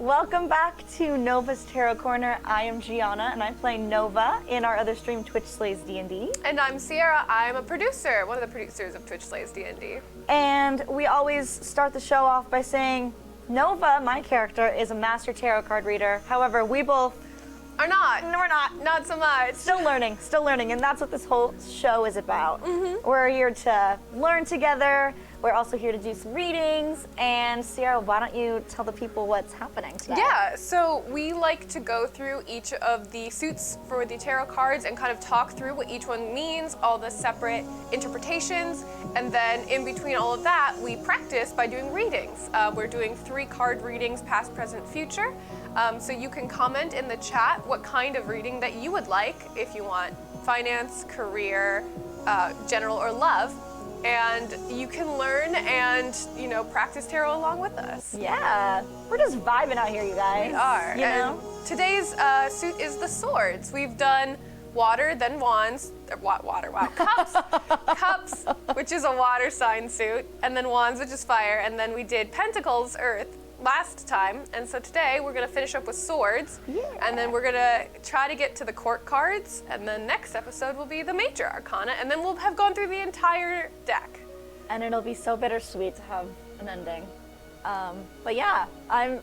Welcome back to Nova's Tarot Corner. I am Gianna, and I play Nova in our other stream, Twitch Slays D&D. And I'm Ciara. I'm a producer, one of the producers of Twitch Slays D&D. And we always start the show off by saying, Nova, my character, is a master tarot card reader. However, we both are not. No, we're not. Not so much. Still learning, and that's what this whole show is about. Mm-hmm. We're here to learn together. We're also here to do some readings. And Ciara, why don't you tell the people what's happening today? Yeah, so we like to go through each of the suits for the tarot cards and kind of talk through what each one means, all the separate interpretations, and then in between all of that, we practice by doing readings. We're doing 3 card readings, past, present, future. So you can comment in the chat what kind of reading that you would like, if you want finance, career, general, or love. And you can learn and, practice tarot along with us. Yeah, we're just vibing out here, you guys. We are. You know? Today's suit is the swords. We've done water, then wands, cups, which is a water sign suit, and then wands, which is fire, and then we did pentacles, earth, last time, and so today we're going to finish up with swords, and then we're going to try to get to the court cards, and then next episode will be the major arcana, and then we'll have gone through the entire deck. And it'll be so bittersweet to have an ending. But yeah, I'm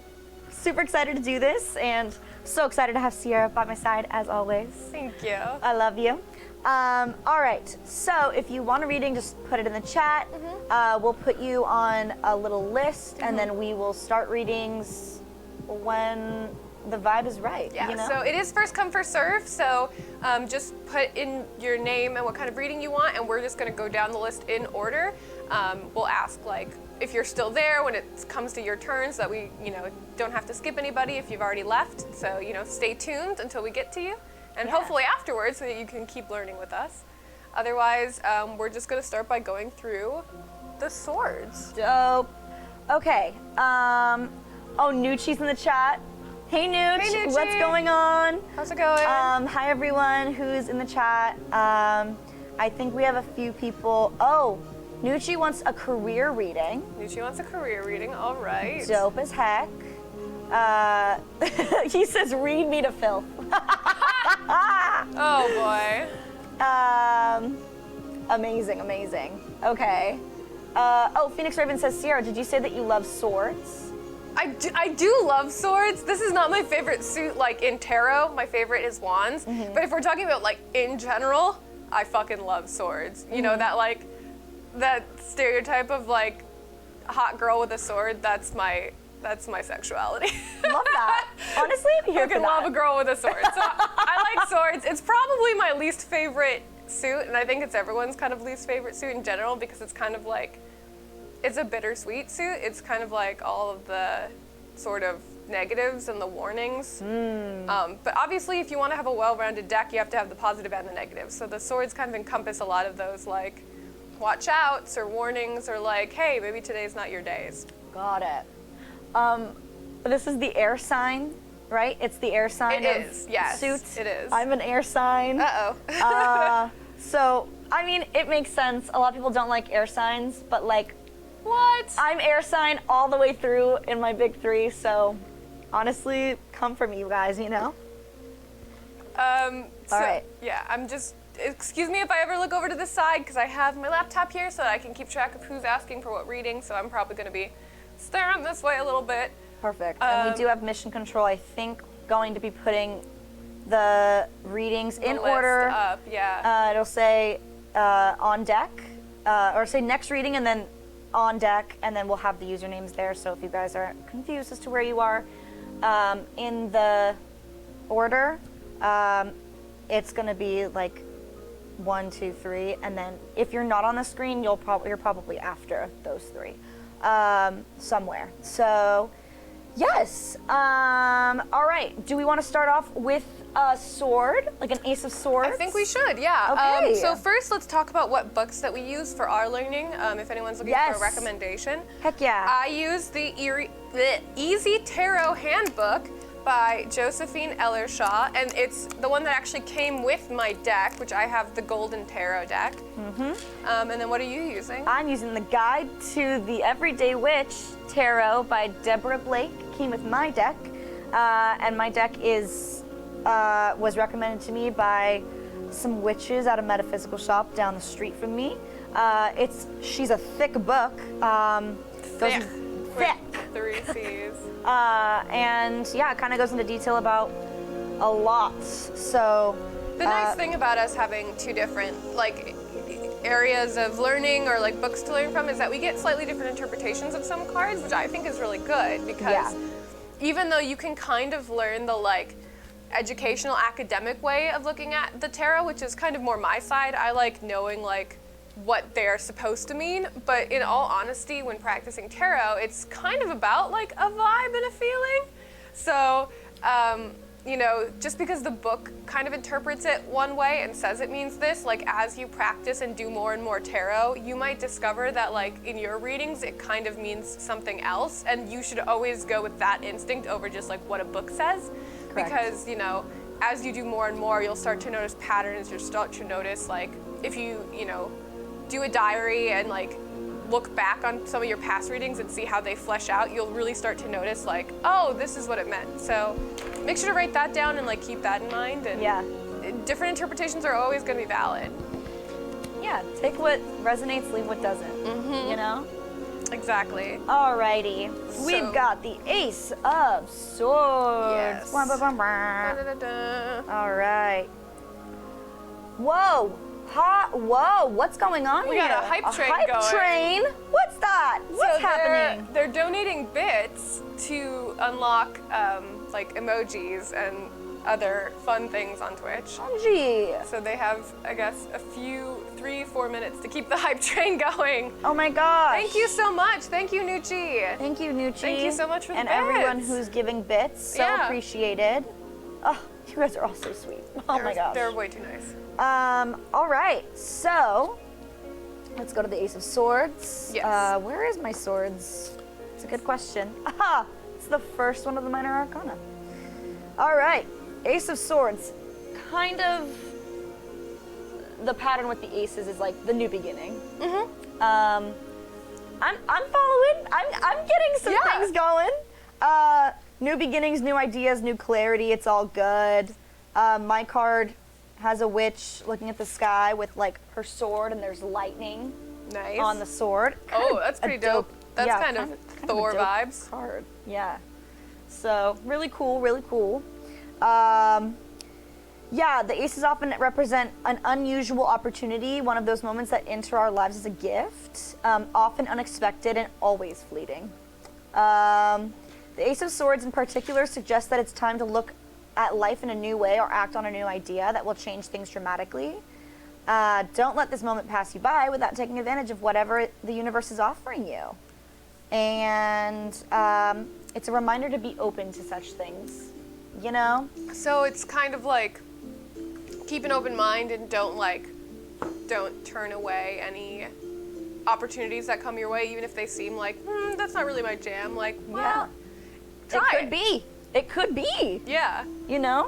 super excited to do this, and so excited to have Ciara by my side, as always. Thank you. I love you. All right, so if you want a reading, just put it in the chat. We'll put you on a little list, and then we will start readings when the vibe is right. Yeah, so it is first come, first serve, so just put in your name and what kind of reading you want, and we're just going to go down the list in order. We'll ask, if you're still there when it comes to your turn, so that we, don't have to skip anybody if you've already left. So, stay tuned until we get to you. And hopefully afterwards so that you can keep learning with us. Otherwise, we're just going to start by going through the swords. Dope. Okay. Oh, Nucci's in the chat. Hey, Nucci. Hey, Nucci. What's going on? How's it going? Hi, everyone who's in the chat. I think we have a few people. Oh, Nucci wants a career reading. Nucci wants a career reading. All right. Dope as heck. He says, read me to filth. Oh boy. Amazing. Okay. Phoenix Raven says, Ciara, did you say that you love swords? I do love swords. This is not my favorite suit, in tarot. My favorite is wands. But if we're talking about, in general, I fucking love swords. You know, that stereotype of, hot girl with a sword, that's my sexuality. Love that. Honestly, I'm here for that. Love a girl with a sword. So I like swords. It's probably my least favorite suit, and I think it's everyone's kind of least favorite suit in general because it's kind of it's a bittersweet suit. It's kind of all of the sort of negatives and the warnings. But obviously, if you want to have a well-rounded deck, you have to have the positive and the negative. So the swords kind of encompass a lot of those watch outs or warnings or hey, maybe today's not your days. Got it. This is the air sign, right? It's the air sign of suits. It is. I'm an air sign. Uh-oh. So, I mean, it makes sense. A lot of people don't like air signs, but what? I'm air sign all the way through in my big 3, so honestly, come for me, you guys, All right. Yeah, excuse me if I ever look over to the side, because I have my laptop here so that I can keep track of who's asking for what reading, so I'm probably going to be staring this way a little bit. Perfect. And we do have mission control, I think, going to be putting the readings in order. Up, yeah. It'll say on deck, or say next reading and then on deck, and then we'll have the usernames there, so if you guys are confused as to where you are in the order, it's going to be 1, 2, 3, and then if you're not on the screen, you're probably after those 3 somewhere. So yes. All right. Do we want to start off with a sword, like an ace of swords? I think we should, yeah. Okay. So first, let's talk about what books that we use for our learning, if anyone's looking for a recommendation. Heck yeah. I use the Easy Tarot Handbook by Josephine Ellershaw, and it's the one that actually came with my deck, which I have the Golden Tarot deck. And then what are you using? I'm using the Guide to the Everyday Witch Tarot by Deborah Blake. Came with my deck, and my deck was recommended to me by some witches at a metaphysical shop down the street from me. She's a thick book. Thick. Thick. 3 C's. And yeah, it kind of goes into detail about a lot. So The nice thing about us having 2 different areas of learning or books to learn from is that we get slightly different interpretations of some cards, which I think is really good because even though you can kind of learn the educational academic way of looking at the tarot, which is kind of more my side, I like knowing what they're supposed to mean, but in all honesty, when practicing tarot, it's kind of about a vibe and a feeling. So, just because the book kind of interprets it one way and says it means this, as you practice and do more and more tarot, you might discover that in your readings, it kind of means something else, and you should always go with that instinct over just what a book says. Correct. Because, as you do more and more, you'll start to notice patterns, you'll start to notice if you, do a diary and look back on some of your past readings and see how they flesh out, you'll really start to notice oh, this is what it meant. So make sure to write that down and keep that in mind. And different interpretations are always going to be valid. Yeah, take what resonates, leave what doesn't. Exactly. Alrighty, we've got the Ace of Swords. Yes. Wah, bah, bah, bah. Da-da-da-da. All right. Whoa. Whoa, what's going on We here? got a hype train hype going. train? What's that? What's happening? They're donating bits to unlock emojis and other fun things on Twitch. Gee. So they have, I guess, 3-4 minutes to keep the hype train going. Oh my gosh. Thank you so much. Thank you, Nucci. Thank you, Nucci. Thank you so much for the And bits. everyone who's giving bits. So Yeah. appreciated. Oh, you guys are all so sweet. Oh my gosh. They're way too nice. All right, so let's go to the Ace of Swords. Yes. Where is my swords? It's a good question. Aha! It's the first one of the Minor Arcana. All right, Ace of Swords. Kind of the pattern with the aces is the new beginning. I'm following. I'm getting some things going. New beginnings, new ideas, new clarity. It's all good. My card has a witch looking at the sky with her sword, and there's lightning Nice. on the sword. That's pretty dope. That's kind of Thor a dope vibes. Card. Yeah. So really cool, really cool. Yeah, the aces often represent an unusual opportunity, one of those moments that enter our lives as a gift, often unexpected and always fleeting. The Ace of Swords in particular suggests that it's time to look at life in a new way or act on a new idea that will change things dramatically. Don't let this moment pass you by without taking advantage of whatever the universe is offering you. And it's a reminder to be open to such things, So it's kind of keep an open mind and don't turn away any opportunities that come your way, even if they seem that's not really my jam. Try it. It could be. Yeah.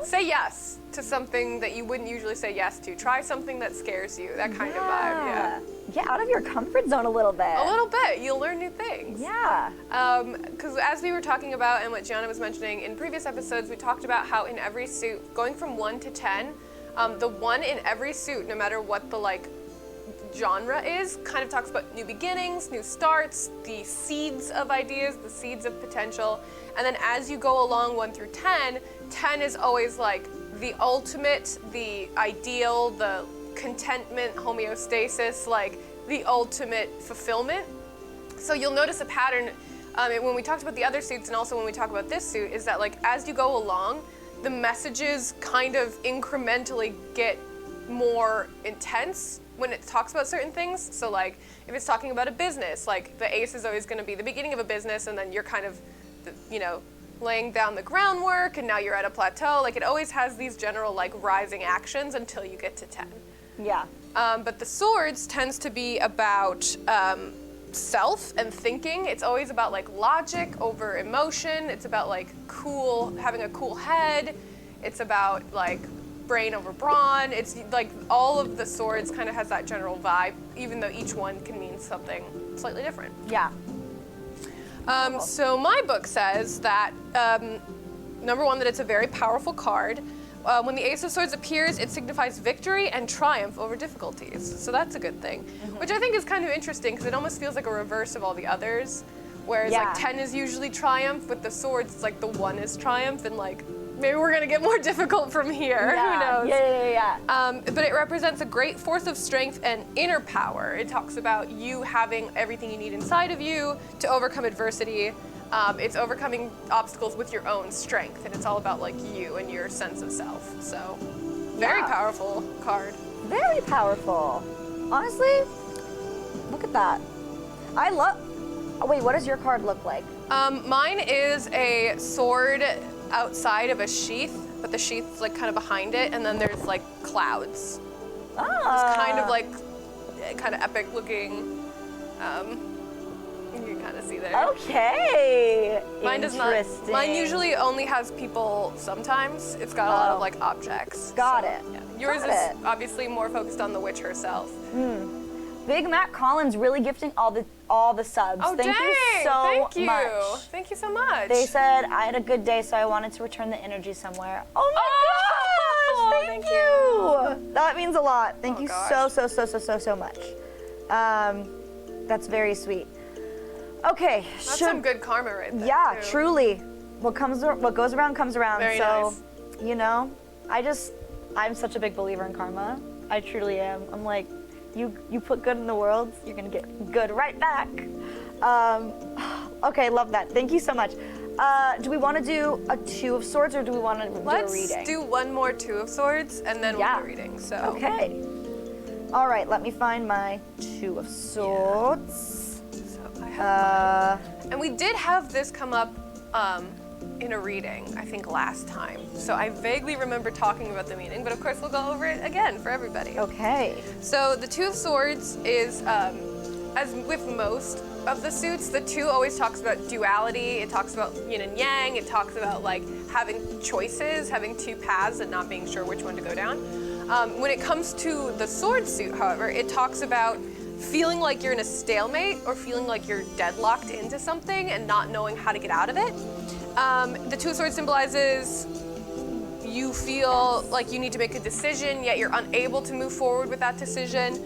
Say yes to something that you wouldn't usually say yes to. Try something that scares you. That kind of vibe. Yeah. Get out of your comfort zone a little bit. A little bit. You'll learn new things. Yeah. Because as we were talking about and what Gianna was mentioning in previous episodes, we talked about how in every suit, going from 1 to 10, the 1 in every suit, no matter what the genre is, kind of talks about new beginnings, new starts, the seeds of ideas, the seeds of potential. And then as you go along 1 through 10, 10 is always the ultimate, the ideal, the contentment, homeostasis, the ultimate fulfillment. So you'll notice a pattern when we talked about the other suits and also when we talk about this suit is that as you go along, the messages kind of incrementally get more intense when it talks about certain things. So if it's talking about a business, the ace is always going to be the beginning of a business, and then you're kind of, laying down the groundwork, and now you're at a plateau. It always has these general rising actions until you get to 10. Yeah. But the swords tends to be about self and thinking. It's always about like logic over emotion. It's about like having a cool head. It's about like brain over brawn. It's like all of the swords kind of has that general vibe, even though each one can mean something slightly different. Yeah. So my book says that, number one, that it's a very powerful card. When the Ace of Swords appears, it signifies victory and triumph over difficulties. So that's a good thing, which I think is kind of interesting because it almost feels like a reverse of all the others. Whereas like 10 is usually triumph, with the swords, it's like the 1 is triumph, and like maybe we're gonna get more difficult from here. Yeah. Who knows? Yeah. But it represents a great force of strength and inner power. It talks about you having everything you need inside of you to overcome adversity. It's overcoming obstacles with your own strength, and it's all about like you and your sense of self. So, very powerful card. Very powerful. Honestly, look at that. I love. Oh, wait, what does your card look like? Mine is a sword outside of a sheath, but the sheath's like kind of behind it, and then there's like clouds. It's kind of like kind of epic looking. You can kind of see there. Okay. Mine does not. Mine usually only has people sometimes. It's got a lot of like objects. Got it. Yeah. Yours is obviously more focused on the witch herself. Big Matt Collins really gifting all the subs. Oh, Thank you so Thank you. much. Thank you so much. They said I had a good day, so I wanted to return the energy somewhere. Oh my gosh! Thank you. That means a lot. Thank you so much. That's very sweet. Okay. That's some good karma right there. Yeah, too. truly. What goes around comes around. Very so, nice. you know, I'm such a big believer in karma. I truly am. I'm like, you put good in the world, you're gonna get good right back. Okay, love that. Thank you so much. Do we want to do a 2 of Swords, or do we want to do a reading? Let's do one more 2 of Swords, and then we'll do a reading. So. Okay. All right. Let me find my 2 of Swords. So I have mine. And we did have this come up in a reading, I think last time. So I vaguely remember talking about the meaning, but of course we'll go over it again for everybody. Okay. So the 2 of Swords is, as with most of the suits, the 2 always talks about duality. It talks about yin and yang. It talks about like having choices, having 2 paths and not being sure which one to go down. When it comes to the sword suit, however, it talks about feeling like you're in a stalemate or feeling like you're deadlocked into something and not knowing how to get out of it. The 2 of Swords symbolizes you feel like you need to make a decision, yet you're unable to move forward with that decision.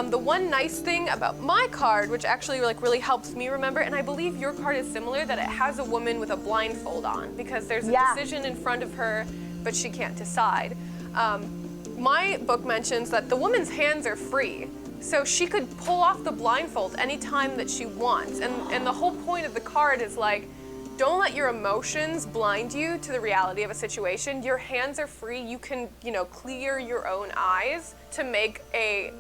The one nice thing about my card, which actually like really helps me remember, and I believe your card is similar, that it has a woman with a blindfold on because there's a decision in front of her, but she can't decide. My book mentions that the woman's hands are free. So she could pull off the blindfold anytime that she wants. And the whole point of the card is like, don't let your emotions blind you to the reality of a situation. Your hands are free. You can, clear your own eyes to make a,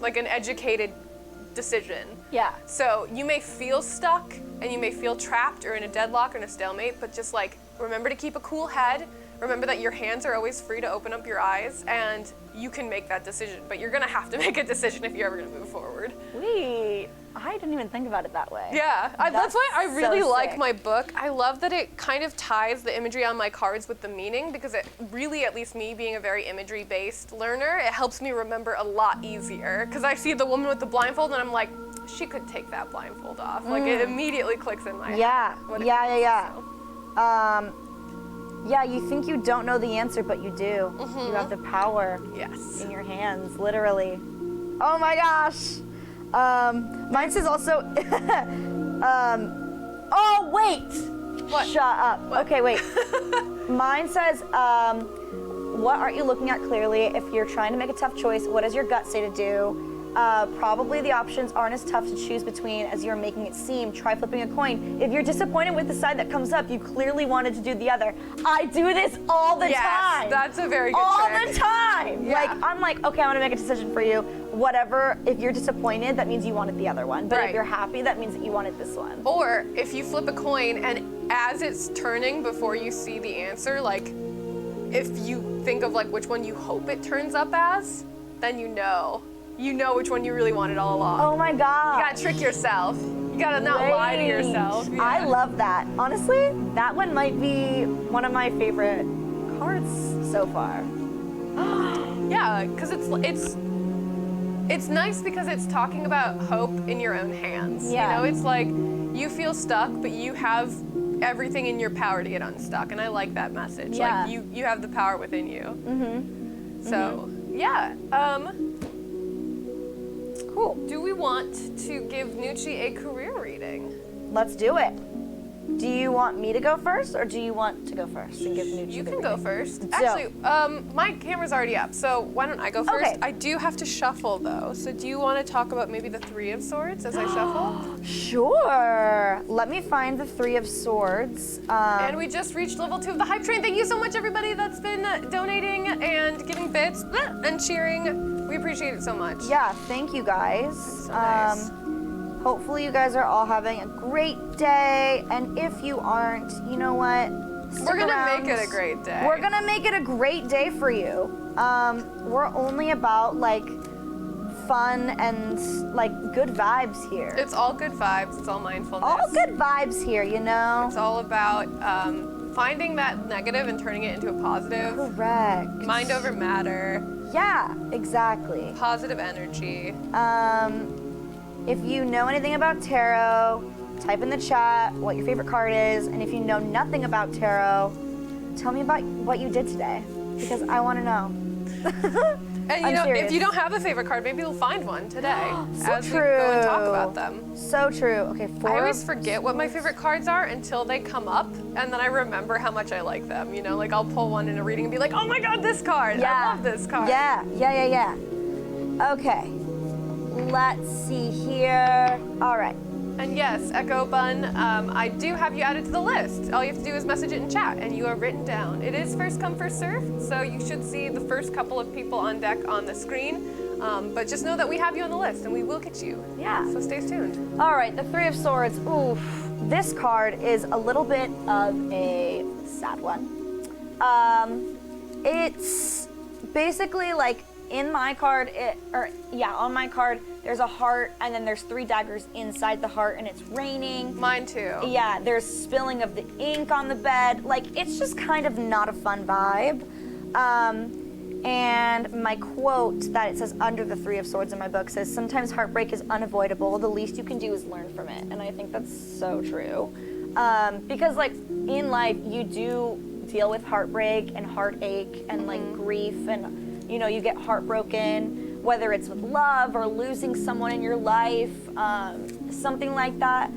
like an educated decision. Yeah. So you may feel stuck and you may feel trapped or in a deadlock or in a stalemate, but just like, remember to keep a cool head. Remember that your hands are always free to open up your eyes, and you can make that decision, but you're gonna have to make a decision if you're ever gonna move forward. Wait, I didn't even think about it that way. Yeah, that's why I really like sick. my book. I love that it kind of ties the imagery on my cards with the meaning, because it really, at least me being a very imagery-based learner, it helps me remember a lot easier, because I see the woman with the blindfold and I'm like, she could take that blindfold off. Like it immediately clicks in my head. Yeah. Yeah, you think you don't know the answer, but you do. You have the power in your hands, literally. Oh my gosh. Mine says also, oh wait. What? Shut up. What? Okay, wait. Mine says, what aren't you looking at clearly? If you're trying to make a tough choice, what does your gut say to do? Probably the options aren't as tough to choose between as you're making it seem. Try flipping a coin. If you're disappointed with the side that comes up, you clearly wanted to do the other. I do this all the time. That's a very good all trick. the time. Yeah. Like, I'm like, okay, I want to make a decision for you. Whatever. If you're disappointed, that means you wanted the other one. But if you're happy, that means that you wanted this one. Or if you flip a coin and as it's turning before you see the answer, like if you think of like which one you hope it turns up as, then you know you know which one you really wanted all along. Oh my god. You gotta trick yourself. You gotta not lie to yourself. Yeah. I love that. Honestly, that one might be one of my favorite cards so far. Yeah, because it's nice because it's talking about hope in your own hands. Yeah. You know, it's like you feel stuck, but you have everything in your power to get unstuck, and I like that message. Yeah. Like you have the power within you. Mm-hmm. So yeah. Cool. Do we want to give Nucci a career reading? Let's do it. Do you want me to go first, or do you want to go first and give Nucci You the can go reading? first. So- Actually, my camera's already up, so why don't I go first? Okay. I do have to shuffle though, so do you want to talk about maybe the Three of Swords as I shuffle? Sure. Let me find the Three of Swords. And we just reached level 2 of the hype train. Thank you so much, everybody that's been donating and giving bits and cheering. We appreciate it so much. Yeah, thank you guys. So nice. Hopefully you guys are all having a great day, and if you aren't, you know what? We're gonna around. make it a great day. We're gonna make it a great day for you. We're only about like fun and like good vibes here. It's all good vibes. It's all mindfulness. All good vibes here, you know? It's all about finding that negative and turning it into a positive. Correct. Mind over matter. Yeah, exactly. Positive energy. If you know anything about tarot, type in the chat what your favorite card is, and if you know nothing about tarot, tell me about what you did today, because I want to know. And you I'm know, serious. if you don't have a favorite card, maybe you'll find one today So as true. we go and talk about them. So true. Okay, I four. always forget what my favorite cards are until they come up, and then I remember how much I like them. You know, like I'll pull one in a reading and be like, "Oh my God, this card! I love this card." Yeah. Okay. Let's see here. All right. And yes, Echo Bun, I do have you added to the list. All you have to do is message it in chat, and you are written down. It is first come, first serve, so you should see the first couple of people on deck on the screen. But just know that we have you on the list, and we will get you. Yeah. So stay tuned. All right, the Three of Swords. Oof. This card is a little bit of a sad one. It's basically like in my card, on my card, there's a heart, and then there's 3 daggers inside the heart, and it's raining. Mine too. Yeah, there's spilling of the ink on the bed. Like, it's just kind of not a fun vibe. And my quote that it says under the Three of Swords in my book says, sometimes heartbreak is unavoidable. The least you can do is learn from it. And I think that's so true. Because, like, in life, you do deal with heartbreak and heartache and, like, grief, and, you know, you get heartbroken, whether it's with love or losing someone in your life, something like that.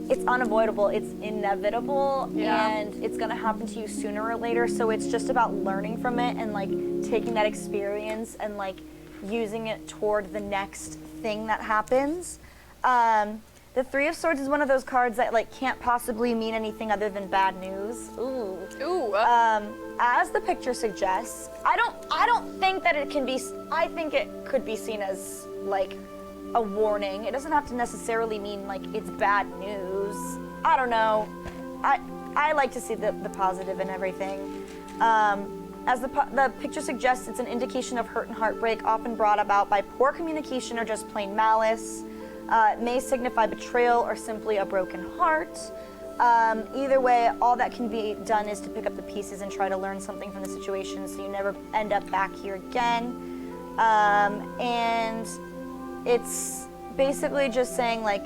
It's unavoidable, it's inevitable, and it's gonna happen to you sooner or later. So it's just about learning from it and like taking that experience and like using it toward the next thing that happens. The Three of Swords is one of those cards that like can't possibly mean anything other than bad news. Ooh. Ooh. As the picture suggests, I don't think that it can be. I think it could be seen as like a warning. It doesn't have to necessarily mean like it's bad news. I don't know. I like to see the positive in everything. As the picture suggests, it's an indication of hurt and heartbreak, often brought about by poor communication or just plain malice. It may signify betrayal or simply a broken heart. Either way, all that can be done is to pick up the pieces and try to learn something from the situation so you never end up back here again. And it's basically just saying like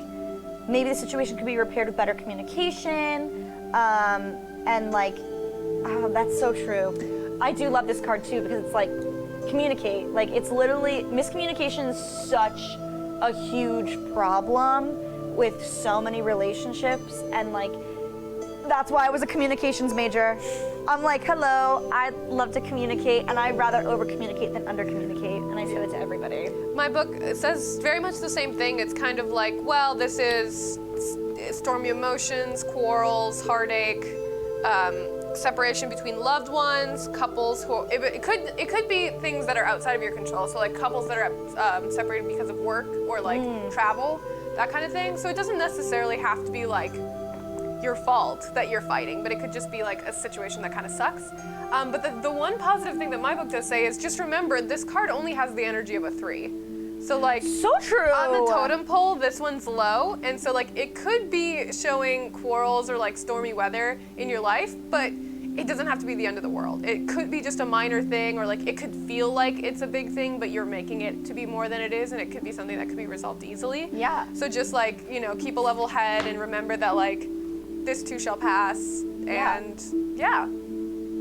maybe the situation could be repaired with better communication, and like, oh, that's so true. I do love this card too because it's like communicate. Like it's literally miscommunication is such a huge problem with so many relationships, and like that's why I was a communications major. I'm like, hello, I love to communicate, and I'd rather over-communicate than under-communicate, and I say that to everybody. My book says very much the same thing. It's kind of like, well, this is stormy emotions, quarrels, heartache, separation between loved ones, couples who it could be things that are outside of your control. So like couples that are separated because of work or like travel, that kind of thing. So it doesn't necessarily have to be like your fault that you're fighting, but it could just be like a situation that kind of sucks. But the one positive thing that my book does say is just remember this card only has the energy of a 3. So like So true. on the totem pole, this one's low, and so like it could be showing quarrels or like stormy weather in your life, but it doesn't have to be the end of the world. It could be just a minor thing, or like it could feel like it's a big thing, but you're making it to be more than it is, and it could be something that could be resolved easily. Yeah. So just like, you know, keep a level head and remember that like this too shall pass, and yeah.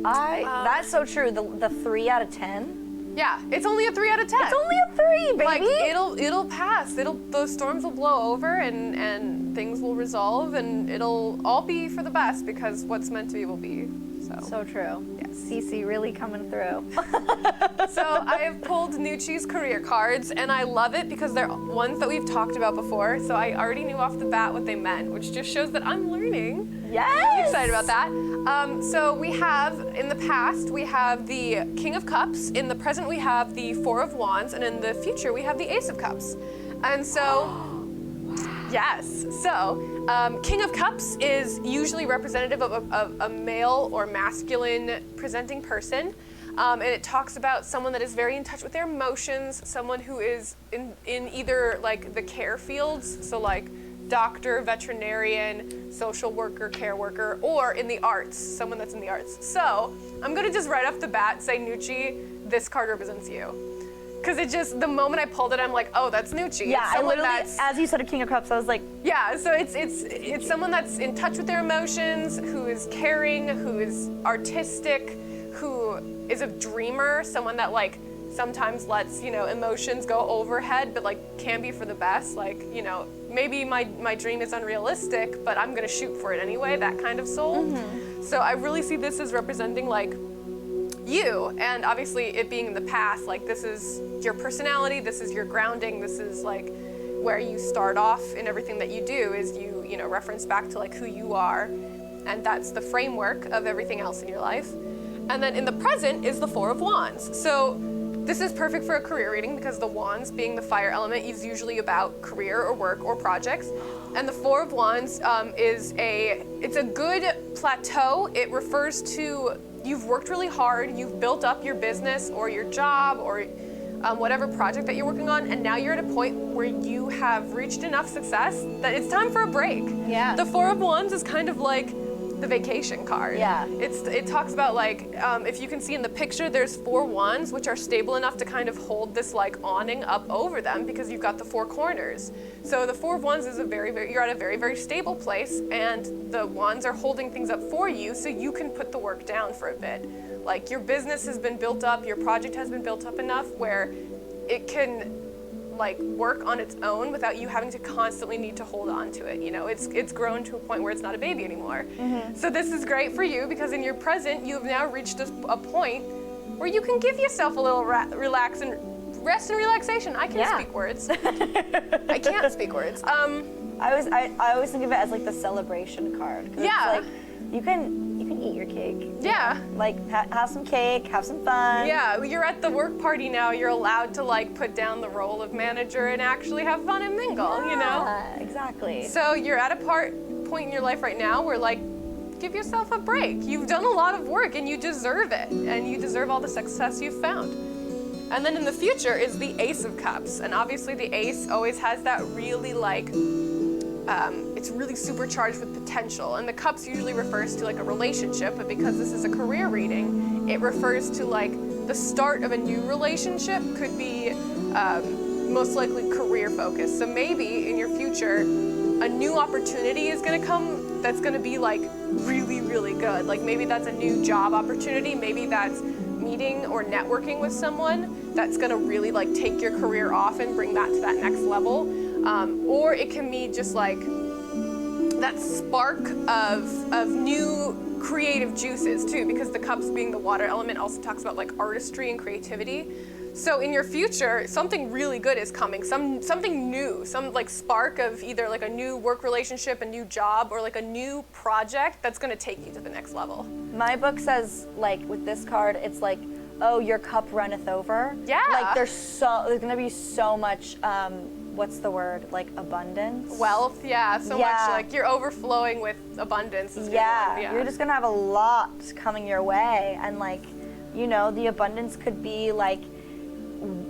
That's so true. The 3 out of 10. Yeah, it's only a 3 out of 10. It's only a 3, baby. Like it'll pass. Those storms will blow over, and things will resolve, and it'll all be for the best, because what's meant to be will be. So true. Yes. Cece really coming through. So I have pulled Nucci's career cards, and I love it because they're ones that we've talked about before. So I already knew off the bat what they meant, which just shows that I'm learning. Yes. I'm really excited about that. So we have, in the past, we have the King of Cups. In the present, we have the Four of Wands, and in the future, we have the Ace of Cups. And so, yes. So, King of Cups is usually representative of a male or masculine presenting person. And it talks about someone that is very in touch with their emotions, someone who is in either like the care fields, so like doctor, veterinarian, social worker, care worker, or in the arts, someone that's in the arts. So I'm gonna just right off the bat say, Nucci, this card represents you. Because it just, the moment I pulled it, I'm like, oh, that's Nucci. Yeah, I literally, as you said, a King of Cups, I was like, yeah, so it's someone that's in touch with their emotions, who is caring, who is artistic, who is a dreamer, someone that like sometimes lets, you know, emotions go overhead, but like can be for the best. Like, you know, maybe my dream is unrealistic, but I'm gonna shoot for it anyway, that kind of soul. Mm-hmm. So I really see this as representing like you, and obviously it being in the past, like this is your personality, this is your grounding, this is like where you start off in everything that you do, is you know, reference back to like who you are, and that's the framework of everything else in your life. And then in the present is the Four of Wands. So this is perfect for a career reading, because the wands, being the fire element, is usually about career or work or projects. And the Four of Wands it's a good plateau. It refers to you've worked really hard, you've built up your business or your job or whatever project that you're working on, and now you're at a point where you have reached enough success that it's time for a break. Yeah. The Four of Wands is kind of like the vacation card. Yeah. It talks about like, if you can see in the picture, there's 4 wands, which are stable enough to kind of hold this like awning up over them, because you've got the 4 corners. So the 4 of Wands is you're at a very, very stable place, and the wands are holding things up for you so you can put the work down for a bit. Like your business has been built up, your project has been built up enough where it can like work on its own without you having to constantly need to hold on to it. You know, it's grown to a point where it's not a baby anymore. Mm-hmm. So this is great for you, because in your present, you've now reached a point where you can give yourself a little rest and relaxation. I can't speak words. I can't speak words. I always think of it as like the celebration card. Yeah. It's like you can eat your cake. Yeah. Like have some cake, have some fun. Yeah, you're at the work party now. You're allowed to like put down the role of manager and actually have fun and mingle, you know? Yeah, exactly. So you're at a point in your life right now where like, give yourself a break. You've done a lot of work and you deserve it. And you deserve all the success you've found. And then in the future is the Ace of Cups. And obviously the Ace always has that really like, it's really supercharged with potential. And the Cups usually refers to like a relationship, but because this is a career reading, it refers to like the start of a new relationship. Could be most likely career focused. So maybe in your future, a new opportunity is gonna come that's gonna be like really, really good. Like maybe that's a new job opportunity. Maybe that's meeting or networking with someone that's gonna really like take your career off and bring that to that next level. Or it can be just like that spark of new creative juices too, because the Cups being the water element also talks about like artistry and creativity. So in your future, something really good is coming, something new, some like spark of either like a new work relationship, a new job, or like a new project that's gonna take you to the next level. My book says, like with this card, it's like, oh, your cup runneth over. Yeah. Like there's gonna be so much, what's the word? Like abundance? Wealth, yeah, so much like you're overflowing with abundance. Is yeah, you're just gonna have a lot coming your way, and like, you know, the abundance could be like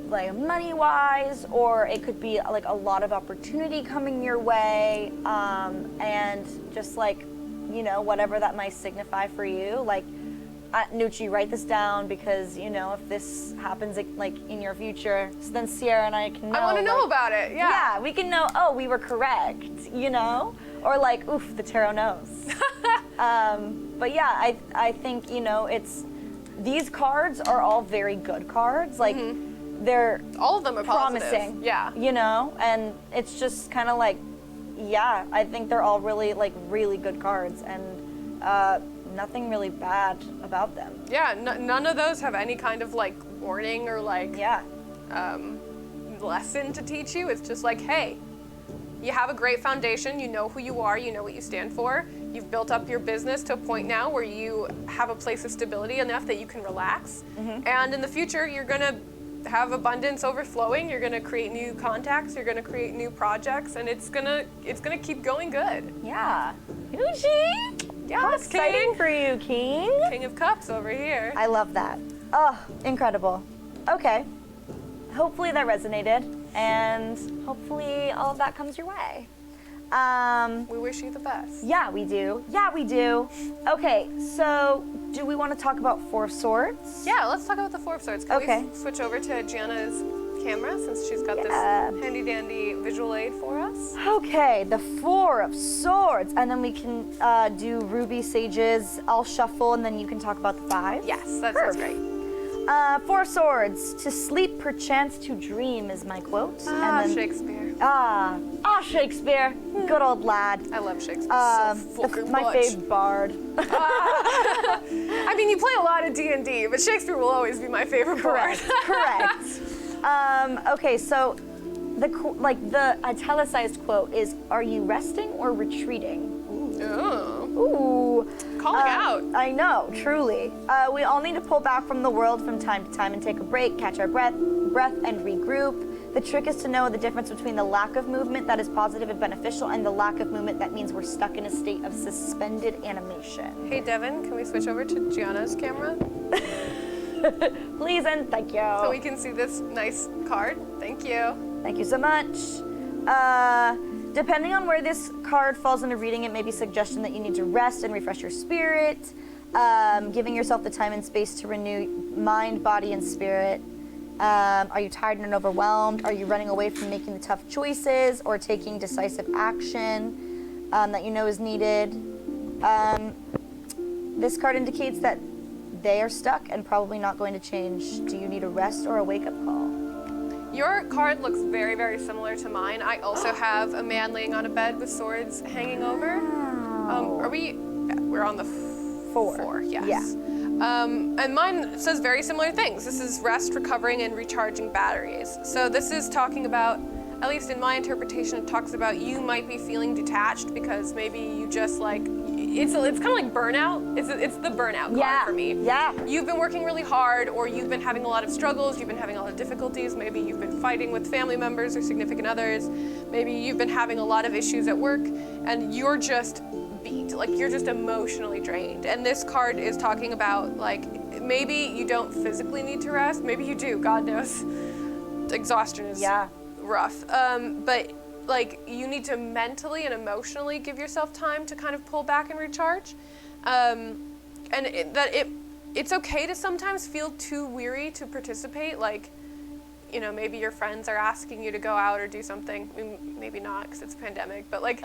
like money-wise, or it could be like a lot of opportunity coming your way, and just like, you know, whatever that might signify for you. Like, Nucci, write this down, because, you know, if this happens like in your future, so then Ciara and I can know. I want to know like, about it. Yeah. Yeah, we can know. Oh, we were correct. You know, or like, oof, the tarot knows. But yeah, I think, you know, these cards are all very good cards. Like, they're all of them are positive. promising. Yeah. You know, and it's just kind of like, yeah, I think they're all really good cards, and nothing really bad about them. Yeah, none of those have any kind of like warning or like lesson to teach you. It's just like, hey, you have a great foundation, you know who you are, you know what you stand for. You've built up your business to a point now where you have a place of stability enough that you can relax. And in the future, you're gonna have abundance overflowing. You're gonna create new contacts. You're gonna create new projects, and it's gonna keep going good. Yeah. Nucci! Yes, How exciting King. for you, King. King of Cups over here. I love that. Oh, incredible. Okay. Hopefully that resonated, and hopefully all of that comes your way. We wish you the best. Yeah, we do. Yeah, we do. Okay, so do we want to talk about Four of Swords? Yeah, let's talk about the Four of Swords. Can Okay. we switch over to Gianna's camera, since she's got this handy dandy visual aid for us? Okay, the Four of Swords, and then we can do Ruby Sages. I'll shuffle, and then you can talk about the five. Yes, that sounds great. Four of Swords, to sleep perchance to dream is my quote. Shakespeare. Shakespeare. Good old lad. I love Shakespeare so fucking my much. fave bard. I mean, you play a lot of D&D, but Shakespeare will always be my favorite bard. Correct. Okay, so the italicized quote is, "Are you resting or retreating?" Ooh. Calling out. I know, truly. We all need to pull back from the world from time to time and take a break, catch our breath, and regroup. The trick is to know the difference between the lack of movement that is positive and beneficial and the lack of movement that means we're stuck in a state of suspended animation. Hey, Devin, can we switch over to Gianna's camera? Please and thank you. So we can see this nice card. Thank you. Thank you so much. Depending on where this card falls in a reading, it may be a suggestion that you need to rest and refresh your spirit, giving yourself the time and space to renew mind, body, and spirit. Are you tired and overwhelmed? Are you running away from making the tough choices or taking decisive action that you know is needed? This card indicates that they are stuck and probably not going to change. Do you need a rest or a wake-up call? Your card looks very, very similar to mine. I also have a man laying on a bed with swords hanging over. We're on the four, yes. Yeah. And mine says very similar things. This is rest, recovering, and recharging batteries. So this is talking about, at least in my interpretation, it talks about you might be feeling detached because maybe you just like, it's kind of like burnout. It's the burnout card for me. Yeah. You've been working really hard, or you've been having a lot of struggles, you've been having a lot of difficulties, maybe you've been fighting with family members or significant others, maybe you've been having a lot of issues at work, and you're just beat, like you're just emotionally drained. And this card is talking about like, maybe you don't physically need to rest, maybe you do, God knows. Exhaustion is rough. But like you need to mentally and emotionally give yourself time to kind of pull back and recharge. It's okay to sometimes feel too weary to participate. Like, you know, maybe your friends are asking you to go out or do something. I mean, maybe not because it's a pandemic, but like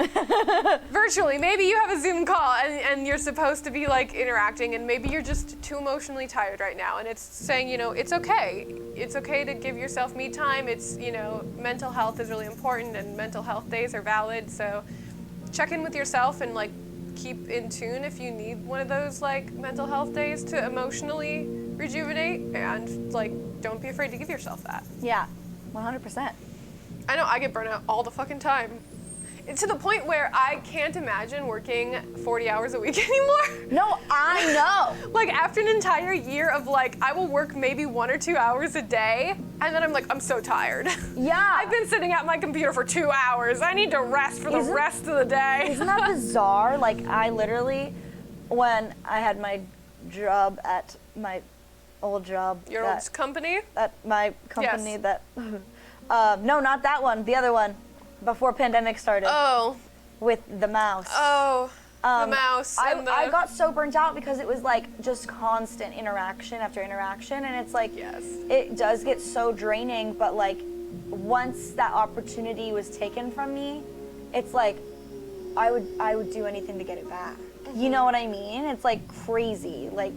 virtually, maybe you have a Zoom call and you're supposed to be like interacting, and maybe you're just too emotionally tired right now. And it's saying, you know, it's okay. It's okay to give yourself me time. It's, you know, mental health is really important and mental health days are valid. So check in with yourself and like keep in tune if you need one of those like mental health days to emotionally rejuvenate, and like don't be afraid to give yourself that. Yeah, 100%. I know I get burnt out all the fucking time. It's to the point where I can't imagine working 40 hours a week anymore. No, I know. Like after an entire year of like, I will work maybe 1 or 2 hours a day, and then I'm like, I'm so tired. Yeah. I've been sitting at my computer for 2 hours. I need to rest for the rest of the day. Isn't that bizarre? Like I literally, when I had my job at my old job. Your old company? My company Yes. that, no, not that one, the other one, before pandemic started. Oh. With the mouse. Oh. The mouse. I got so burnt out because it was like just constant interaction after interaction, and it's like, Yes. it does get so draining, but like once that opportunity was taken from me, it's like I would do anything to get it back. You know what I mean? It's like crazy. Like,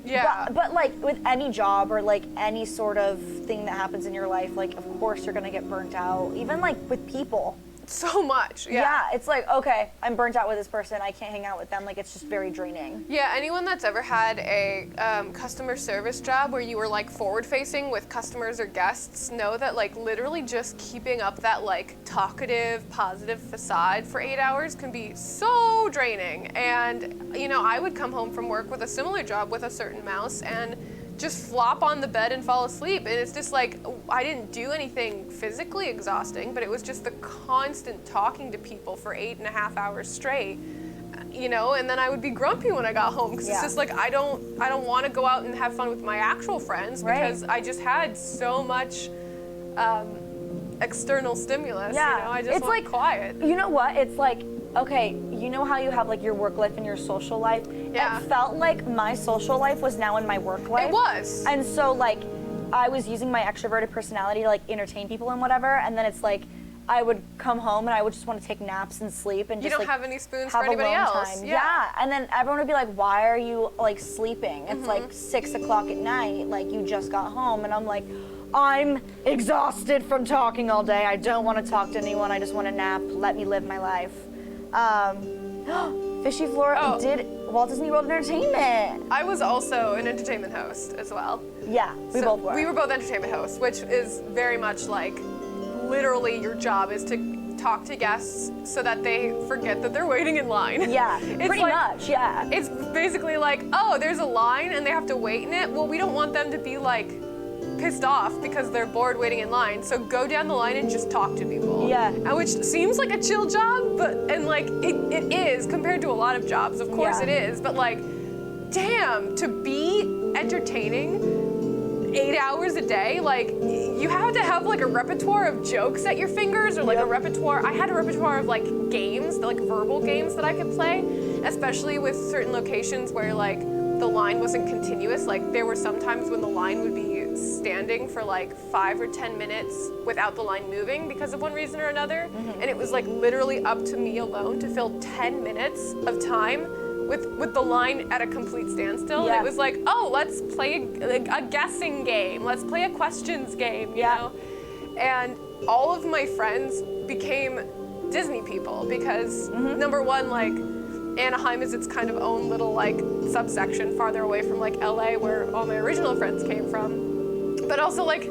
Yeah. but like with any job or like any sort of thing that happens in your life, like of course you're gonna get burnt out. Even like with people. So much. Yeah, it's like, okay, I'm burnt out with this person. I can't hang out with them. Like, it's just very draining. Yeah, anyone that's ever had a customer service job where you were like forward facing with customers or guests know that like literally just keeping up that like talkative, positive facade for 8 hours can be so draining. And, you know, I would come home from work with a similar job with a certain mouse and just flop on the bed and fall asleep. And it's just like, I didn't do anything physically exhausting, but it was just the constant talking to people for 8.5 hours straight, you know, and then I would be grumpy when I got home because it's just like, I don't want to go out and have fun with my actual friends because I just had so much external stimulus, you know, I just want quiet. You know what? It's like, okay, you know how you have like your work life and your social life? Yeah. It felt like my social life was now in my work life. It was. And so like, I was using my extroverted personality to like entertain people and whatever, and then it's like, I would come home and I would just want to take naps and sleep and you just don't like, have any spoons have for anybody alone else. Time. Yeah. And then everyone would be like, why are you like sleeping? It's like 6 o'clock at night, like you just got home. And I'm like, I'm exhausted from talking all day. I don't want to talk to anyone. I just want to nap. Let me live my life. Fishy Floor did Walt Disney World Entertainment. I was also an entertainment host as well. Yeah, we both were. We were both entertainment hosts, which is very much like, literally your job is to talk to guests so that they forget that they're waiting in line. Yeah, it's pretty much, yeah. It's basically like, oh, there's a line and they have to wait in it. Well, we don't want them to be like pissed off because they're bored waiting in line. So go down the line and just talk to people. Yeah. And which seems like a chill job, and like it is compared to a lot of jobs. Of course it is, but like, damn, to be entertaining 8 hours a day, like you have to have like a repertoire of jokes at your fingers, or like a repertoire. I had a repertoire of like games, like verbal games that I could play, especially with certain locations where like the line wasn't continuous. Like there were some times when the line would be standing for like 5 or 10 minutes without the line moving because of one reason or another. And it was like literally up to me alone to fill 10 minutes of time with the line at a complete standstill. And it was like, oh, let's play a guessing game. Let's play a questions game, you know? And all of my friends became Disney people because number one, like Anaheim is its kind of own little like subsection farther away from like LA where all my original friends came from. But also like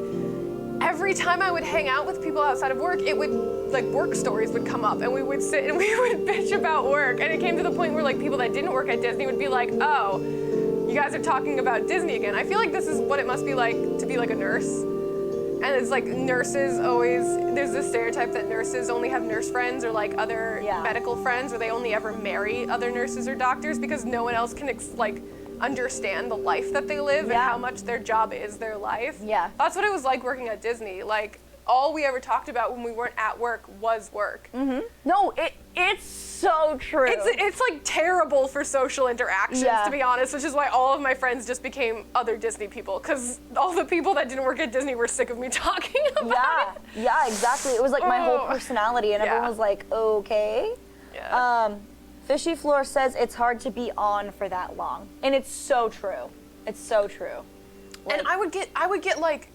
every time I would hang out with people outside of work, it would like work stories would come up and we would sit and we would bitch about work. And it came to the point where like people that didn't work at Disney would be like, oh, you guys are talking about Disney again. I feel like this is what it must be like to be like a nurse. And it's like nurses always, there's this stereotype that nurses only have nurse friends or like other medical friends, or they only ever marry other nurses or doctors because no one else can like understand the life that they live and how much their job is their life. Yeah. That's what it was like working at Disney. Like all we ever talked about when we weren't at work was work. No, it's so true. It's like terrible for social interactions, to be honest, which is why all of my friends just became other Disney people, because all the people that didn't work at Disney were sick of me talking about it. Yeah, exactly. It was like my whole personality, and everyone was like, okay. Fishy Floor says it's hard to be on for that long, and it's so true. It's so true. Like, and I would get like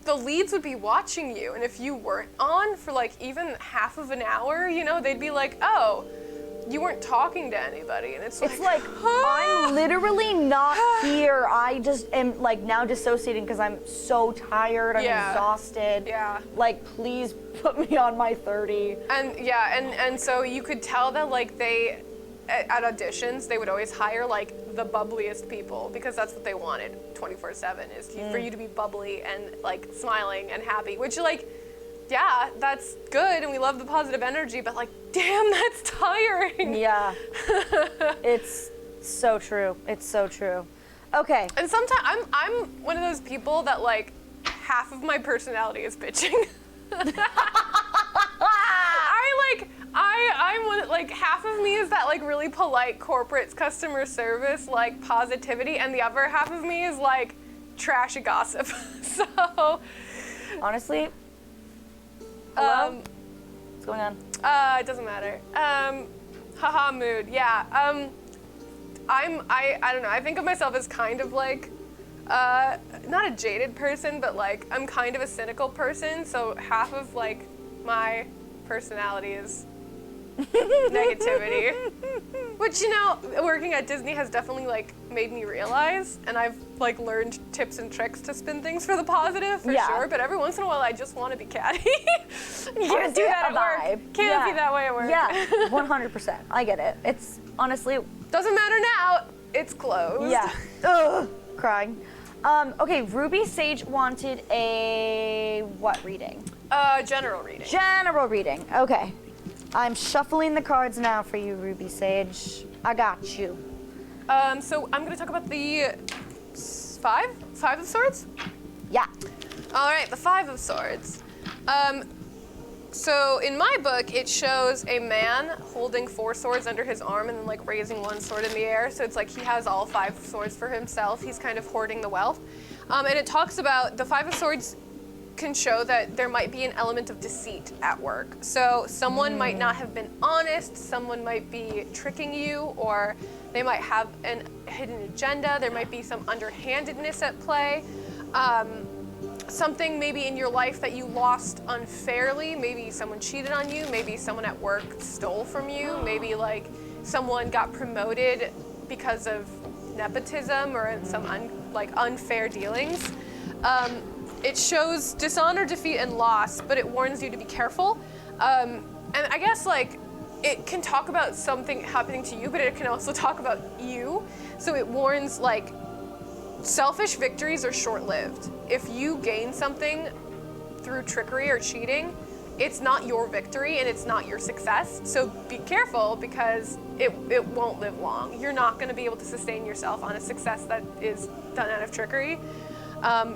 the leads would be watching you, and if you weren't on for like even half of an hour, you know, they'd be like, oh, you weren't talking to anybody, and it's like I'm literally not here. I just am like now dissociating because I'm so tired. I'm exhausted. Yeah. Like, please put me on my 30. And so you could tell that like they at auditions they would always hire like the bubbliest people because that's what they wanted 24/7 is for you to be bubbly and like smiling and happy, which like yeah, that's good and we love the positive energy, but like damn, that's tiring. Yeah. It's so true. It's so true. Okay. And sometimes I'm one of those people that like half of my personality is bitching. I'm one, like half of me is that like really polite corporate customer service, like positivity, and the other half of me is like trashy gossip. So Honestly, hello? What's going on? It doesn't matter. Haha mood. Yeah. I don't know. I think of myself as kind of like not a jaded person, but like I'm kind of a cynical person. So half of like my personality is negativity, which, you know, working at Disney has definitely like made me realize, and I've like learned tips and tricks to spin things for the positive for sure. But every once in a while, I just want to be catty. Can't do that at work. Can't be that way at work. Yeah, 100%. I get it. It's honestly doesn't matter now. It's closed. Yeah. Ugh, crying. Okay, Ruby Sage wanted a what reading? General reading. General reading. Okay. I'm shuffling the cards now for you, Ruby Sage. I got you. So I'm gonna talk about the five of swords. Yeah. All right, the Five of Swords. So in my book, it shows a man holding 4 swords under his arm and then like raising 1 sword in the air. So it's like he has all 5 swords for himself. He's kind of hoarding the wealth. And it talks about the Five of Swords can show that there might be an element of deceit at work. So someone might not have been honest, someone might be tricking you, or they might have a hidden agenda. There might be some underhandedness at play. Something maybe in your life that you lost unfairly. Maybe someone cheated on you, maybe someone at work stole from you, maybe like someone got promoted because of nepotism or some unfair dealings. It shows dishonor, defeat, and loss, but it warns you to be careful. And I guess like it can talk about something happening to you, but it can also talk about you. So it warns like selfish victories are short-lived. If you gain something through trickery or cheating, it's not your victory and it's not your success. So be careful because it won't live long. You're not going to be able to sustain yourself on a success that is done out of trickery.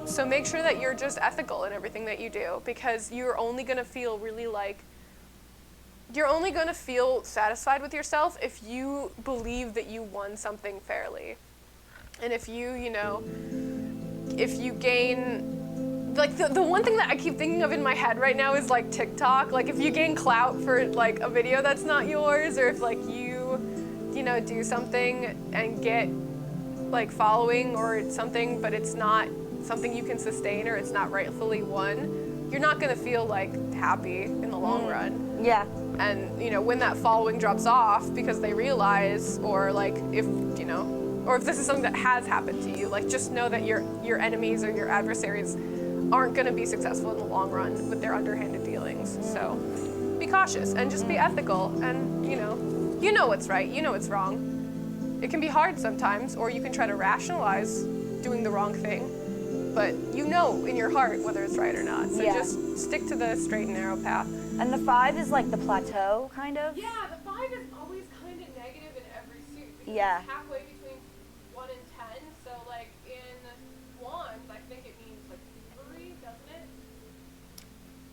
So make sure that you're just ethical in everything that you do, because you're only going to feel satisfied with yourself if you believe that you won something fairly. And if you gain, like the one thing that I keep thinking of in my head right now is like TikTok. Like if you gain clout for like a video that's not yours, or if like you do something and get like following or something, but it's not something you can sustain or it's not rightfully won, you're not going to feel like happy in the long run. Yeah. And when that following drops off because they realize, or like if this is something that has happened to you, like just know that your enemies or your adversaries aren't going to be successful in the long run with their underhanded dealings. So be cautious and just be ethical, and you know what's right, you know what's wrong. It can be hard sometimes, or you can try to rationalize doing the wrong thing, but you know in your heart whether it's right or not. So just stick to the straight and narrow path. And the 5 is like the plateau, kind of? Yeah, the 5 is always kind of negative in every suit. Because Yeah. it's halfway between 1 and 10. So like in Wands, I think it means like thievery, doesn't it?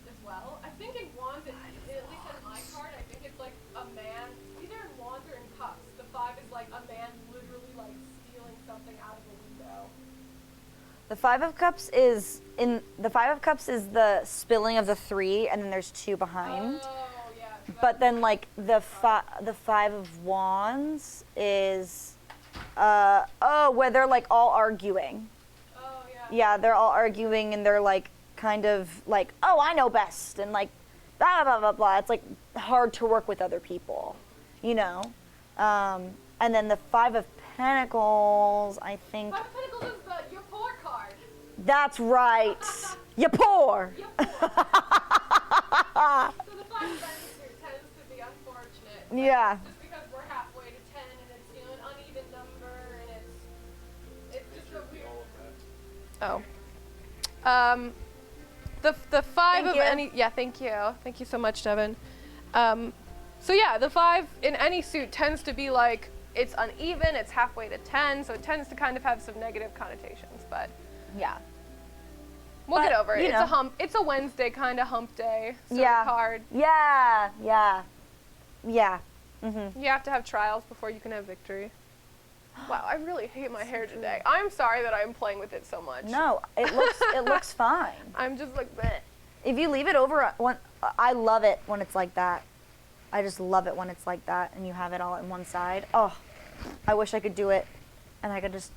As well. I think in Wands, at least in my card, I think it's like a man, either in Wands or in Cups. The 5 is like a man literally like stealing something out of a window. The 5 of Cups is the spilling of the 3, and then there's 2 behind. Oh, yeah. But then like the 5 of Wands is where they're like all arguing. Oh, yeah. Yeah, they're all arguing and they're like kind of like, oh, I know best, and like blah blah blah blah. It's like hard to work with other people, And then the 5 of Pentacles, I think. 5 of Pentacles is your poor card. That's right. You're poor. You're poor. So the 5 of Pentacles tends to be unfortunate. Yeah. Just because we're halfway to 10 and it's an uneven number and it's just a weird. Oh. The 5 of any. Yeah, thank you. Thank you so much, Devin. So yeah, the 5 in any suit tends to be like it's uneven, it's halfway to 10, so it tends to kind of have some negative connotations, but Yeah. we'll But, get over it. you It's know. a hump. It's a Wednesday kind of hump day sort Yeah. of card. Yeah. Yeah. You have to have trials before you can have victory. Wow, I really hate my hair today. I'm sorry that I'm playing with it so much. No, it looks fine. I'm just like, bleh. If you leave it over, I love it when it's like that. I just love it when it's like that and you have it all on one side. Oh, I wish I could do it and I could just,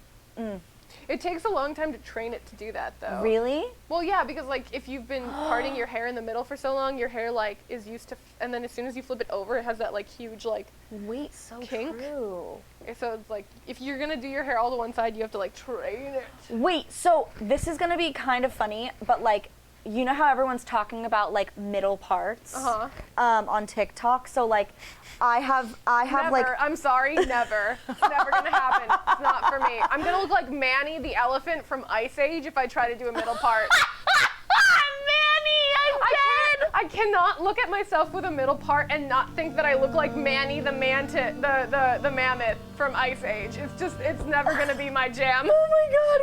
It takes a long time to train it to do that, though. Really? Well, yeah, because like if you've been parting your hair in the middle for so long, your hair like is used to, and then as soon as you flip it over, it has that like huge like. Wait, so Kink? true. So it's like if you're gonna do your hair all to one side, you have to like train it. Wait, so this is gonna be kind of funny, but like, you know how everyone's talking about like middle parts on TikTok? So like, I have Never. like, I'm sorry, never. It's never gonna happen. It's not for me. I'm gonna look like Manny the elephant from Ice Age if I try to do a middle part. Manny, I'm dead. I cannot look at myself with a middle part and not think that I look like Manny the the mammoth from Ice Age. It's never gonna be my jam. Oh my God,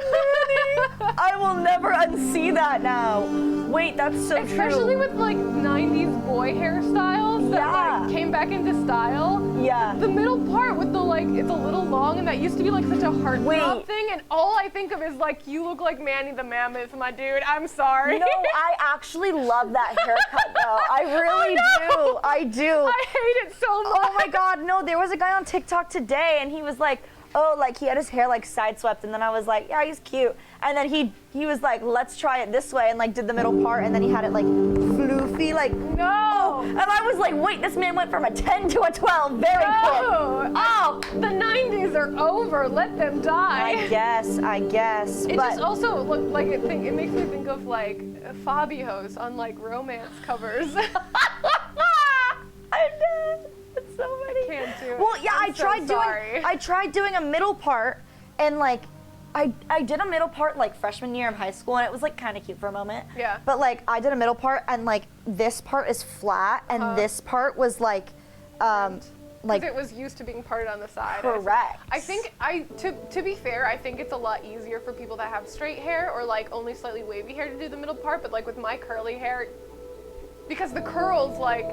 Manny! I will never unsee that now. Wait, that's so Especially true. with like 90s boy hairstyles that Yeah. like came back into style. Yeah. The middle part with the like, it's a little long and that used to be like such a heartthrob Wait. thing, and all I think of is like, you look like Manny the mammoth, my dude. I'm sorry. No, I actually love that haircut though. I really do. I do. I hate it so much. Oh my God, no, there was a guy on TikTok today and he was like, oh, like he had his hair like sideswept, and then I was like, yeah, he's cute. And then he was like, let's try it this way, and like did the middle part, and then he had it like floofy, like, No. and I was like, wait, this man went from a 10 to a 12 very quick. No. Oh, The 90s are over. Let them die. I guess. It but just also looked like it makes me think of like Fabios on like romance covers. I'm dead. It's so funny. Can't do it. Well, yeah, I'm so sorry. I tried doing a middle part, and like I did a middle part like freshman year of high school, and it was like kind of cute for a moment. Yeah. But like I did a middle part, and like this part is flat, and this part was like Because it was used to being parted on the side. correct. I think to be fair, I think it's a lot easier for people that have straight hair or like only slightly wavy hair to do the middle part, but like with my curly hair, because the curls like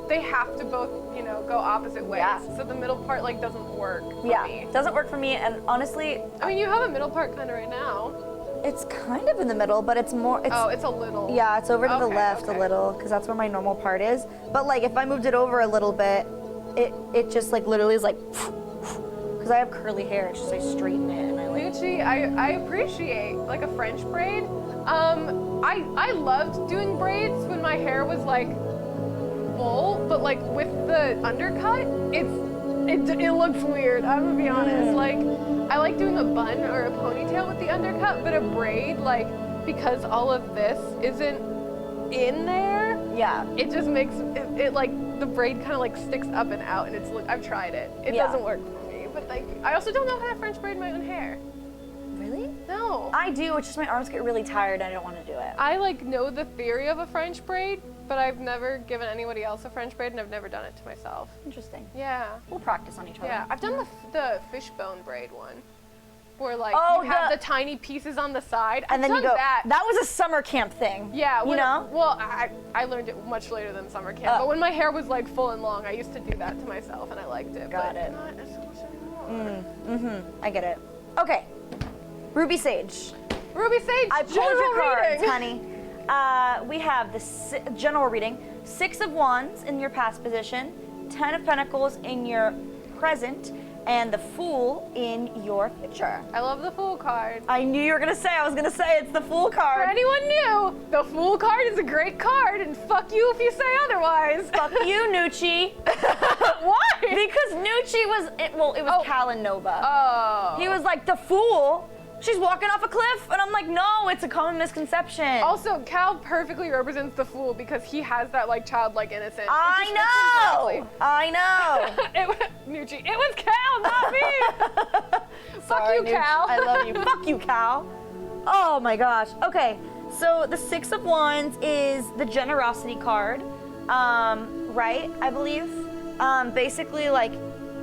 they have to both, you know, go opposite ways. Yeah. So the middle part like doesn't work for me. doesn't work for me, and honestly, I mean, you have a middle part kind of right now. it's kind of in the middle, but it's more. It's, Oh, it's a little. Yeah, it's over to the Okay, left okay. a little, because that's where my normal part is. But like if I moved it over a little bit, it just like literally is like, because I have curly hair, it's just I straighten it and I like. Nucci, I appreciate like a French braid. I loved doing braids when my hair was like full, but like with the undercut, it looks weird. I'm gonna be honest. Like I like doing a bun or a ponytail with the undercut, but a braid, like because all of this isn't in there, Yeah. it just makes it like the braid kind of like sticks up and out, and I've tried it. It Yeah. doesn't work for me, but like I also don't know how to French braid my own hair. Really? No. I do. It's just my arms get really tired. And I don't want to do it. I like know the theory of a French braid, but I've never given anybody else a French braid, and I've never done it to myself. Interesting. Yeah. We'll practice on each other. Yeah, I've done the fishbone braid one, where like Oh, you have the- the tiny pieces on the side. And then I've you done go. that. That was a summer camp thing. Yeah, You know. Well, I learned it much later than summer camp, but when my hair was like full and long, I used to do that to myself, and I liked it. Got but it. Not as much anymore. I get it. Okay. Ruby Sage. Ruby Sage, I pulled general your cards, reading. honey. We have the general reading, 6 of Wands in your past position, 10 of Pentacles in your present, and the Fool in your future. I love the Fool card. I knew you were gonna say. I was gonna say it's the Fool For card. anyone new, the Fool card is a great card, and fuck you if you say otherwise. Fuck you, Nucci. Why? Because Nucci was it was Cal and Nova. Oh. He was like the Fool. She's walking off a cliff, and I'm like, no, it's a common misconception. Also, Cal perfectly represents the Fool because he has that like childlike innocence. I know. Nucci, it was Cal, not me. Fuck Sorry, you, Nucci. Cal. I love you. Fuck you, Cal. Oh my gosh. Okay, so the 6 of Wands is the generosity card, right? I believe. Basically, like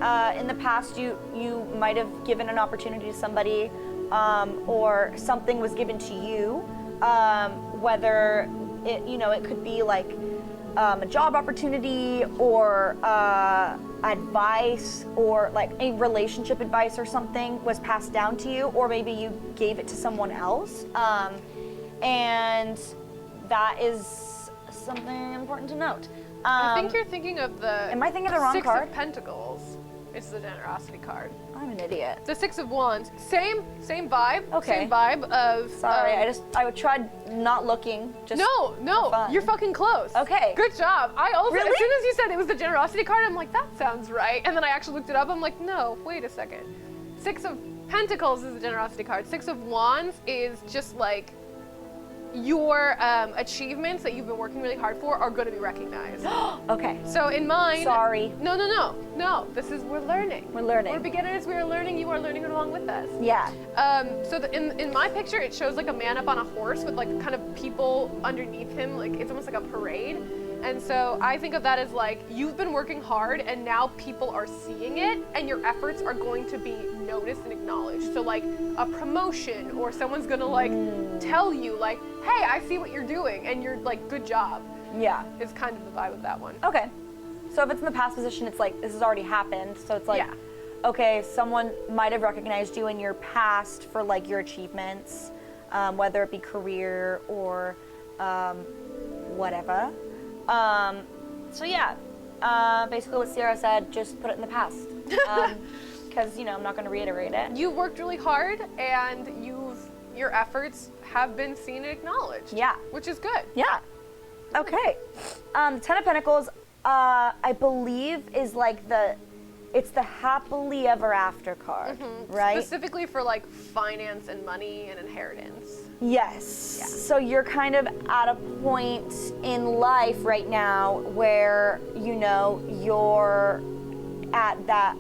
in the past you might have given an opportunity to somebody, or something was given to you, whether it could be like a job opportunity or advice, or like a relationship advice or something was passed down to you, or maybe you gave it to someone else, and that is something important to note. I think you're thinking of the. Am I thinking of the wrong Six card? of Pentacles. It's the generosity card. I'm an idiot. The Six of Wands. Same vibe. Okay. Same vibe of. Sorry, I tried not looking. Just No, fun. you're fucking close. Okay. Good job. I also, Really? as soon as you said it was the generosity card, I'm like, that sounds right. And then I actually looked it up. I'm like, no, wait a second. Six of Pentacles is the generosity card. Six of Wands is just like your achievements that you've been working really hard for are going to be recognized. Okay. So in mine. Sorry. No. This is, we're learning. We're learning. We're beginners. We are learning. You are learning along with us. Yeah. So in my picture, it shows like a man up on a horse with like kind of people underneath him. Like it's almost like a parade. And so I think of that as like, you've been working hard and now people are seeing it and your efforts are going to be noticed and acknowledged. So like a promotion, or someone's gonna like tell you like, hey, I see what you're doing, and you're like, good job. Yeah. Is kind of the vibe of that one. Okay. So if it's in the past position, it's like, this has already happened. So it's like, Yeah. okay, someone might have recognized you in your past for like your achievements, whether it be career or whatever. So yeah, basically what Ciara said, just put it in the past. Because, I'm not going to reiterate it. You worked really hard, and your efforts have been seen and acknowledged. Yeah. Which is good. Yeah. Okay. The Ten of Pentacles, I believe, is like it's the happily ever after card, right? Specifically for like finance and money and inheritance. Yes. Yeah. So you're kind of at a point in life right now where, you're at that,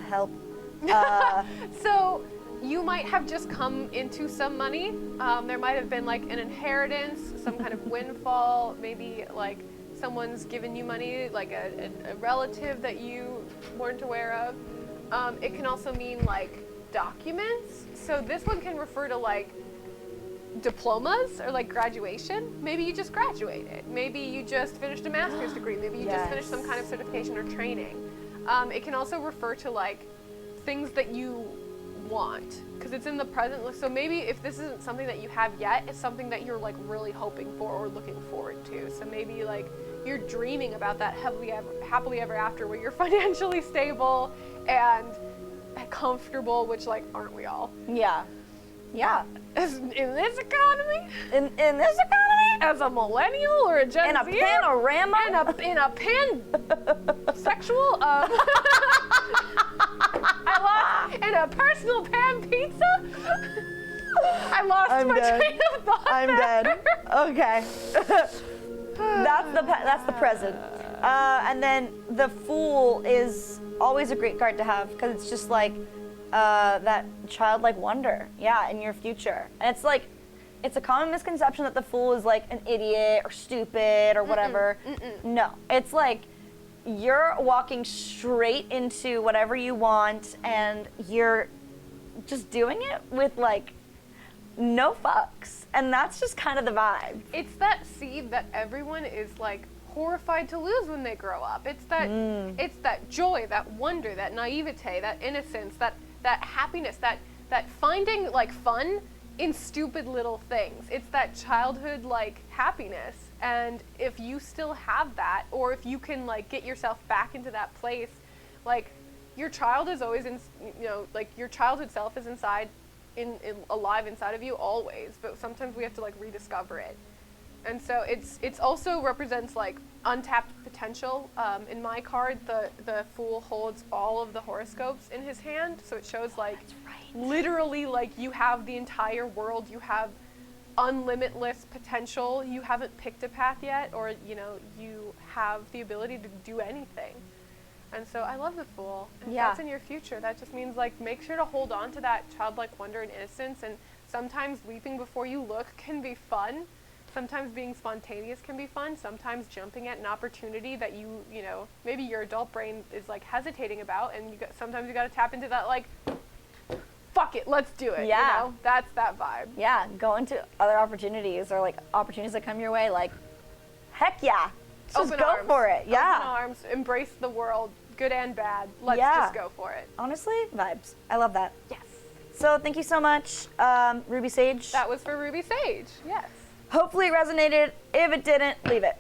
help. So you might have just come into some money. There might have been like an inheritance, some kind of windfall, maybe like someone's given you money, like a relative that you weren't aware of. It can also mean like documents. So this one can refer to like diplomas or like graduation. Maybe you just graduated. Maybe you just finished a master's degree. Maybe you just finished some kind of certification or training. It can also refer to like things that you want, because it's in the present. So maybe if this isn't something that you have yet, it's something that you're like really hoping for or looking forward to. So maybe like you're dreaming about that happily ever after, where you're financially stable and comfortable, which like aren't we all? Yeah. Yeah. In this economy? In this economy? As a millennial or a Gen In a Zer? panorama? In a pansexual? In a personal pan pizza? I lost my train of thought. I'm dead. Okay. That's the present. And then the Fool is always a great card to have, because it's just like that childlike wonder, in your future. And it's like, it's a common misconception that the Fool is like an idiot or stupid or whatever. No, it's like you're walking straight into whatever you want, and you're just doing it with like no fucks. And that's just kind of the vibe. It's that seed that everyone is like horrified to lose when they grow up. It's that joy, that wonder, that naivete, that innocence, that happiness, that finding like fun in stupid little things. It's that childhood like happiness. And if you still have that, or if you can like get yourself back into that place, like your child is always in, like your childhood self is inside, alive inside of you always, but sometimes we have to like rediscover it. And so it's also represents like untapped potential. In my card, the Fool holds all of the horoscopes in his hand, so it shows like literally like you have the entire world, you have unlimitless potential, you haven't picked a path yet, or you have the ability to do anything. And so I love the Fool. And if that's in your future, that just means like make sure to hold on to that childlike wonder and innocence. And sometimes leaping before you look can be fun. sometimes being spontaneous can be fun. Sometimes jumping at an opportunity that you know, maybe your adult brain is like hesitating about, and sometimes you got to tap into that, like, fuck it, let's do it. Yeah. You know? That's that vibe. Yeah, go into other opportunities or like opportunities that come your way. Like, heck yeah, just Open go arms. for it. Yeah. Open arms, embrace the world, good and bad. Let's Yeah. just go for it. Honestly, vibes. I love that. Yes. So thank you so much, Ruby Sage. That was for Ruby Sage. Yes. Hopefully it resonated. If it didn't, leave it.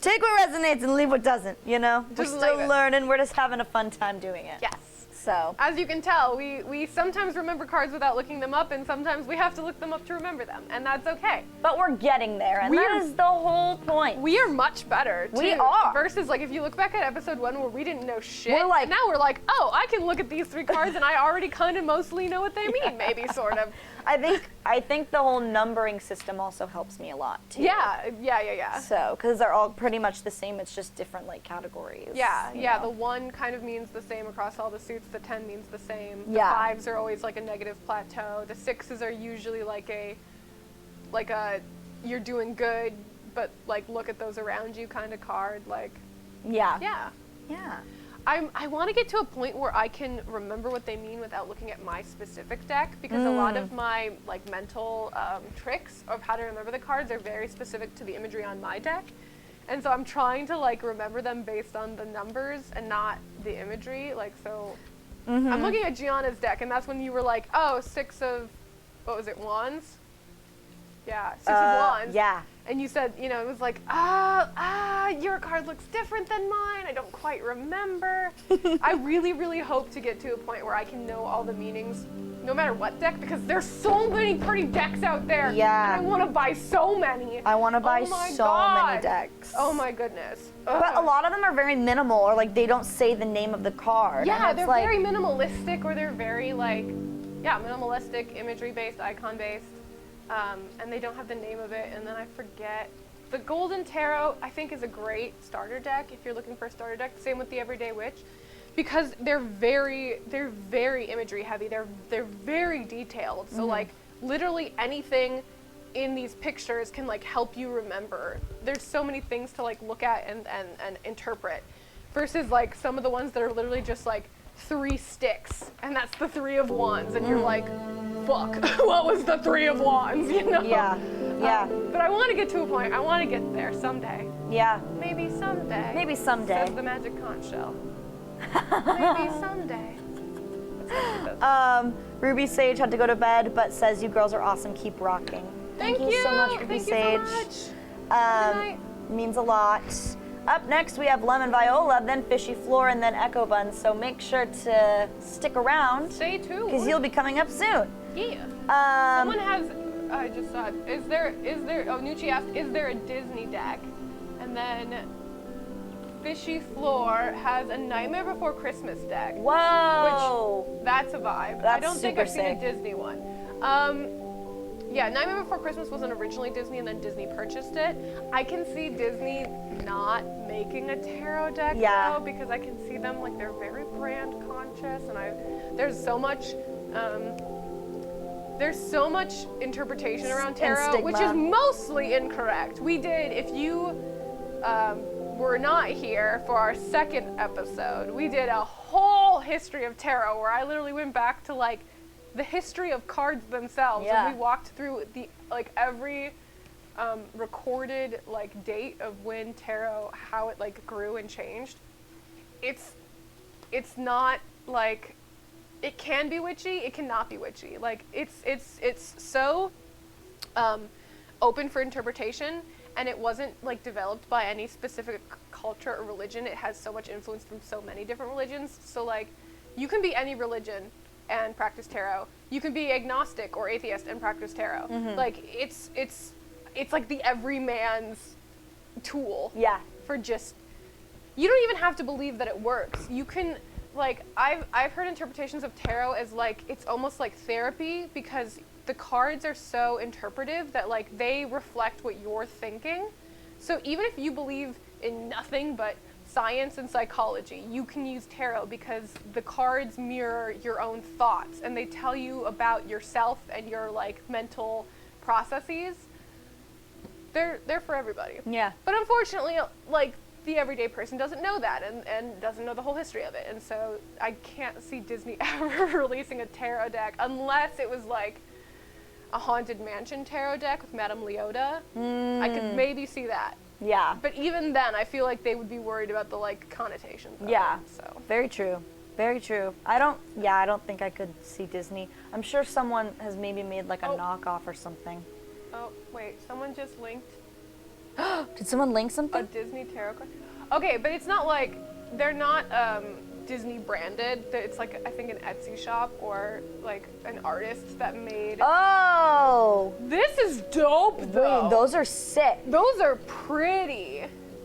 Take what resonates and leave what doesn't, you know? Just We're still leave it. learning. We're just having a fun time doing it. Yes. So, As you can tell, we sometimes remember cards without looking them up, and sometimes we have to look them up to remember them, and that's okay. but we're getting there, and that is the whole point. We are much better, too. We are. Versus, like, if you look back at episode 1 where we didn't know shit, We're like- now we're like, oh, I can look at these 3 cards and I already kind of mostly know what they mean, maybe, sort of. I think the whole numbering system also helps me a lot too. Yeah. So, because they're all pretty much the same, it's just different like categories. Yeah, you yeah. know? The 1 kind of means the same across all the suits. The 10 means the same. Yeah. The 5s are always like a negative plateau. The 6s are usually like a you're doing good, but like look at those around you kind of card. Like, Yeah. yeah. I want to get to a point where I can remember what they mean without looking at my specific deck, because a lot of my like mental tricks of how to remember the cards are very specific to the imagery on my deck. And so I'm trying to like remember them based on the numbers and not the imagery. Like, so I'm looking at Gianna's deck, and that's when you were like, oh, 6 of, what was it, wands? Yeah, 6 of wands. Yeah. And you said, you know, it was like, your card looks different than mine. I don't quite remember. I really, really hope to get to a point where I can know all the meanings, no matter what deck, because there's so many pretty decks out there. Yeah. And I want to buy so many. I want to buy Oh my so God. many decks. Oh my goodness. But a lot of them are very minimal, or like they don't say the name of the card. Yeah, and they're it's like, very minimalistic, or they're very like, minimalistic, imagery-based, icon-based. And they don't have the name of it, and then I forget. The Golden Tarot, I think, is a great starter deck if you're looking for a starter deck. Same with the Everyday Witch, because they're very imagery heavy. They're very detailed. So like literally anything in these pictures can like help you remember. There's so many things to like look at and interpret, versus like some of the ones that are literally just like 3 sticks, and that's the 3 of wands, and you're like, fuck, what was the 3 of wands, you know? Yeah. But I want to get to a point. I want to get there someday. Yeah. Maybe someday. Maybe someday. Says the magic conch shell. Maybe someday. That's what she says. Ruby Sage had to go to bed, but says you girls are awesome. Keep rocking. Thank you so much, Ruby Thank Sage. you so much. Good night. Means a lot. Up next, we have Lemon Viola, then Fishy Floor, and then Echo Bun. So make sure to stick around Stay tuned. because you'll be coming up soon. Yeah. Um, Someone has. I just saw it. Is there? Oh, Nucci asked, is there a Disney deck? And then Fishy Floor has a Nightmare Before Christmas deck. Whoa. That's a vibe. I That's don't think super I've seen sick. a Disney one. Yeah, Nightmare Before Christmas wasn't originally Disney, and then Disney purchased it. I can see Disney not making a tarot deck Yeah. though, because I can see them like they're very brand conscious, and there's so much interpretation around tarot, which is stigma. mostly incorrect. We did, if you were not here for our 2nd episode, we did a whole history of tarot where I literally went back to like the history of cards themselves, Yeah. and we walked through the like every recorded like date of when tarot, how it like grew and changed. It's not like, it can be witchy, it cannot be witchy. Like it's so open for interpretation, and it wasn't like developed by any specific culture or religion. It has so much influence from so many different religions. So like you can be any religion and practice tarot. You can be agnostic or atheist and practice tarot. Like it's like the everyman's tool. Yeah. For just, you don't even have to believe that it works. You can, like, I've heard interpretations of tarot as like, it's almost like therapy, because the cards are so interpretive that like they reflect what you're thinking. So even if you believe in nothing but science and psychology, you can use tarot because the cards mirror your own thoughts, and they tell you about yourself and your like mental processes. they're for everybody. Yeah. But unfortunately, like, the everyday person doesn't know that and doesn't know the whole history of it. And so I can't see Disney ever releasing a tarot deck unless it was like a Haunted Mansion tarot deck with Madame Leota. I could maybe see that. Yeah. But even then, I feel like they would be worried about the, like, connotations of it, so. Very true. Very true. I don't think I could see Disney. I'm sure someone has maybe made like a knockoff or something. Oh, wait, someone just linked Did someone link a something? Disney tarot card. Okay, but it's not like, they're not Disney branded. It's like, I think, an Etsy shop or like an artist that made. Oh! This is dope, though. Wait, those are sick. Those are pretty.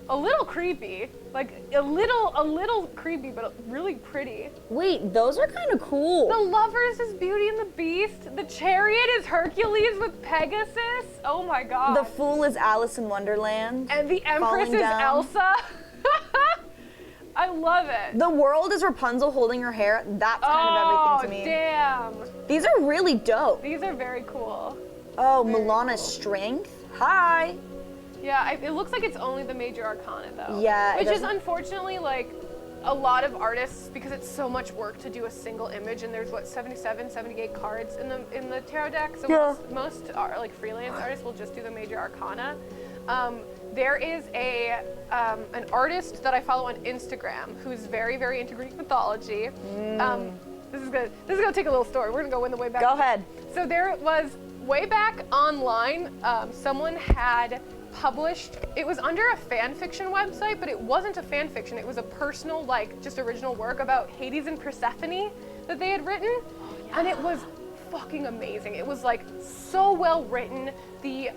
A little creepy. Like, a little creepy, but really pretty. Wait, those are kind of cool. The Lovers is Beauty and the Beast. The Chariot is Hercules with Pegasus. Oh my god. The Fool is Alice in Wonderland. And the Empress falling is down. Elsa. I love it. The World is Rapunzel holding her hair. That's kind of everything to me. Damn. These are really dope. These are very cool. Oh, Very Milana's cool. Strength. Hi. Yeah, it looks like it's only the major arcana, though. Yeah, it Which is doesn't- unfortunately, like, a lot of artists, because it's so much work to do a single image, and there's, 77, 78 cards in the tarot deck, so Yeah. most are, like, freelance artists will just do the major arcana. There is an artist that I follow on Instagram who's very, very into Greek mythology. This is gonna take a little story. We're gonna go in the way back. Go ahead. So there was, way back online, someone had published, it was under a fan fiction website, but it wasn't a fan fiction, it was a personal, like, just original work about Hades and Persephone that they had written, and it was fucking amazing. It was, like, so well written. The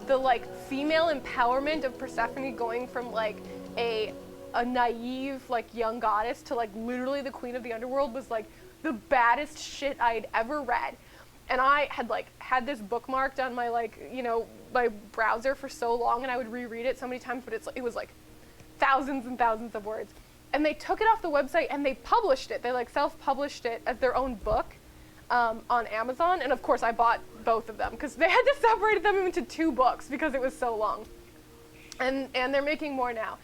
like, female empowerment of Persephone going from, like, a naive, like, young goddess to, like, literally the queen of the underworld was, like, the baddest shit I'd ever read. And I had this bookmarked on my, like, you know, my browser for so long, and I would reread it so many times, but it was like thousands and thousands of words. And they took it off the website and they published it. They, like, self-published it as their own book on Amazon. And of course I bought both of them because they had to separate them into 2 books because it was so long. And they're making more now.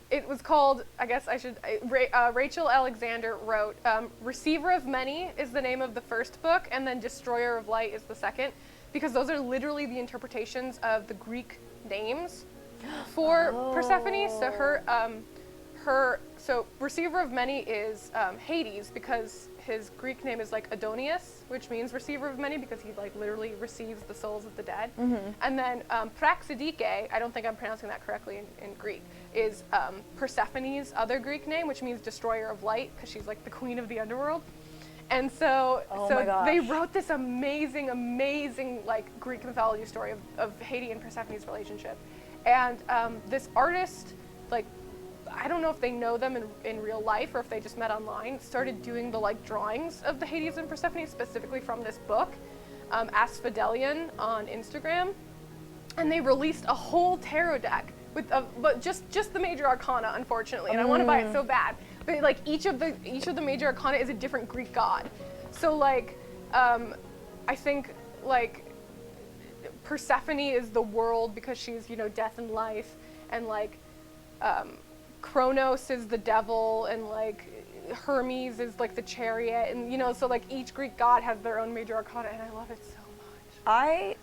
It was called, I guess I should, Rachel Alexander wrote, Receiver of Many is the name of the first book, and then Destroyer of Light is the second, because those are literally the interpretations of the Greek names for Persephone. So so Receiver of Many is Hades, because his Greek name is, like, Adonius, which means Receiver of Many, because he, like, literally receives the souls of the dead. And then Praxidike, I don't think I'm pronouncing that correctly in Greek, is Persephone's other Greek name, which means Destroyer of Light, because she's, like, the queen of the underworld. And so, my gosh. they wrote this amazing, amazing, like, Greek mythology story of Hades and Persephone's relationship. And this artist, like, I don't know if they know them in real life or if they just met online, started doing the, like, drawings of the Hades and Persephone specifically from this book, Asphodelian on Instagram. And they released a whole tarot deck with, but just the major arcana, unfortunately, and I want to buy it so bad. But, like, each of the major arcana is a different Greek god. So, like, I think, like, Persephone is the world because she's, you know, death and life, and, like, Kronos is the devil, and, like, Hermes is, like, the chariot, and, you know, so, like, each Greek god has their own major arcana, and I love it so much.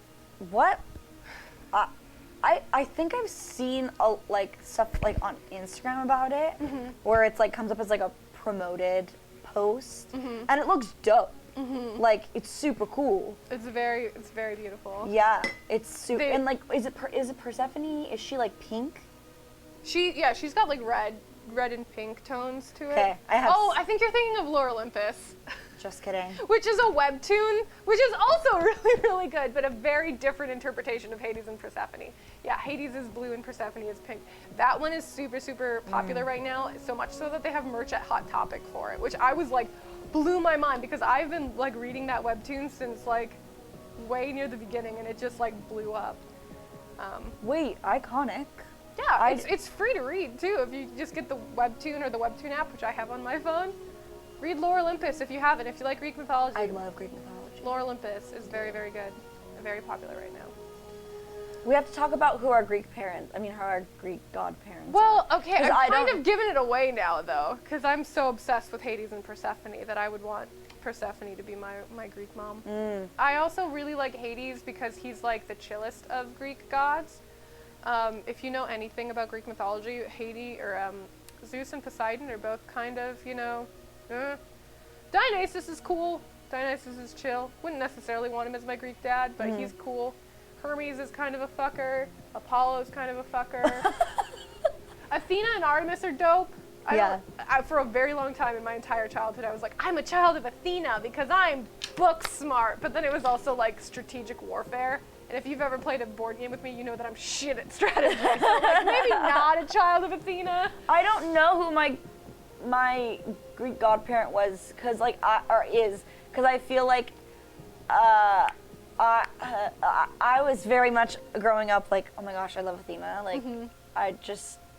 I think I've seen like stuff like on Instagram about it, where it's like comes up as like a promoted post, and it looks dope. Like, it's super cool. It's very beautiful. Yeah, it's super. And, like, is it Persephone? Is she, like, pink? She's got, like, red and pink tones to it. Okay, I think you're thinking of Lore Olympus. Just kidding. Which is a webtoon, which is also really, really good, but a very different interpretation of Hades and Persephone. Yeah, Hades is blue and Persephone is pink. That one is super, super popular right now, so much so that they have merch at Hot Topic for it, which I was, like, blew my mind, because I've been, like, reading that webtoon since, like, way near the beginning, and it just, like, blew up. Wait, iconic. Yeah, it's free to read, too, if you just get the webtoon or the webtoon app, which I have on my phone. Read Lore Olympus if you haven't, if you like Greek mythology. I love Greek mythology. Lore Olympus is very, very good, very popular right now. We have to talk about who our Greek godparents Well, are. okay, 'Cause I'm kind of giving it away now, though, because I'm so obsessed with Hades and Persephone that I would want Persephone to be my Greek mom. I also really like Hades because he's like the chillest of Greek gods. If you know anything about Greek mythology, Hades or Zeus and Poseidon are both kind of, Dionysus is cool. Dionysus is chill. Wouldn't necessarily want him as my Greek dad, but he's cool. Hermes is kind of a fucker. Apollo is kind of a fucker. Athena and Artemis are dope. For a very long time in my entire childhood, I was like, I'm a child of Athena because I'm book smart. But then it was also like strategic warfare. And if you've ever played a board game with me, you know that I'm shit at strategy. So I'm like, maybe not a child of Athena. I don't know who my Greek godparent was, because I feel like I was very much growing up like, oh my gosh, I love Athena. Like,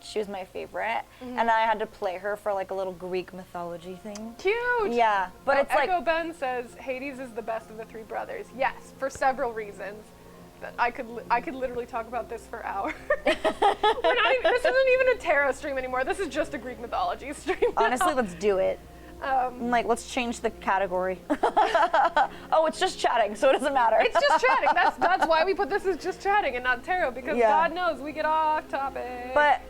she was my favorite, and I had to play her for like a little Greek mythology thing. Cute. Yeah, but it's Echo like Ben says Hades is the best of the three brothers. Yes, for several reasons. That I could literally talk about this for hours. This isn't even a tarot stream anymore. This is just a Greek mythology stream. Honestly, let's do it. Let's change the category. Oh, it's just chatting, so it doesn't matter. It's just chatting. That's why we put this as just chatting and not tarot, because God knows we get off topic. But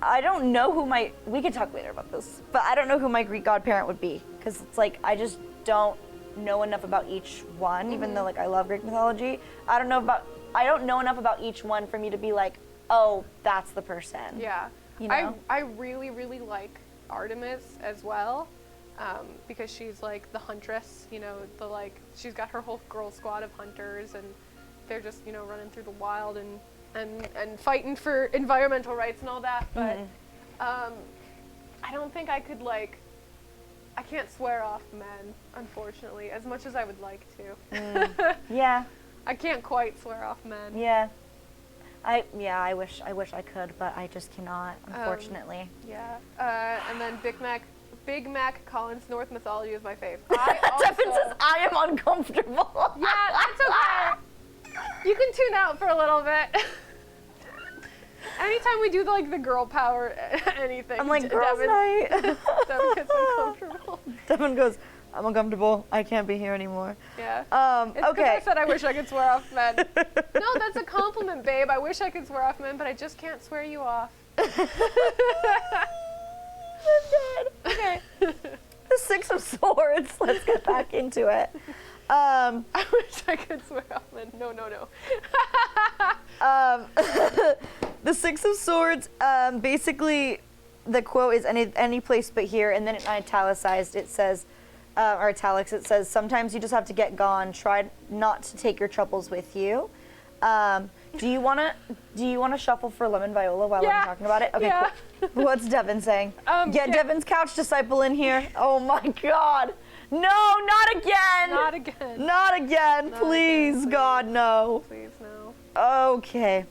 I don't know who we could talk later about this, but I don't know who my Greek godparent would be, because it's like, I just don't know enough about each one, even though like I love Greek mythology. I don't know enough about each one for me to be like, oh, that's the person. Yeah. I really, really like Artemis as well. Because she's like the huntress, she's got her whole girl squad of hunters, and they're just, running through the wild and fighting for environmental rights and all that. But I don't think I could I can't swear off men, unfortunately, as much as I would like to. Yeah. I can't quite swear off men. Yeah. I wish I could, but I just cannot, unfortunately. And then Big Mac Collins, North mythology is my fave. Devin says I am uncomfortable. Yeah, that's okay. You can tune out for a little bit. Anytime we do the girl power anything, I'm like, girls' night. Devin gets uncomfortable. Devin goes, I'm uncomfortable. I can't be here anymore. Yeah. Okay. It's 'cause I said I wish I could swear off men. No, that's a compliment, babe. I wish I could swear off men, but I just can't swear you off. Okay. The Six of Swords. Let's get back into it. I wish I could swear off men. No. The Six of Swords, basically, the quote is any place but here, and then in italicized it says, or italics, it says, sometimes you just have to get gone. Try not to take your troubles with you. Do you wanna shuffle for Lemon Viola while I'm talking about it? Okay, cool. What's Devin saying? Get Devin's couch disciple in here. Oh my God. No, not again. Not again. Not again. Please, God, no. Please, no. Okay.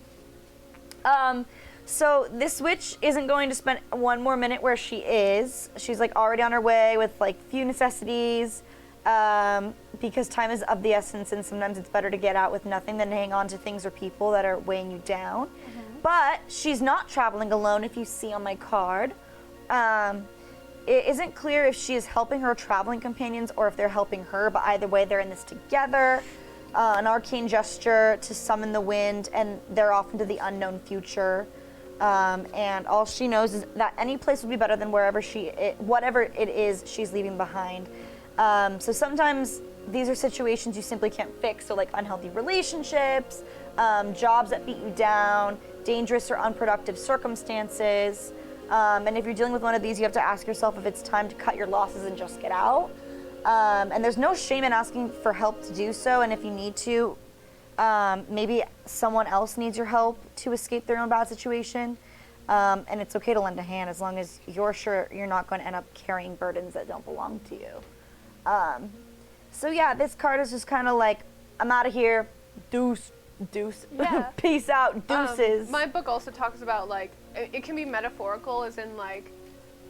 So this witch isn't going to spend one more minute where she is. She's already on her way with few necessities, because time is of the essence, and sometimes it's better to get out with nothing than to hang on to things or people that are weighing you down. But she's not traveling alone, if you see on my card. It isn't clear if she is helping her traveling companions or if they're helping her, but either way, they're in this together. An arcane gesture to summon the wind, and they're off into the unknown future. And all she knows is that any place would be better than whatever it is she's leaving behind. So sometimes these are situations you simply can't fix. So unhealthy relationships, jobs that beat you down, dangerous or unproductive circumstances. And if you're dealing with one of these, you have to ask yourself if it's time to cut your losses and just get out. And there's no shame in asking for help to do so. And if you need to, maybe someone else needs your help to escape their own bad situation. And it's okay to lend a hand as long as you're sure you're not going to end up carrying burdens that don't belong to you. So yeah, this card is just kind of I'm out of here, deuce, Yeah. peace out, deuces. My book also talks about it can be metaphorical, as in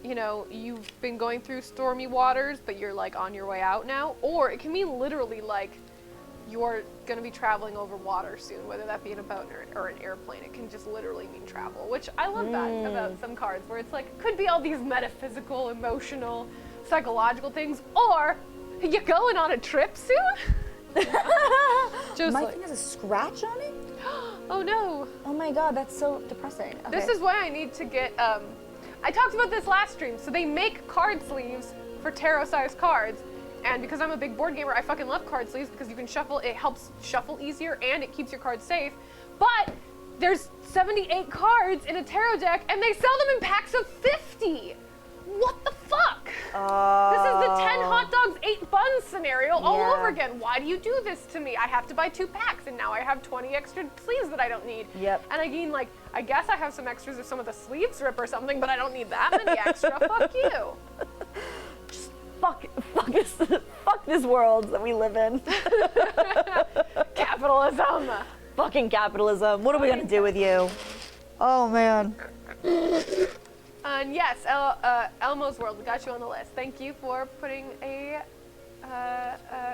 you've been going through stormy waters, but you're on your way out now, or it can mean literally you're going to be traveling over water soon, whether that be in a boat or an airplane. It can just literally mean travel, which I love that about some cards, where it's like, it could be all these metaphysical, emotional, psychological things, or you going on a trip soon? Just My like, thing has a scratch on it? oh no. Oh my god, that's so depressing. Okay. This is why I need to get, I talked about this last stream, so they make card sleeves for tarot-sized cards, and because I'm a big board gamer, I fucking love card sleeves because you can shuffle, it helps shuffle easier, and it keeps your cards safe, but there's 78 cards in a tarot deck, and they sell them in packs of 50! What the fuck? This is the 10 hot dogs, 8 buns scenario all over again. Why do you do this to me? I have to buy 2 packs, and now I have 20 extra sleeves that I don't need. Yep. And again, like, I guess I have some extras if some of the sleeves rip or something, but I don't need that many extra. Fuck you. Just fuck this world that we live in. Capitalism. Fucking capitalism. What are we gonna do with you? Oh man. And yes, Elmo's World, we got you on the list. Thank you for putting a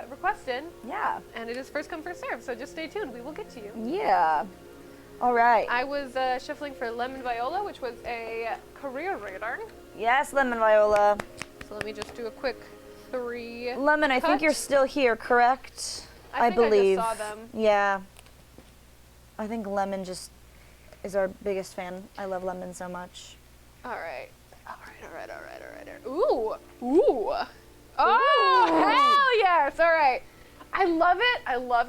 request in. Yeah. And it is first come, first serve, so just stay tuned. We will get to you. Yeah. All right. I was shuffling for Lemon Viola, which was a career reader. Yes, Lemon Viola. So let me just do a quick 3. Lemon, I think you're still here, correct? I believe. just saw them. Yeah. I think Lemon just is our biggest fan. I love Lemon so much. All right. Ooh. Oh, hell yes. All right. I love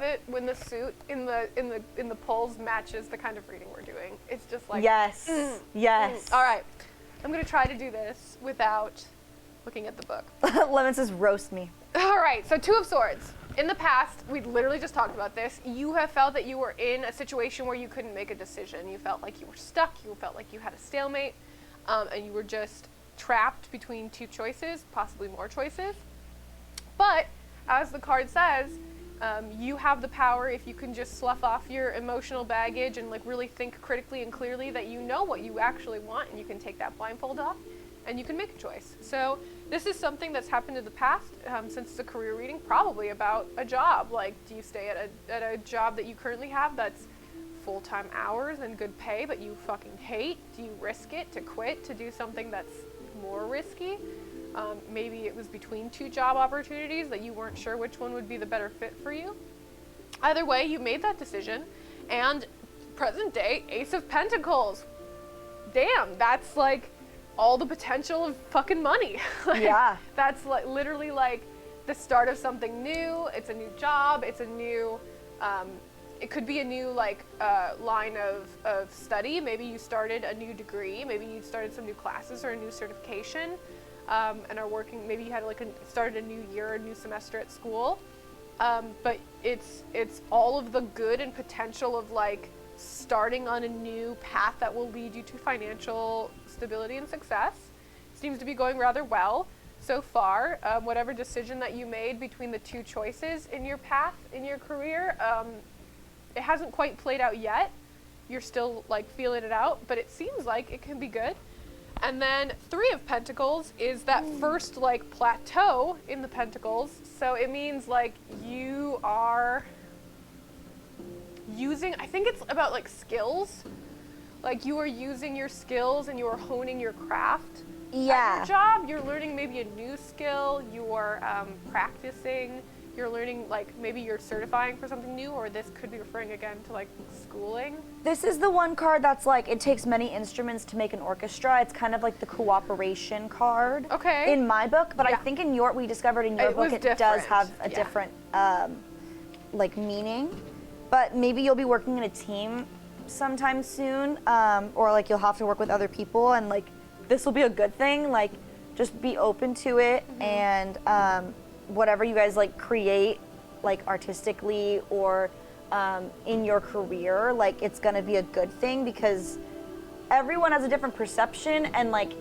it when the suit in the polls matches the kind of reading we're doing. It's just like yes. Yes. All right. I'm going to try to do this without looking at the book. Lemon says roast me. All right. So 2 of Swords. In the past, we literally just talked about this. You have felt that you were in a situation where you couldn't make a decision. You felt like you were stuck. You felt like you had a stalemate. And you were just trapped between 2 choices, possibly more choices. But as the card says, you have the power, if you can just slough off your emotional baggage and like really think critically and clearly, that you know what you actually want, and you can take that blindfold off and you can make a choice. So this is something that's happened in the past, since it's a career reading, probably about a job. Like, do you stay at a job that you currently have that's full-time hours and good pay, but you fucking hate? Do you risk it to quit to do something that's more risky? Maybe it was between 2 job opportunities that you weren't sure which one would be the better fit for you. Either way, you made that decision, and present day, Ace of Pentacles. Damn, that's like all the potential of fucking money. Like, yeah. That's like literally like the start of something new. It's a new job. It's a new, it could be a new like line of study. Maybe you started a new degree. Maybe you started some new classes or a new certification, and are working. Maybe you had like started a new year, a new semester at school. But it's all of the good and potential of like starting on a new path that will lead you to financial stability and success. Seems to be going rather well so far. Whatever decision that you made between the 2 choices in your path, in your career, it hasn't quite played out yet. You're still like feeling it out, but it seems like it can be good. And then 3 of Pentacles is that first like plateau in the Pentacles. So it means like you are using, I think it's about like skills. Like you are using your skills and you are honing your craft. Yeah. At your job, you're learning maybe a new skill, you're practicing, you're learning, like maybe you're certifying for something new, or this could be referring again to like schooling. This is the one card that's like, it takes many instruments to make an orchestra. It's kind of like the cooperation card. Okay. In my book, but I think in your, we discovered in your book, it does have a different like meaning. But maybe you'll be working in a team sometime soon, or like you'll have to work with other people, and like this will be a good thing. Like just be open to it, and whatever you guys like create, like artistically or in your career, like it's gonna be a good thing, because everyone has a different perception, and like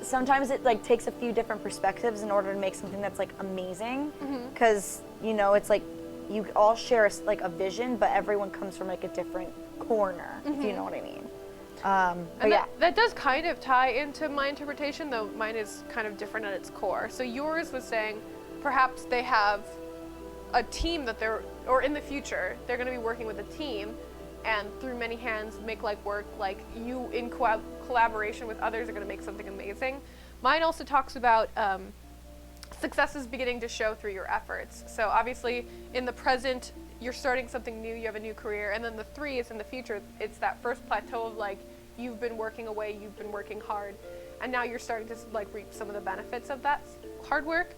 sometimes it like takes a few different perspectives in order to make something that's like amazing, because you know, it's like you all share like a vision, but everyone comes from like a different corner, if you know what I mean. But yeah. That does kind of tie into my interpretation, though mine is kind of different at its core. So yours was saying perhaps they have a team that or in the future, they're going to be working with a team, and through many hands make light work, like you in collaboration with others are going to make something amazing. Mine also talks about success is beginning to show through your efforts. So obviously in the present, you're starting something new, you have a new career, and then the 3 is in the future, it's that first plateau of like, you've been working away, you've been working hard, and now you're starting to like reap some of the benefits of that hard work.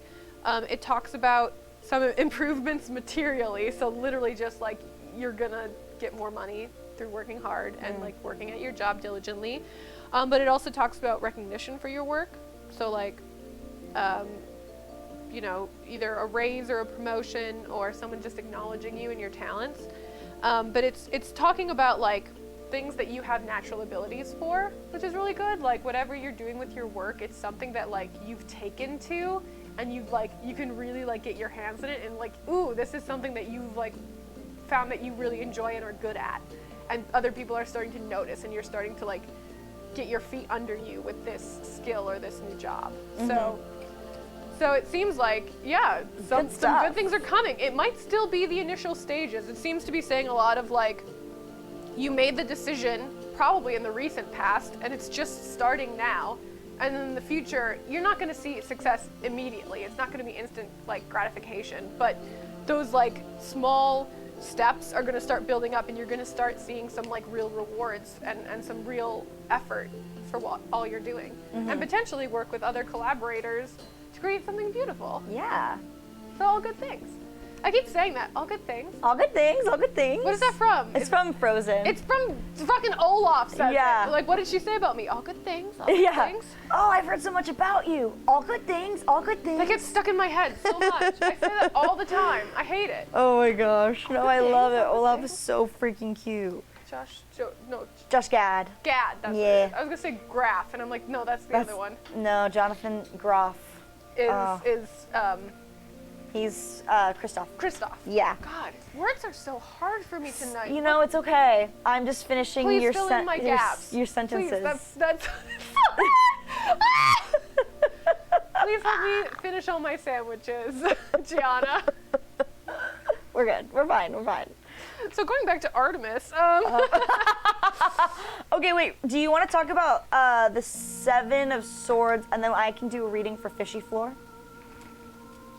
It talks about some improvements materially, so literally just like you're gonna get more money through working hard and like working at your job diligently. But it also talks about recognition for your work. So like, you know, either a raise or a promotion or someone just acknowledging you and your talents. But it's talking about like things that you have natural abilities for, which is really good. Like whatever you're doing with your work, it's something that like you've taken to, and you've like, you can really like get your hands in it and like, ooh, this is something that you've like found that you really enjoy and are good at. And other people are starting to notice, and you're starting to like get your feet under you with this skill or this new job. So it seems like, yeah, some good things are coming. It might still be the initial stages. It seems to be saying a lot of like, you made the decision probably in the recent past, and it's just starting now. And in the future, you're not going to see success immediately. It's not going to be instant like gratification, but those like small steps are going to start building up, and you're going to start seeing some like real rewards and some real effort for what all you're doing, and potentially work with other collaborators to create something beautiful. Yeah. So all good things. I keep saying that. All good things. All good things, all good things. What is that from? It's from Frozen. It's from fucking Olaf says Yeah. it. Like, what did she say about me? All good things. All good things. Oh, I've heard so much about you. All good things, all good things. That gets stuck in my head so much. I say that all the time. I hate it. Oh my gosh. No, I love it. Olaf is so freaking cute. Josh Gad. Gad. That's Yeah. it. I was gonna say Graf, and I'm like, no, that's the other one. No, Jonathan Groff. He's Kristoff. Yeah. God, words are so hard for me tonight. You know, it's okay. I'm just finishing Please your fill in my gaps. Your sentences. Please, that's Please help me finish all my sandwiches, Gianna. We're good. We're fine. We're fine. So going back to Artemis. Okay, wait. Do you want to talk about the 7 of Swords, and then I can do a reading for Fishy Floor?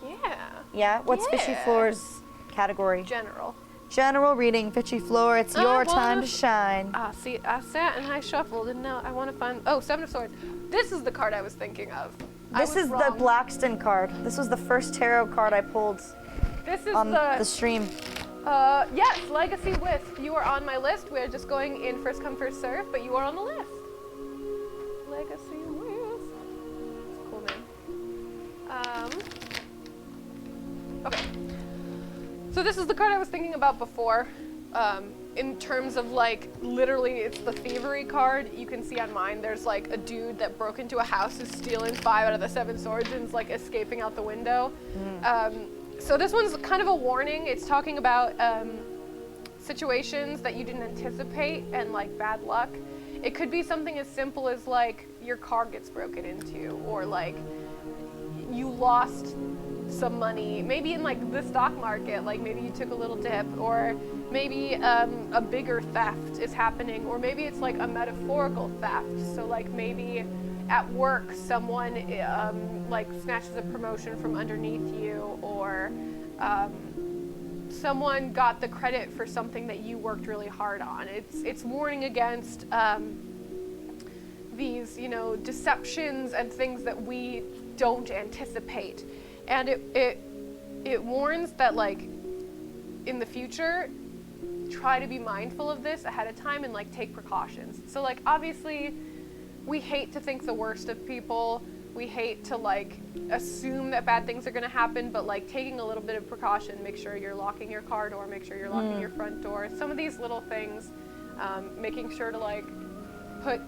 Yeah. Yeah? What's Fishy Floor's category? General reading, Fishy Floor. It's your time to shine. See, I sat and I shuffled, and now I want to find... Oh, 7 of Swords. This is the card I was thinking of. This is the Blackston card. This was the first tarot card I pulled on the stream. Yes, Legacy Wisp. You are on my list. We're just going in first come, first serve, but you are on the list. Legacy Wisp. Cool name. Okay. So this is the card I was thinking about before. In terms of like, literally it's the thievery card. You can see on mine, there's like a dude that broke into a house, is stealing 5 out of the 7 swords, and is like escaping out the window. So this one's kind of a warning. It's talking about situations that you didn't anticipate and like bad luck. It could be something as simple as like your car gets broken into, or like you lost some money, maybe in like the stock market, like maybe you took a little dip, or maybe a bigger theft is happening, or maybe it's like a metaphorical theft. So like maybe at work someone like snatches a promotion from underneath you, or someone got the credit for something that you worked really hard on. It's warning against these, you know, deceptions and things that we don't anticipate. And it warns that like in the future, try to be mindful of this ahead of time and like take precautions. So like obviously we hate to think the worst of people. We hate to like assume that bad things are gonna happen, but like taking a little bit of precaution, make sure you're locking your car door, make sure you're locking your front door. Some of these little things, making sure to like put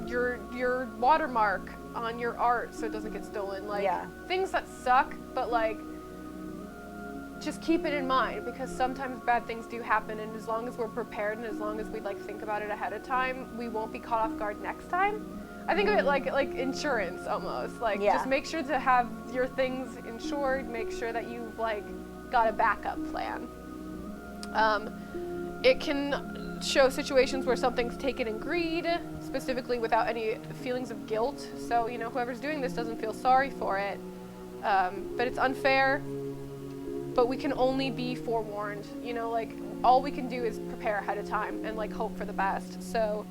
your watermark on your art so it doesn't get stolen. Like things that suck, but like just keep it in mind, because sometimes bad things do happen, and as long as we're prepared and as long as we like think about it ahead of time, we won't be caught off guard next time. I think of it like insurance almost. Like Yeah. just make sure to have your things insured. Make sure that you've like got a backup plan. It can show situations where something's taken in greed, specifically without any feelings of guilt. So whoever's doing this doesn't feel sorry for it, but it's unfair. But we can only be forewarned. Like all we can do is prepare ahead of time and like hope for the best. So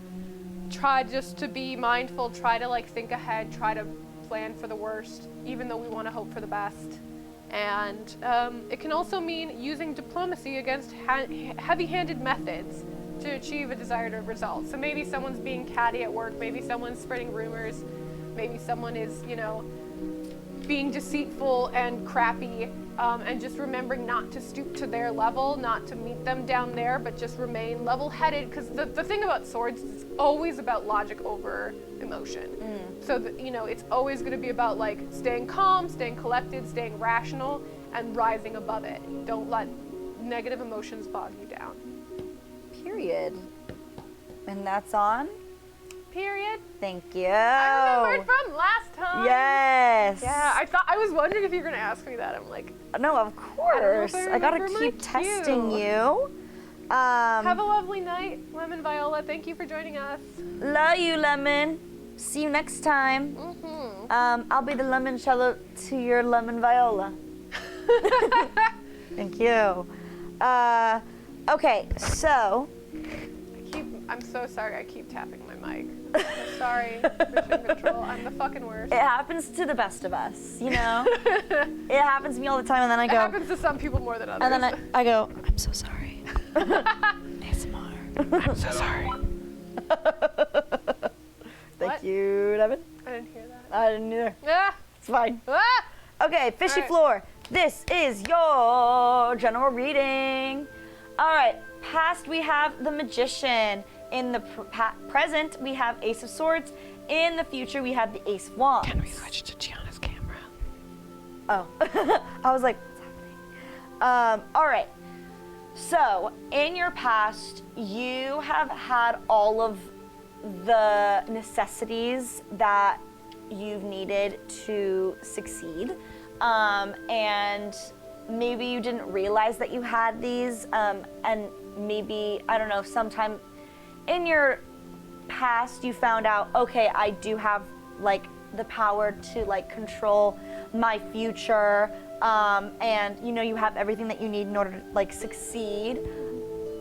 try just to be mindful, try to like think ahead, try to plan for the worst, even though we want to hope for the best. And it can also mean using diplomacy against heavy-handed methods to achieve a desired result. So maybe someone's being catty at work, maybe someone's spreading rumors, maybe someone is, being deceitful and crappy, and just remembering not to stoop to their level, not to meet them down there, but just remain level-headed. Because the thing about swords is it's always about logic over emotion. So it's always going to be about like staying calm, staying collected, staying rational, and rising above it. Don't let negative emotions bog you down. Period. And that's on? Period. Thank you. I remembered from last time. Yes. Yeah, I was wondering if you were going to ask me that. I'm like, No, of course. I gotta remember keep my testing cue. you. have a lovely night, Lemon Viola. Thank you for joining us. Love you, Lemon. See you next time. I'll be the limoncello to your Lemon Viola. Thank you. Okay, so. I'm so sorry I keep tapping my mic. I'm sorry, mission control. I'm the fucking worst. It happens to the best of us, It happens to me all the time, and then I It go. happens to some people more than others. And then I go, I'm so sorry. ASMR. I'm so sorry. Thank What? you, Devin. I didn't hear that. I didn't either. Ah! It's fine. Ah! Okay, Fishy All right. Floor. This is your general reading. All right, past we have the Magician. In the present, we have Ace of Swords. In the future, we have the Ace of Wands. Can we switch to Gianna's camera? Oh, I was like, what's happening? All right. So, in your past, you have had all of the necessities that you've needed to succeed. And maybe you didn't realize that you had these. And maybe, I don't know, sometime in your past, you found out, okay, I do have like the power to like control my future, and you have everything that you need in order to like succeed.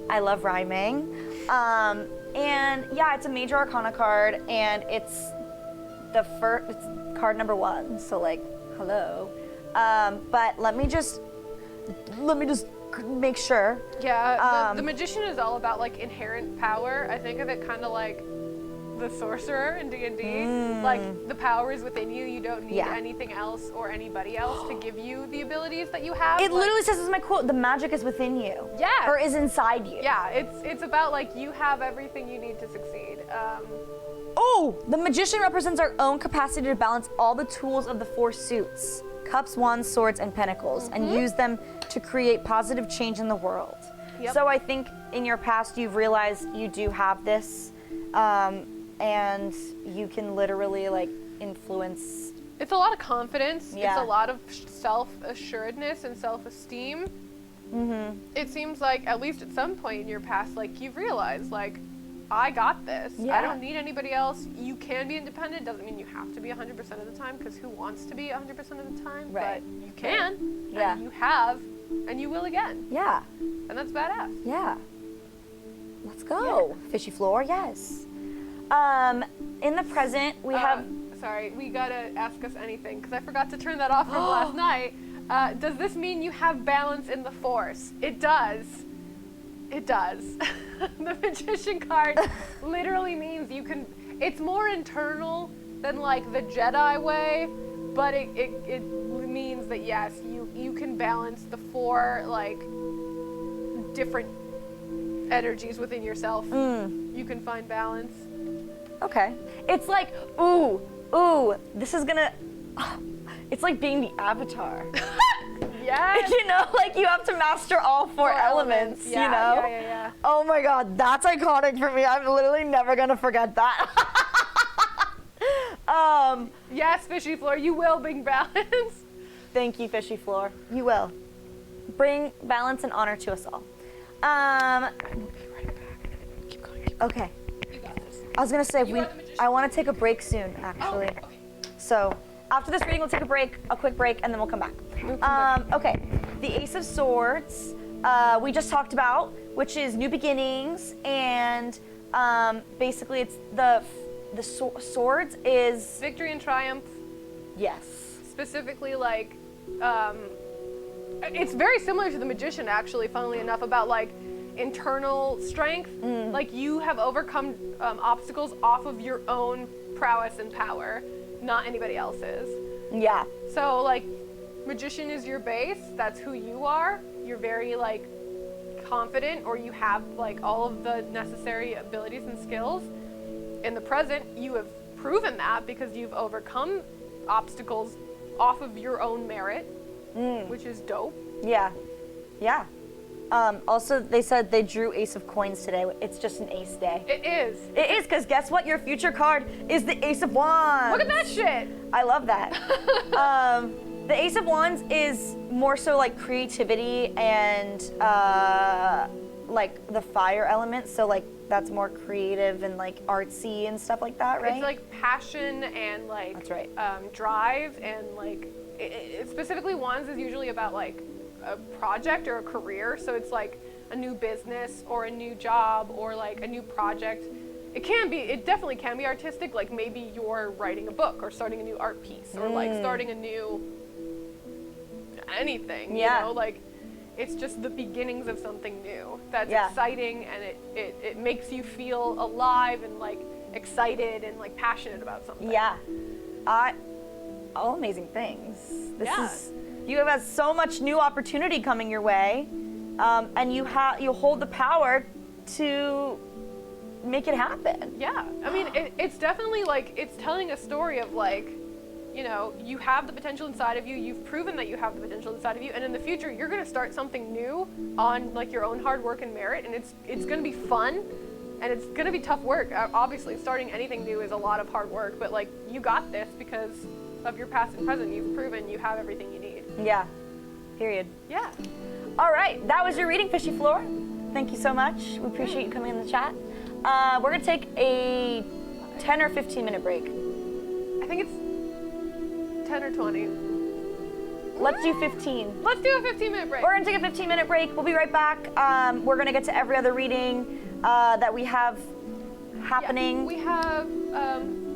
I love rhyming. And yeah, it's a major arcana card, and it's it's card number 1. So like, hello. But let me just make sure. Yeah, the Magician is all about like inherent power. I think of it kind of like the sorcerer in D&D. Like the power is within you. You don't need anything else or anybody else to give you the abilities that you have. It literally says, this is my quote, the magic is within you. Yeah. Or is inside you. Yeah, it's about like you have everything you need to succeed. Oh, the Magician represents our own capacity to balance all the tools of the 4 suits. Cups, wands, swords, and pentacles, and use them to create positive change in the world. Yep. So I think in your past you've realized you do have this, and you can literally like influence. It's a lot of confidence. Yeah. It's a lot of self-assuredness and self-esteem. It seems like, at least at some point in your past, like you've realized, like, I got this. Yeah. I don't need anybody else. You can be independent. Doesn't mean you have to be 100% of the time, because who wants to be 100% of the time? Right. But you can. Yeah. And you have, and you will again. Yeah, And that's badass. yeah. Let's go. Fishy Floor, yes. In the present, we have. Sorry, we gotta ask us anything, because I forgot to turn that off from last night. Does this mean you have balance in the Force? It does. It does. The Magician card literally means you can. It's more internal than like the Jedi way, but it means that yes, you can balance the 4 like different energies within yourself. You can find balance. Okay. It's like, ooh, this is gonna. It's like being the Avatar. Yes. Like you have to master all 4 elements, Yeah, yeah. Oh my god, that's iconic for me. I'm literally never gonna forget that. Yes, Fishy Floor, you will bring balance. Thank you, Fishy Floor. You will. Bring balance and honor to us all. We'll be right back. Keep going. Okay. You got this. I was gonna say are the magician. I want to take a break soon, actually. Okay. So after this reading, we'll take a quick break, and then we'll come back. Okay. The Ace of Swords, we just talked about, which is new beginnings, and basically it's the swords is Victory and triumph. yes. Specifically, like, it's very similar to the magician, actually, funnily enough, about like internal strength. Like you have overcome obstacles off of your own prowess and power, not anybody else's. Yeah. So like, magician is your base. That's who you are. You're very like confident, or you have like all of the necessary abilities and skills. In the present, you have proven that because you've overcome obstacles off of your own merit, which is dope. Yeah. Yeah. Also, they said they drew Ace of Coins today. It's just an ace day. It is. It is, because guess what? Your future card is the Ace of Wands. Look at that shit. I love that. The Ace of Wands is more so like creativity and like the fire element. So like that's more creative and like artsy and stuff like that, right? It's like passion and like That's right. Drive and like specifically Wands is usually about like a project or a career. So it's like a new business or a new job or like a new project. It definitely can be artistic. Like maybe you're writing a book or starting a new art piece or like starting a new anything. Yeah. You know, like it's just the beginnings of something new that's Yeah. exciting, and it makes you feel alive and like excited and like passionate about something. Yeah. All amazing things. Yeah. You have so much new opportunity coming your way, and you hold the power to make it happen. Yeah, I mean, it's definitely like, it's telling a story of like, you know, you have the potential inside of you, you've proven that you have the potential inside of you, and in the future, you're gonna start something new on like your own hard work and merit, and it's gonna be fun, and it's gonna be tough work. Obviously, starting anything new is a lot of hard work, but like, you got this because of your past and present. You've proven you have everything you need. Yeah. Period. Yeah. All right, that was your reading, Fishy Floor. Thank you so much. We appreciate you coming in the chat. We're gonna take a 10 or 15 minute break. I think it's 10 or 20. Let's do 15. Let's do a 15-minute break. We're gonna take a 15-minute break. We'll be right back. We're gonna get to every other reading that we have happening. Yeah, we have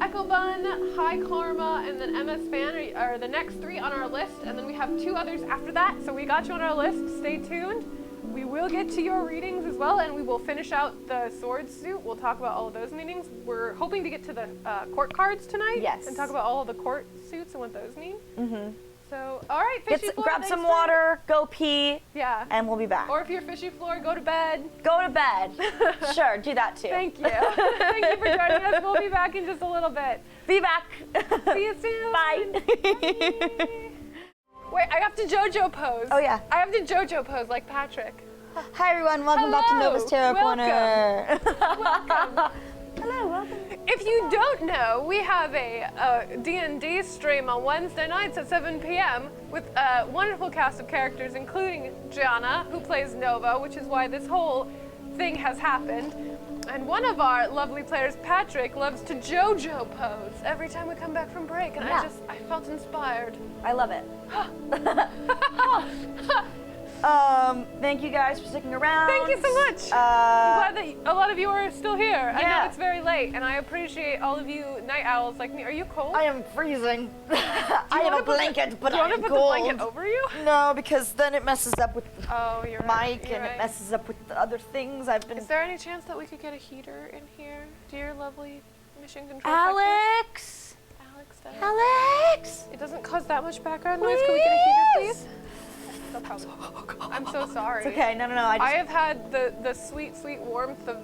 Echo Bun, High Karma, and then MS Fan are the next 3 on our list, and then we have 2 others after that. So we got you on our list. Stay tuned. We will get to your readings as well, and we will finish out the sword suit. We'll talk about all of those meanings. We're hoping to get to the court cards tonight. Yes. And talk about all of the court suits and what those mean. Mm-hmm. So, all right, Fishy Floor. Grab some water, go pee, Yeah. and we'll be back. Or if you're Fishy Floor, go to bed. Go to bed. Sure, do that too. Thank you. Thank you for joining us. We'll be back in just a little bit. Be back. See you soon. Bye. Wait, I have to JoJo pose. Oh, yeah. I have to JoJo pose like Patrick. Hi everyone, welcome back to Hello. Nova's Tarot Corner. Welcome. Hello, welcome. If you don't know, we have a D&D stream on Wednesday nights at 7 p.m. with a wonderful cast of characters, including Gianna, who plays Nova, which is why this whole thing has happened. And one of our lovely players, Patrick, loves to JoJo pose every time we come back from break, and Yeah. I felt inspired. I love it. Thank you guys for sticking around. Thank you so much. I'm glad that a lot of you are still here. I Yeah. know it's very late, and I appreciate all of you night owls like me. Are you cold? I am freezing. I have a blanket, but Do you I'm want to put cold. the blanket over you? No, because then it messes up with the Oh, you're right. mic You're and right. it messes up with the other things I've been. Is there any chance that we could get a heater in here, dear lovely mission control? Alex! Alex, Alex! it doesn't cause that much background noise. Can we get a heater, please? No problem. I'm so sorry. It's okay, no. I have had the sweet, sweet warmth of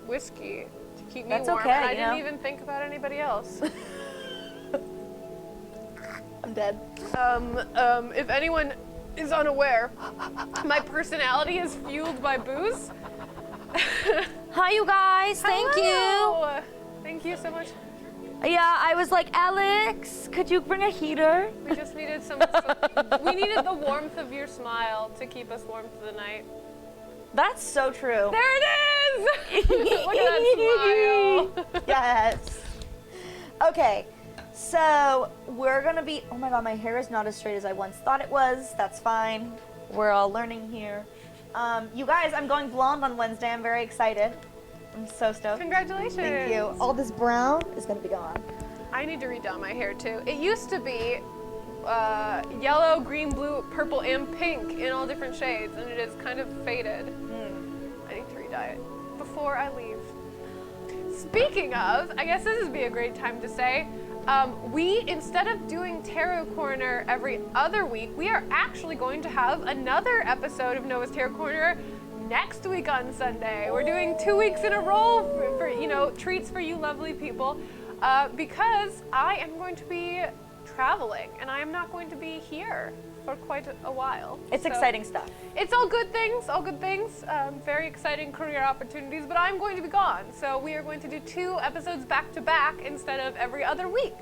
whiskey to keep me That's warm, okay, and I you didn't know? even think about anybody else. I'm dead. If anyone is unaware, my personality is fueled by booze. Hi, you guys. Thank you. Hello. Thank you so much. Yeah, I was like, Alex, could you bring a heater? We just needed we needed the warmth of your smile to keep us warm through the night. That's so true. There it is! Look at that smile. Yes. Okay, so we're gonna be, oh my god, my hair is not as straight as I once thought it was. That's fine. We're all learning here. You guys, I'm going blonde on Wednesday. I'm very excited. I'm so stoked. Congratulations. Thank you. All this brown is gonna be gone. I need to redye my hair too. It used to be yellow, green, blue, purple, and pink in all different shades, and it is kind of faded. I need to redye it before I leave. Speaking of, I guess this would be a great time to say, we, instead of doing Tarot Corner every other week, we are actually going to have another episode of Noah's Tarot Corner next week on Sunday. We're doing 2 weeks in a row for you know, treats for you lovely people, because I am going to be traveling and I am not going to be here for quite a while. It's exciting stuff. It's all good things, very exciting career opportunities, but I'm going to be gone. So we are going to do 2 episodes back to back instead of every other week.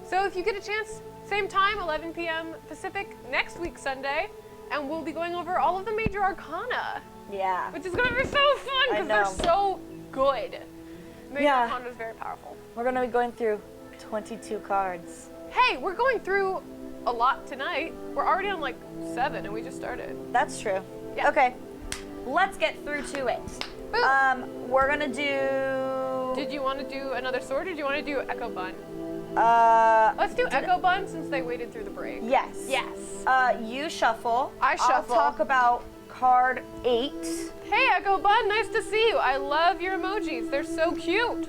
So if you get a chance, same time, 11 p.m. Pacific, next week Sunday, and we'll be going over all of the major arcana. Yeah. Which is gonna be so fun because they're so good. Major arcana is very powerful. We're gonna be going through 22 cards. Hey, we're going through a lot tonight. We're already on like 7 and we just started. That's true. Yeah. Okay, let's get through to it. Boom. We're gonna do... Did you want to do another sword or do you want to do Echo Bun? Let's do Echo Bun since they waited through the break. Yes. Yes. You shuffle. I shuffle. I'll talk about card 8. Hey, Echo Bun, nice to see you. I love your emojis. They're so cute.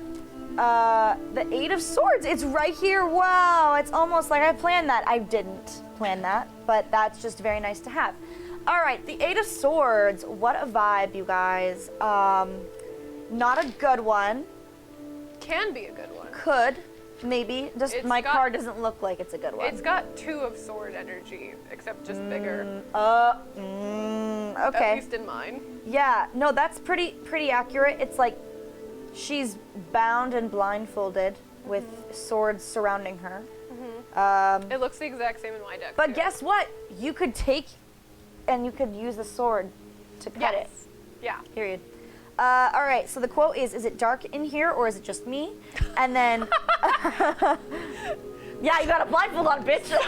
The 8 of Swords. It's right here. Wow. It's almost like I planned that. I didn't plan that, but that's just very nice to have. All right, the 8 of Swords. What a vibe, you guys. Not a good one. Can be a good one. Could. Maybe. Just It's my got- card doesn't look like it's a good one. It's got 2 of sword energy, except just bigger. Okay. At least in mine. Yeah, no, that's pretty accurate. It's like she's bound and blindfolded with swords surrounding her. It looks the exact same in my deck. But too. guess what? You could take and you could use the sword to cut it. Yes. Yeah. Period. All right, so the quote is it dark in here or is it just me? And then, yeah, you got a blindfold on, bitch. So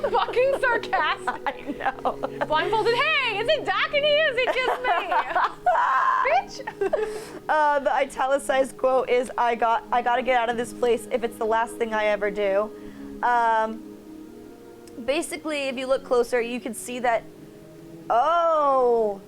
fucking sarcastic. I know. Blindfolded. Hey, is it dark in here? Is it just me? Bitch. The italicized quote is I gotta get out of this place if it's the last thing I ever do. Basically, if you look closer, you can see that, oh,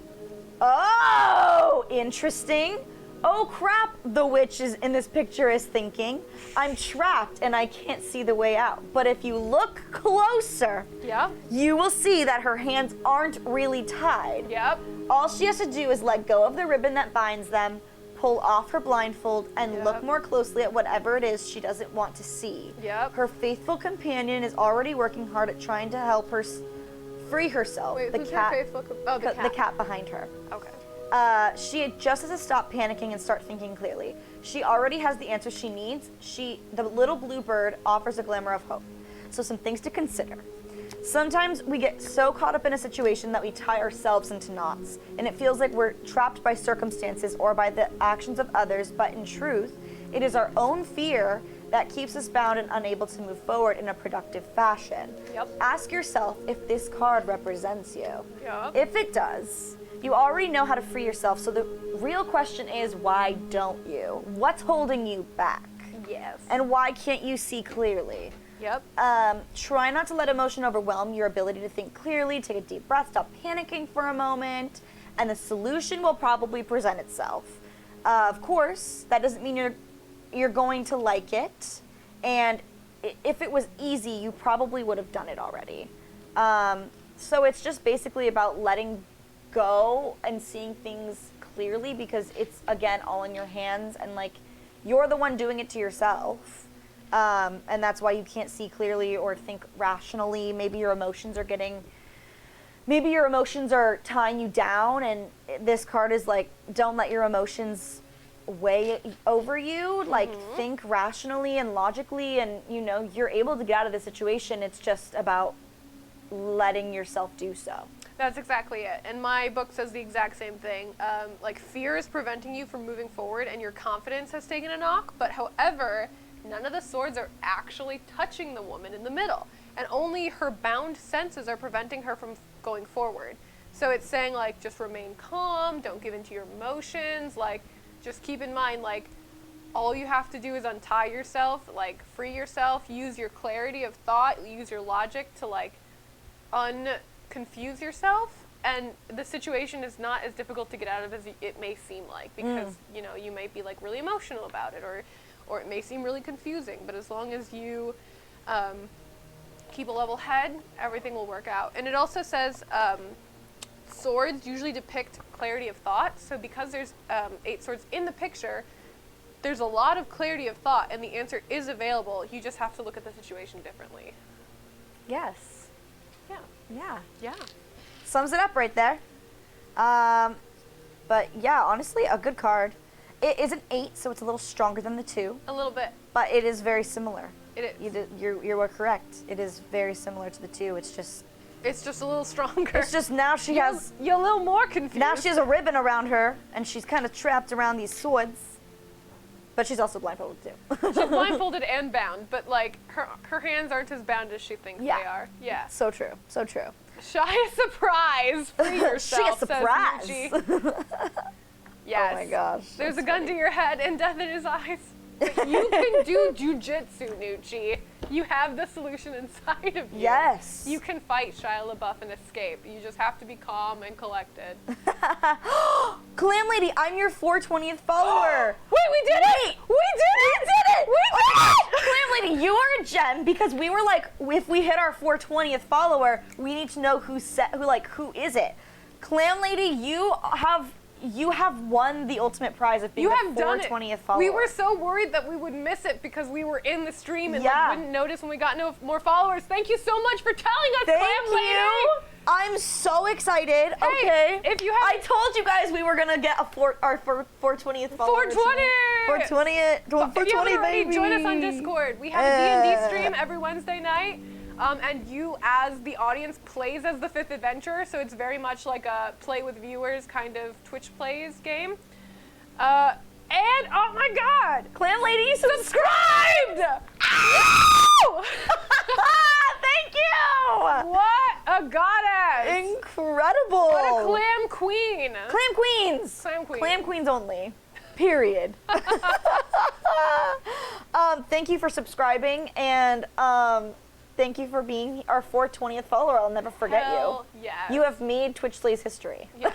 interesting. Oh crap, the witch is in this picture is thinking, I'm trapped and I can't see the way out. But if you look closer, Yeah. you will see that her hands aren't really tied. Yep. All she has to do is let go of the ribbon that binds them, pull off her blindfold, and look Yep. more closely at whatever it is she doesn't want to see. Yep. Her faithful companion is already working hard at trying to help her free herself. Wait, the who's cat, her faithful? Oh, the cat. the cat behind her. Okay. She just has to stop panicking and start thinking clearly. She already has the answer she needs. The little blue bird offers a glimmer of hope. So some things to consider. Sometimes we get so caught up in a situation that we tie ourselves into knots, and it feels like we're trapped by circumstances or by the actions of others, but in truth, it is our own fear that keeps us bound and unable to move forward in a productive fashion. Yep. Ask yourself if this card represents you. Yep. If it does, you already know how to free yourself, so the real question is, why don't you? What's holding you back? Yes. And why can't you see clearly? Yep. Try not to let emotion overwhelm your ability to think clearly. Take a deep breath, stop panicking for a moment, and the solution will probably present itself. Of course, that doesn't mean you're going to like it, and if it was easy, you probably would have done it already. So it's just basically about letting go and seeing things clearly, because it's, again, all in your hands, and like you're the one doing it to yourself. And that's why you can't see clearly or think rationally. Maybe your emotions are tying you down, and this card is like, don't let your emotions weigh over you, like think rationally and logically, and you're able to get out of the situation. It's just about letting yourself do so. That's exactly it. And my book says the exact same thing. Like, fear is preventing you from moving forward, and your confidence has taken a knock. But however, none of the swords are actually touching the woman in the middle, and only her bound senses are preventing her from going forward. So it's saying, like, just remain calm, don't give into your emotions, like, just keep in mind, like, all you have to do is untie yourself, like, free yourself, use your clarity of thought, use your logic to, like, unconfuse yourself, and the situation is not as difficult to get out of as it may seem like, because, you might be, like, really emotional about it, or it may seem really confusing, but as long as you keep a level head, everything will work out. And it also says swords usually depict clarity of thought, so because there's 8 swords in the picture, there's a lot of clarity of thought, and the answer is available. You just have to look at the situation differently. Yes. Yeah. Yeah. Yeah. Sums it up right there. But yeah, honestly, a good card. It is an 8, so it's a little stronger than the 2. A little bit. But it is very similar. It is. You were correct. It is very similar to the 2. It's just a little stronger. It's just now she has... You're a little more confused. Now she has a ribbon around her, and she's kind of trapped around these swords. But she's also blindfolded, too. She's blindfolded and bound, but, like, her hands aren't as bound as she thinks they are. Yeah. So true. So true. Shy surprise. Free yourself, She a surprise. says Nucci. Yes. Oh my gosh. There's a gun to your head and death in his eyes. But you can do jujitsu, Nucci. You have the solution inside of you. Yes. You can fight Shia LaBeouf and escape. You just have to be calm and collected. Clam Lady, I'm your 420th follower. Wait, we did it! We did it! Clam Lady, you are a gem, because we were like, if we hit our 420th follower, we need to know who is it. Clam Lady, you have won the ultimate prize of being the 420th follower. We were so worried that we would miss it because we were in the stream and wouldn't notice when we got no more followers. Thank you so much for telling us, Clam Lady. I'm so excited. Hey, okay. If you have, I told you guys we were gonna get our 420th follower. 420. 420, If you haven't already, baby. join us on Discord. We have a D&D stream every Wednesday night. And you, as the audience, plays as the 5th adventurer, so it's very much like a play with viewers kind of Twitch plays game. And, oh my god! Clam Lady, subscribed! Thank you! What a goddess! Incredible! What a clam queen! Clam queens! Clam queen. Clam queens only. Period. Thank you for subscribing, and thank you for being our 420th follower. I'll never forget Hell you. yes. You have made Twitch Slays history. Yes.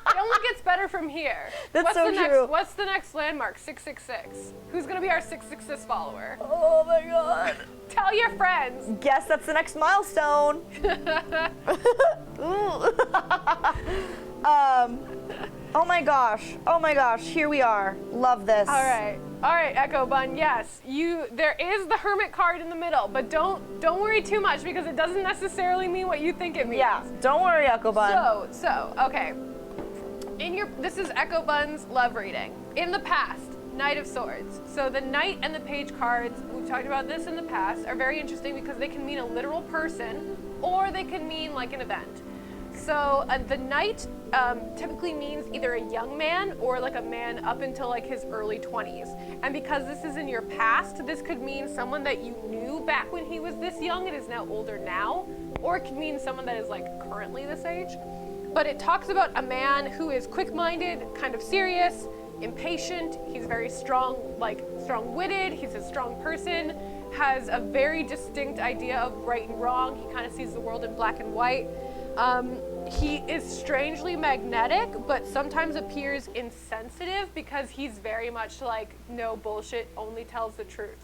It only gets better from here. That's so true. What's the next landmark? 666. Who's gonna be our 666 follower? Oh my god. Tell your friends. Guess that's the next milestone. Oh my gosh, here we are. Love this. All right, Echo Bun. Yes, there is the Hermit card in the middle, but don't worry too much because it doesn't necessarily mean what you think it means. Yeah, don't worry, Echo Bun. So okay. This is Echo Bun's love reading. In the past, Knight of Swords. So the Knight and the Page cards, we've talked about this in the past, are very interesting because they can mean a literal person or they can mean like an event. So the Knight typically means either a young man or like a man up until like his early 20s. And because this is in your past, this could mean someone that you knew back when he was this young and is now older now, or it could mean someone that is like currently this age. But it talks about a man who is quick-minded, kind of serious, impatient. He's very strong-witted. He's a strong person, has a very distinct idea of right and wrong. He kind of sees the world in black and white. He is strangely magnetic, but sometimes appears insensitive because he's very much like, no bullshit, only tells the truth.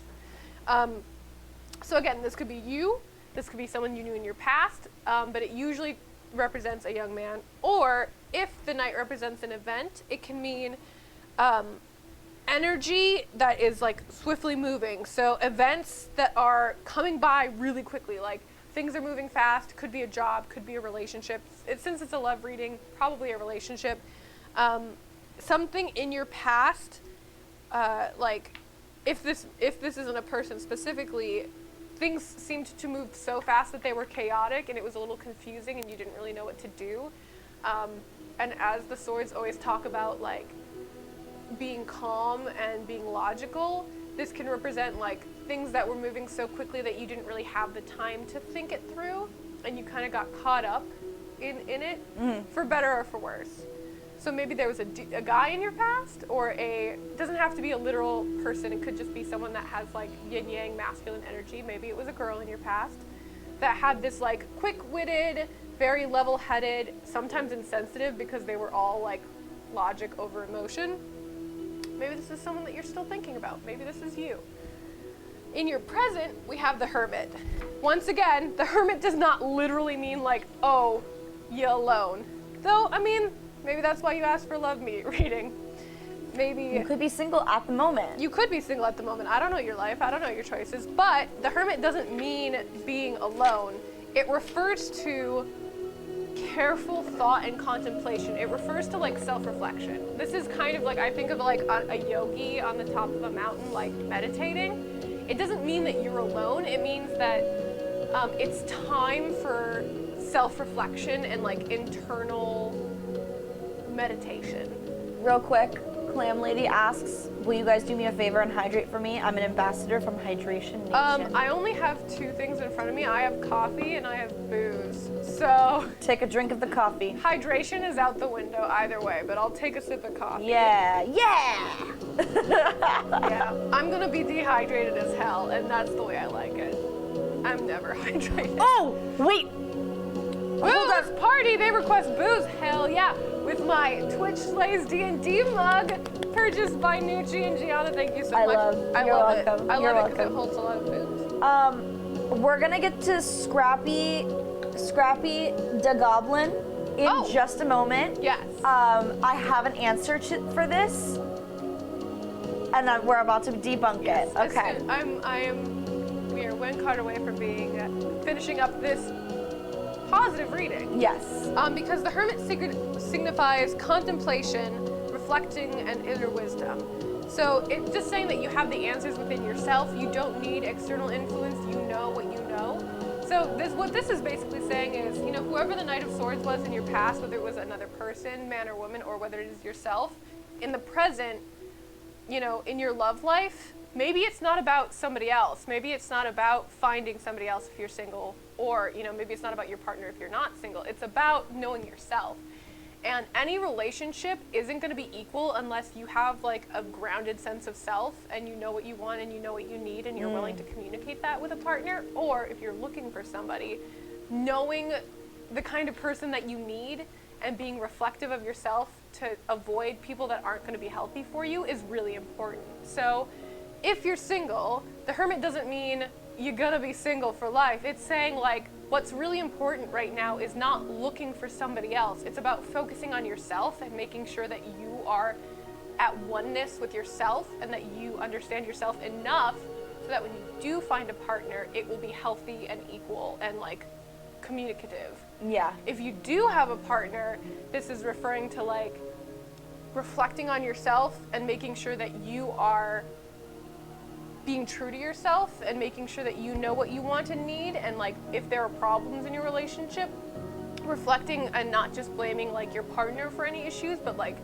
So again, this could be you. This could be someone you knew in your past, but it usually represents a young man. Or if the Knight represents an event, it can mean energy that is like swiftly moving. So events that are coming by really quickly, like things are moving fast. Could be a job, could be a relationship. Since it's a love reading, probably a relationship. something in your past, like if this isn't a person specifically, things seemed to move so fast that they were chaotic and it was a little confusing and you didn't really know what to do. And as the swords always talk about, like, being calm and being logical, this can represent like things that were moving so quickly that you didn't really have the time to think it through, and you kind of got caught up in it, for better or for worse. So maybe there was a guy in your past, or it doesn't have to be a literal person, it could just be someone that has like yin yang masculine energy. Maybe it was a girl in your past that had this like quick-witted, very level-headed, sometimes insensitive because they were all like logic over emotion. Maybe this is someone that you're still thinking about. Maybe this is you. In your present, we have the Hermit. Once again, the Hermit does not literally mean like, oh, you alone. Though, I mean, maybe that's why you asked for love reading. Maybe You could be single at the moment. you could be single at the moment. I don't know your life. I don't know your choices. But the Hermit doesn't mean being alone. It refers to careful thought and contemplation. It refers to like self-reflection. This is kind of like, I think of like a yogi on the top of a mountain, like meditating. It doesn't mean that you're alone. It means that it's time for self-reflection and like internal meditation. Real quick, Clam Lady asks, will you guys do me a favor and hydrate for me? I'm an ambassador from Hydration Nation. I only have two things in front of me. I have coffee and I have booze. So Take a drink of the coffee. hydration is out the window either way, but I'll take a sip of coffee. Yeah. Yeah, I'm gonna be dehydrated as hell, and that's the way I like it. I'm never hydrated. Oh, wait. Booze party, they request booze, hell yeah. With my Twitch Slays D&D mug, purchased by Nucci and Gianna, thank you so much. You're love welcome. it. I You're love it because it welcome. holds a lot of booze. We're gonna get to Scrappy the Goblin in just a moment. Yes. I have an answer for this, and we're about to debunk it. Okay. We are one card away from finishing up this positive reading. Yes. Because the Hermit signifies contemplation, reflecting, and inner wisdom. So it's just saying that you have the answers within yourself. You don't need external influence. You know what you know. So what this is basically saying is, you know, whoever the Knight of Swords was in your past, whether it was another person, man or woman, or whether it is yourself, in the present, you know, in your love life, maybe it's not about somebody else. Maybe it's not about finding somebody else if you're single, or, you know, maybe it's not about your partner if you're not single. It's about knowing yourself. And any relationship isn't going to be equal unless you have like a grounded sense of self and you know what you want and you know what you need and you're willing to communicate that with a partner. Or if you're looking for somebody, knowing the kind of person that you need and being reflective of yourself to avoid people that aren't going to be healthy for you is really important. So if you're single, the Hermit doesn't mean you're going to be single for life. It's saying like, what's really important right now is not looking for somebody else. It's about focusing on yourself and making sure that you are at oneness with yourself and that you understand yourself enough so that when you do find a partner, it will be healthy and equal and like communicative. Yeah. If you do have a partner, this is referring to like reflecting on yourself and making sure that you are being true to yourself and making sure that you know what you want and need, and like if there are problems in your relationship, reflecting and not just blaming like your partner for any issues, but like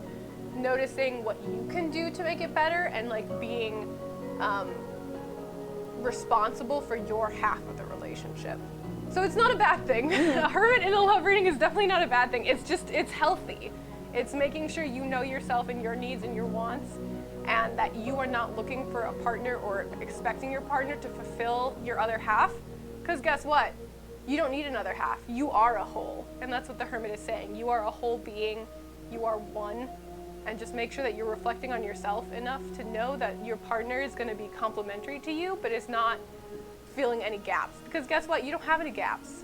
noticing what you can do to make it better and like being responsible for your half of the relationship. So it's not a bad thing. A Hermit in a love reading is definitely not a bad thing. It's just, it's healthy. It's making sure you know yourself and your needs and your wants, and that you are not looking for a partner or expecting your partner to fulfill your other half. Because guess what? You don't need another half. You are a whole. And that's what the Hermit is saying. You are a whole being. You are one. And just make sure that you're reflecting on yourself enough to know that your partner is going to be complementary to you, but is not filling any gaps. Because guess what? You don't have any gaps.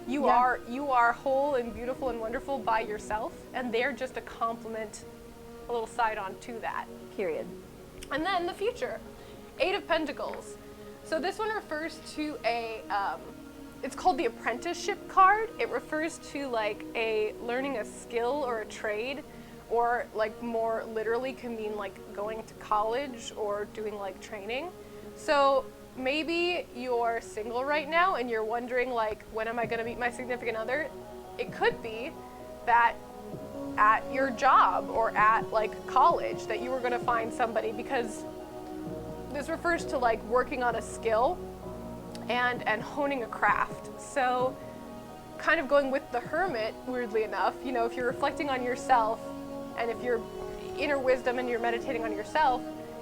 You are whole and beautiful and wonderful by yourself, and they're just a complement, a little side on to that. Period. And then the future, 8 of Pentacles. So this one refers to it's called the apprenticeship card. It refers to like learning a skill or a trade, or like more literally can mean like going to college or doing like training. So maybe you're single right now and you're wondering like, when am I gonna meet my significant other? It could be that at your job or at like college that you were gonna find somebody, because this refers to like working on a skill and honing a craft. So kind of going with the Hermit, weirdly enough, you know, if you're reflecting on yourself and if you're inner wisdom and you're meditating on yourself,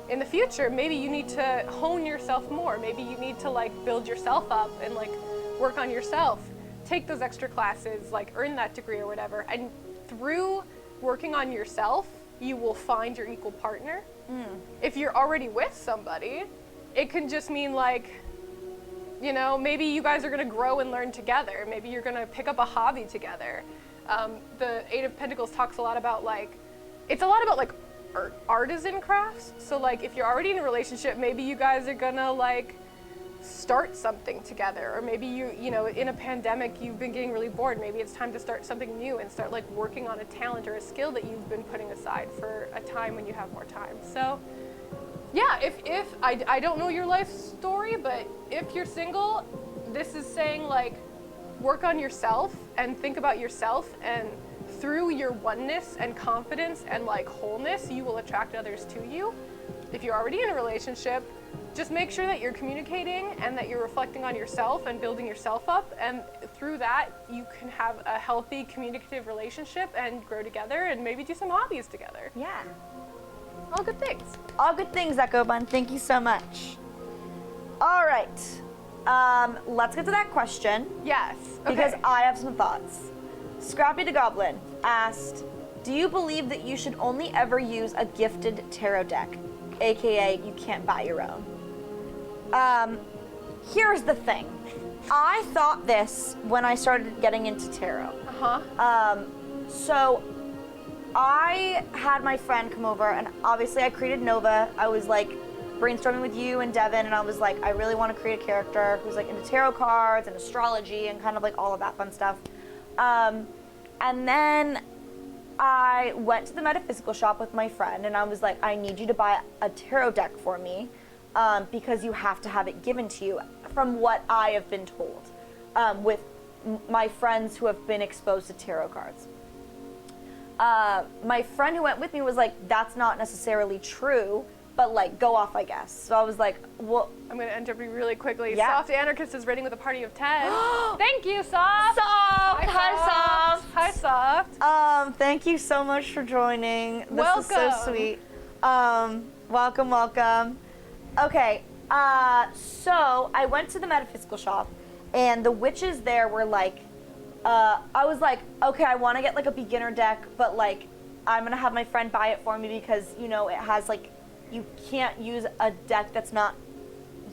in the future, maybe you need to hone yourself more. Maybe you need to like build yourself up and like work on yourself, take those extra classes, like earn that degree or whatever. And through working on yourself, you will find your equal partner. If you're already with somebody, it can just mean like, you know, maybe you guys are gonna grow and learn together. Maybe you're gonna pick up a hobby together. The Eight of Pentacles talks a lot about like, it's a lot about like artisan crafts. So like if you're already in a relationship, maybe you guys are gonna like start something together, or maybe you know, in a pandemic you've been getting really bored. Maybe it's time to start something new and start like working on a talent or a skill that you've been putting aside for a time when you have more time. So yeah, if I don't know your life story, but if you're single, this is saying like work on yourself and think about yourself, and through your oneness and confidence and like wholeness, you will attract others to you. If you're already in a relationship, just make sure that you're communicating and that you're reflecting on yourself and building yourself up, and through that you can have a healthy communicative relationship and grow together and maybe do some hobbies together. Yeah. All good things. All good things, Echo Bun. Thank you so much. All right. Let's get to that question. Yes. Okay. Because I have some thoughts. Scrappy the Goblin asked, do you believe that you should only ever use a gifted tarot deck, aka you can't buy your own? Here's the thing. I thought this when I started getting into tarot. So I had my friend come over, and obviously I created Nova. I was like brainstorming with you and Devin, and I was like, I really want to create a character who's like into tarot cards and astrology and kind of like all of that fun stuff. And then I went to the metaphysical shop with my friend, and I was like, I need you to buy a tarot deck for me, because you have to have it given to you, from what I have been told, with my friends who have been exposed to tarot cards. My friend who went with me was like, that's not necessarily true, but like, go off, I guess. So I was like, well, I'm gonna interrupt you really quickly. Yeah. Soft Anarchist is rating with a party of 10. Thank you, Soft. Soft! Hi, Soft! Hi, Soft. Thank you so much for joining. This Welcome. is so sweet. Welcome, welcome. Okay, so I went to the metaphysical shop, and the witches there were like, I was like, okay, I want to get like a beginner deck, but like, I'm gonna have my friend buy it for me because, you know, it has like, you can't use a deck that's not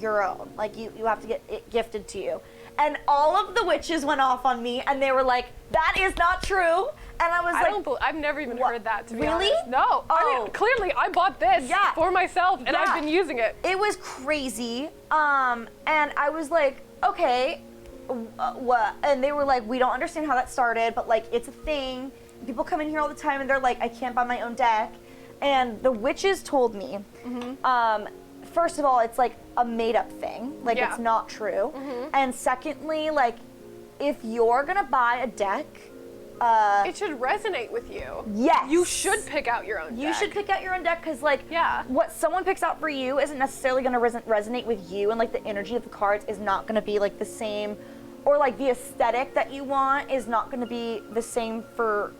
your own. Like, you have to get it gifted to you. And all of the witches went off on me, and they were like, that is not true. And I was I've never even what? heard that, to be Really? honest. No. I mean, clearly, I bought this for myself, and I've been using it. It was crazy. And I was like, okay, what? And they were like, we don't understand how that started, but like, it's a thing. People come in here all the time, and they're like, I can't buy my own deck. And the witches told me, first of all, it's like a made-up thing. Like, it's not true. And secondly, like, if you're gonna buy a deck, it should resonate with you. Yes. You should pick out your own deck. You should pick out your own deck, because like, what someone picks out for you isn't necessarily gonna resonate with you, and like the energy of the cards is not gonna be like the same, or like the aesthetic that you want is not gonna be the same for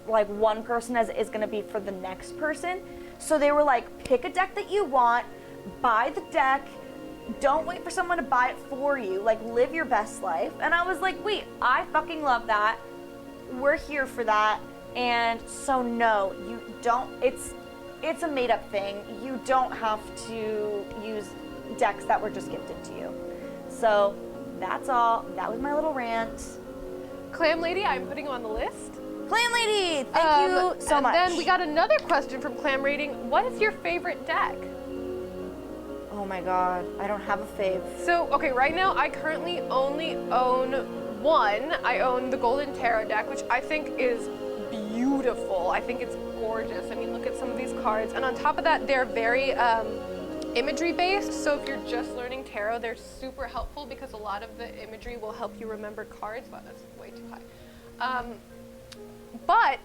like one person as it is gonna be for the next person. So they were like, pick a deck that you want, buy the deck, don't wait for someone to buy it for you, like live your best life. And I was like, wait, I fucking love that. We're here for that. And so no, you don't, it's a made up thing. You don't have to use decks that were just gifted to you. So that's all. That was my little rant. Clam Lady, I'm putting you on the list. Clam Lady, thank you so much. And then we got another question from Clam Rating. What is your favorite deck? Oh my god, I don't have a fave. So, okay, right now I currently only own one. I own the Golden Tarot deck, which I think is beautiful. I think it's gorgeous. I mean, look at some of these cards. And on top of that, they're very imagery based. So if you're just learning tarot, they're super helpful because a lot of the imagery will help you remember cards. Wow, that's way too high. But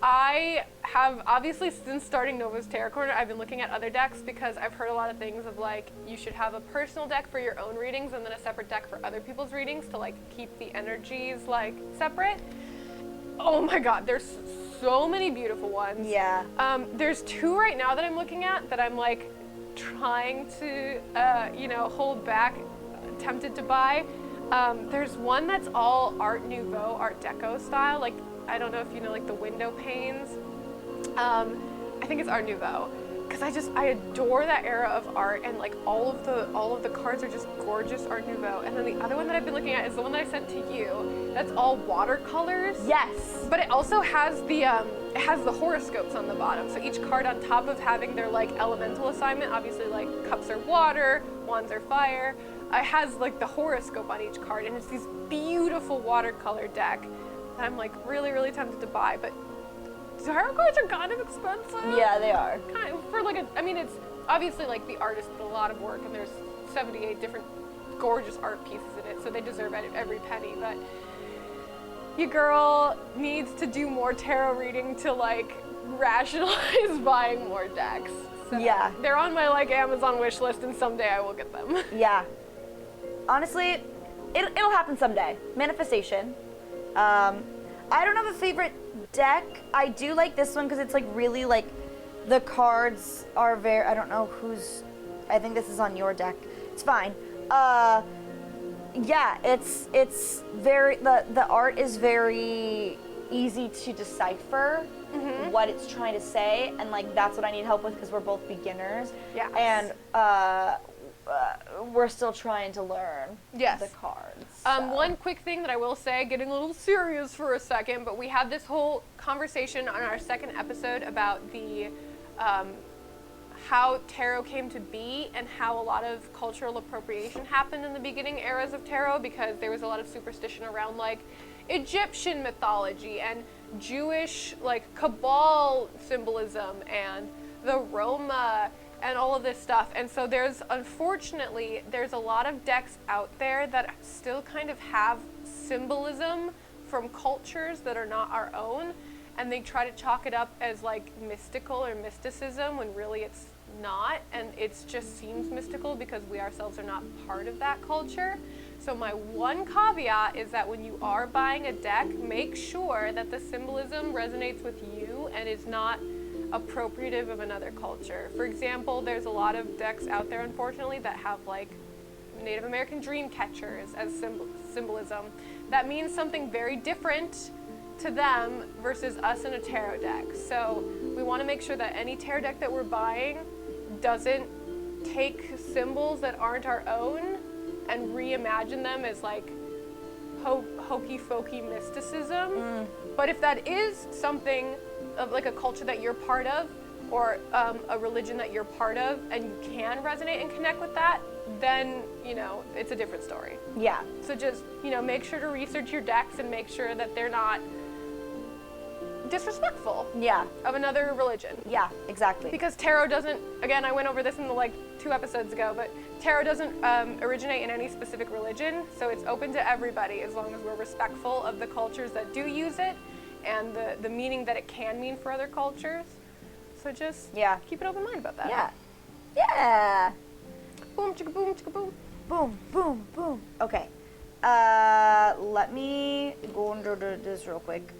I have, obviously, since starting Nova's Tarot Corner, I've been looking at other decks because I've heard a lot of things of like, you should have a personal deck for your own readings and then a separate deck for other people's readings to like keep the energies like separate. Oh my God, there's so many beautiful ones. Yeah. There's two right now that I'm looking at that I'm like trying to, hold back, tempted to buy. There's one that's all Art Nouveau, Art Deco style, like, I don't know if you know, like the window panes. I think it's Art Nouveau, because I adore that era of art, and like all of the cards are just gorgeous Art Nouveau. And then the other one that I've been looking at is the one that I sent to you. That's all watercolors. Yes. But it also has the horoscopes on the bottom. So each card, on top of having their like elemental assignment, obviously like cups are water, wands are fire. It has like the horoscope on each card, and it's these beautiful watercolor deck that I'm like really, really tempted to buy. But tarot cards are kind of expensive. Yeah, they are. Kind of, for like it's obviously like the artist put a lot of work, and there's 78 different gorgeous art pieces in it, so they deserve every penny. But your girl needs to do more tarot reading to like rationalize buying more decks. So Yeah. they're on my like Amazon wish list, and someday I will get them. Yeah. Honestly, it'll happen someday. Manifestation. I don't have a favorite deck. I do like this one because it's like really like the cards are very, I don't know I think this is on your deck. It's fine. Yeah, it's very, the art is very easy to decipher what it's trying to say, and like that's what I need help with because we're both beginners. Yes. And we're still trying to learn Yes. the cards. So. One quick thing that I will say, getting a little serious for a second, but we had this whole conversation on our second episode about the how tarot came to be and how a lot of cultural appropriation happened in the beginning eras of tarot, because there was a lot of superstition around like Egyptian mythology and Jewish like Cabal symbolism and the Roma and all of this stuff. And so unfortunately, there's a lot of decks out there that still kind of have symbolism from cultures that are not our own, and they try to chalk it up as like mystical or mysticism when really it's not, and it just seems mystical because we ourselves are not part of that culture. So my one caveat is that when you are buying a deck, make sure that the symbolism resonates with you and is not appropriative of another culture. For example, there's a lot of decks out there, unfortunately, that have like Native American dream catchers as symbolism. That means something very different to them versus us in a tarot deck. So we want to make sure that any tarot deck that we're buying doesn't take symbols that aren't our own and reimagine them as like hokey-pokey mysticism. But if that is something of like a culture that you're part of, or a religion that you're part of, and you can resonate and connect with that, then, it's a different story. Yeah. So just, make sure to research your decks and make sure that they're not disrespectful Yeah. of another religion. Yeah, exactly. Because tarot doesn't, again, I went over this in the 2 episodes ago, but tarot doesn't originate in any specific religion, so it's open to everybody as long as we're respectful of the cultures that do use it and the meaning that it can mean for other cultures. So just keep an open mind about that. Yeah. Yeah. Boom, chicka boom, chicka boom. Boom, boom, boom. Okay. Let me go under this real quick.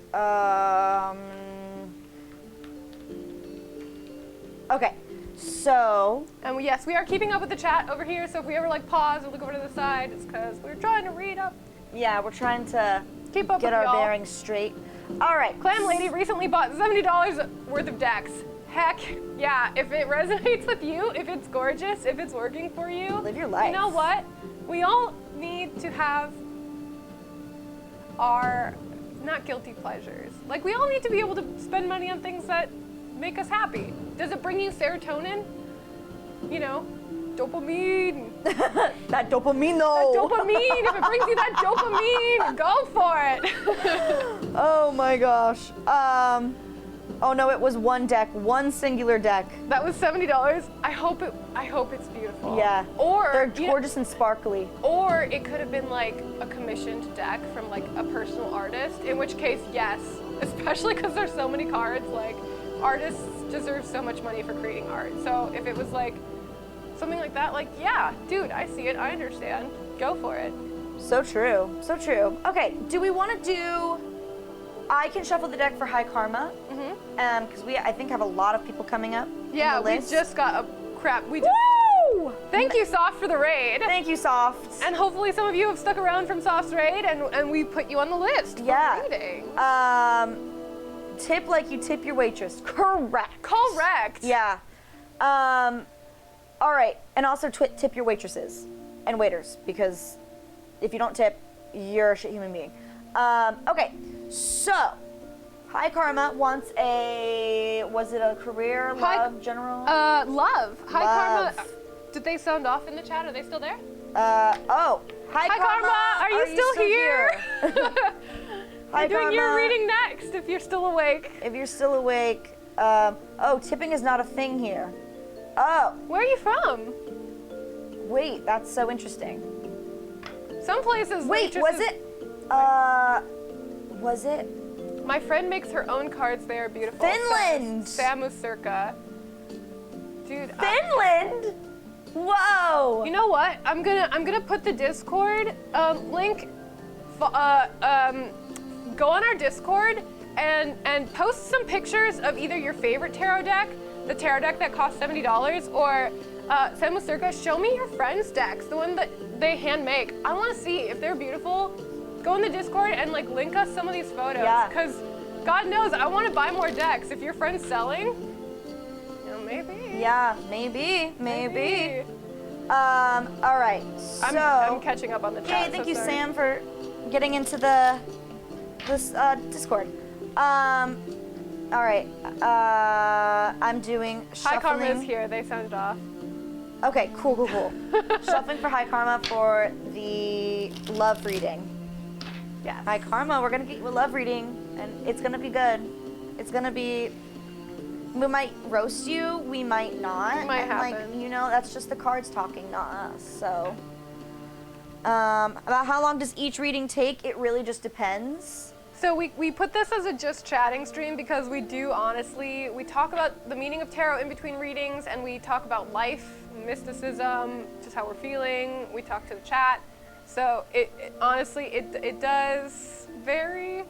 Okay. So. And yes, we are keeping up with the chat over here, so if we ever pause or look over to the side, it's because we're trying to read up. Yeah, we're trying to keep up get with our y'all. bearings straight. All right. Clam Lady recently bought $70 worth of decks. Heck yeah, if it resonates with you, if it's gorgeous, if it's working for you, Live your life. You know what? We all need to have our, not guilty pleasures. We all need to be able to spend money on things that make us happy. Does it bring you serotonin? dopamine. That dopamine, That though. dopamine, if it brings you that dopamine, go for it. Oh my gosh. Oh no, it was one deck, one singular deck. That was $70. I hope it's beautiful. Yeah. Or They're gorgeous and sparkly. Or it could have been like a commissioned deck from like a personal artist, in which case, yes, especially because there's so many cards, like artists deserve so much money for creating art. So if it was like something like that, like, yeah, dude, I see it, I understand, go for it. So true, so true. Okay, do we want to do, I can shuffle the deck for High Karma, because we, I think, have a lot of people coming up. Yeah, in the we list. just got we just, Woo! thank you, Soft, for the raid. Thank you, Soft. And hopefully some of you have stuck around from Soft's raid and we put you on the list for reading. Tip like you tip your waitress. Correct. Correct. Yeah. All right, and also tip your waitresses and waiters, because if you don't tip, you're a shit human being. Okay, so High Karma wants was it a career, love, general? Love. High Love. Karma. Did they sound off in the chat? Are they still there? High Karma, are you still here? Hi, We're doing your Karma. reading next if you're still awake. If you're still awake, tipping is not a thing here. Oh, Where are you from? wait, that's so interesting. Some places. Wait, waitresses- was it? My friend makes her own cards. They are beautiful. Finland! Samu Circa. Dude. Finland? Whoa! You know what? I'm gonna put the Discord link. Go on our Discord and post some pictures of either your favorite tarot deck, the tarot deck that costs $70, or Samu Circa. Show me your friends' decks, the one that they hand make. I want to see if they're beautiful. Go in the Discord and like link us some of these photos, Yeah. because God knows I want to buy more decks. If your friend's selling, maybe. Yeah, maybe. All right, so. I'm catching up on the chat. Hey, thank so you, sorry. Sam, for getting into this Discord. All right, I'm doing High shuffling. Karma is here. They sounded off. Okay, cool. Shuffling for High Karma for the love reading. Yes. High Karma, we're gonna get you a love reading, and it's gonna be good. It's gonna be. We might roast you, we might not. It might and, happen. Like, that's just the cards talking, not us. So, about how long does each reading take? It really just depends. So we put this as a just chatting stream because we do honestly, we talk about the meaning of tarot in between readings, and we talk about life, mysticism, just how we're feeling. We talk to the chat. So it honestly, it does vary.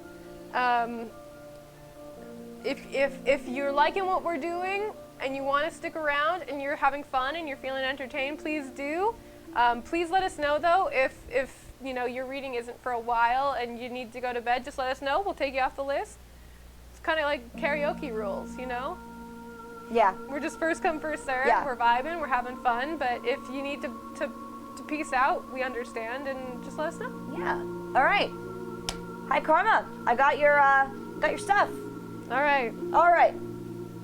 If you're liking what we're doing and you want to stick around and you're having fun and you're feeling entertained, please do. Please let us know though if your reading isn't for a while and you need to go to bed. Just let us know. We'll take you off the list. It's kind of like karaoke rules, Yeah. We're just first come first serve. Yeah. We're vibing. We're having fun. But if you need to peace out, we understand, and just let us know. Yeah. All right. Hi, Karma. I got your stuff. All right. All right.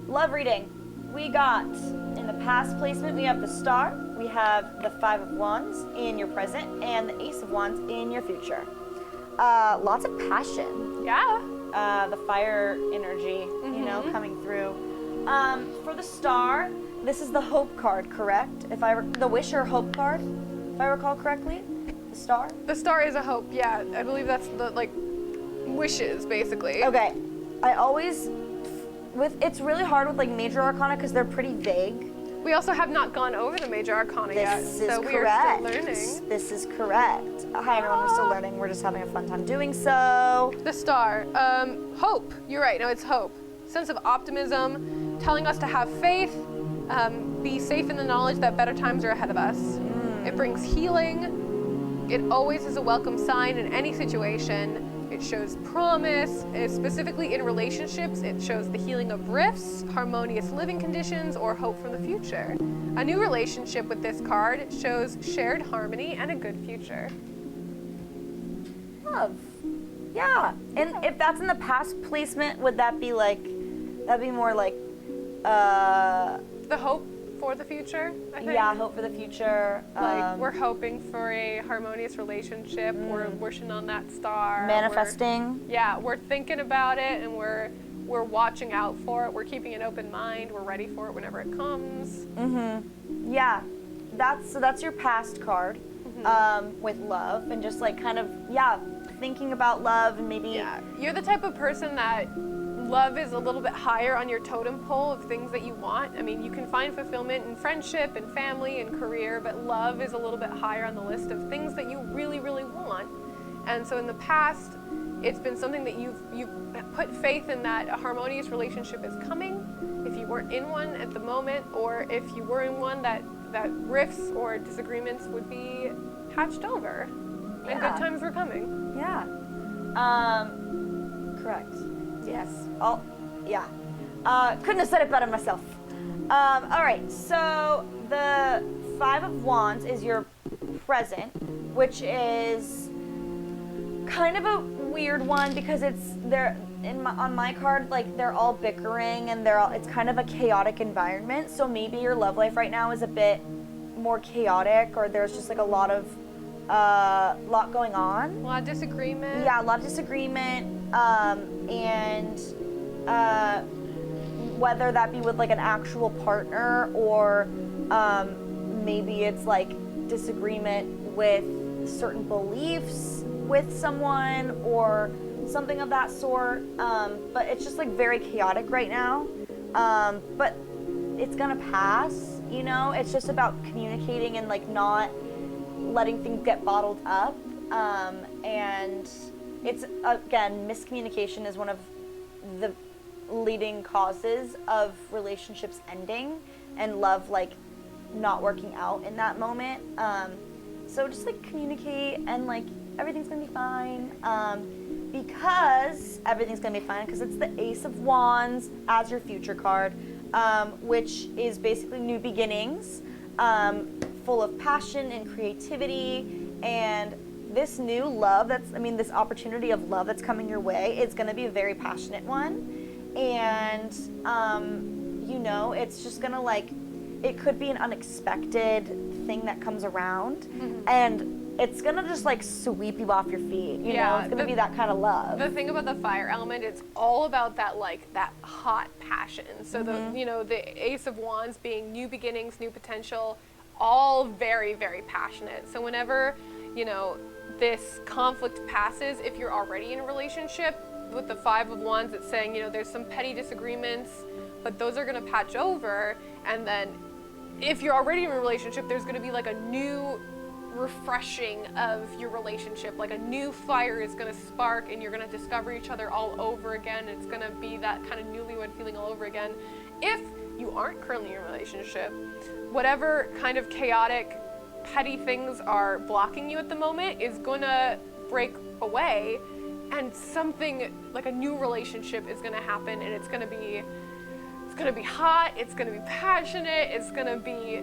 Love reading. We got in the past placement. We have the Star. We have the Five of Wands in your present, and the Ace of Wands in your future. Lots of passion. Yeah. The fire energy, coming through. For the Star, this is the Hope card, correct? The Wish or Hope card, if I recall correctly. The Star. The star is a hope. Yeah, I believe that's the wishes basically. Okay. I always it's really hard with major arcana because they're pretty vague. We also have not gone over the major arcana yet, This is so we correct. are still learning. This is correct. Hi everyone, we're still learning. We're just having a fun time doing so. The star, hope. You're right. No, it's hope. Sense of optimism, telling us to have faith, be safe in the knowledge that better times are ahead of us. It brings healing. It always is a welcome sign in any situation. It shows promise, specifically in relationships. It shows the healing of rifts, harmonious living conditions, or hope for the future. A new relationship with this card shows shared harmony and a good future. Love. Yeah. And if that's in the past placement, would that be that'd be more The hope for the future, I think. Yeah, hope for the future. Like, we're hoping for a harmonious relationship. We're wishing on that star. Manifesting. We're thinking about it, and we're watching out for it. We're keeping an open mind. We're ready for it whenever it comes. Yeah, that's your past card with love, and just like kind of thinking about love, and maybe You're the type of person that love is a little bit higher on your totem pole of things that you want. I mean, you can find fulfillment in friendship and family and career, but love is a little bit higher on the list of things that you really, really want. And so in the past, it's been something that you've put faith in, that a harmonious relationship is coming. If you weren't in one at the moment, or if you were in one, that rifts or disagreements would be patched over, and good times were coming. Yeah. Correct. Yes. Couldn't have said it better myself. All right. So the 5 of Wands is your present, which is kind of a weird one because on my card, like, they're all bickering, and it's kind of a chaotic environment. So maybe your love life right now is a bit more chaotic, or there's just like a lot going on. A lot of disagreement. Yeah, a lot of disagreement, and whether that be with like an actual partner, or maybe it's like disagreement with certain beliefs with someone, or something of that sort. But it's just like very chaotic right now. But it's gonna pass, you know? It's just about communicating and like not letting things get bottled up. And it's, again, miscommunication is one of the leading causes of relationships ending and love like not working out in that moment. So just like communicate, and like everything's gonna be fine. Because everything's gonna be fine, because it's the Ace of Wands as your future card, which is basically new beginnings, full of passion and creativity, and this new love this opportunity of love that's coming your way is gonna be a very passionate one. And, it's just gonna it could be an unexpected thing that comes around, and it's gonna just like sweep you off your feet. You know, it's gonna be that kind of love. The thing about the fire element, it's all about that hot passion. So the Ace of Wands being new beginnings, new potential, all very, very passionate. So whenever, this conflict passes, if you're already in a relationship, with the 5 of Wands, it's saying, there's some petty disagreements, but those are gonna patch over. And then if you're already in a relationship, there's gonna be like a new refreshing of your relationship, like a new fire is going to spark, and you're going to discover each other all over again. It's going to be that kind of newlywed feeling all over again. If you aren't currently in a relationship, whatever kind of chaotic, petty things are blocking you at the moment is going to break away, and something like a new relationship is going to happen, and it's going to be hot, it's gonna be passionate, it's gonna be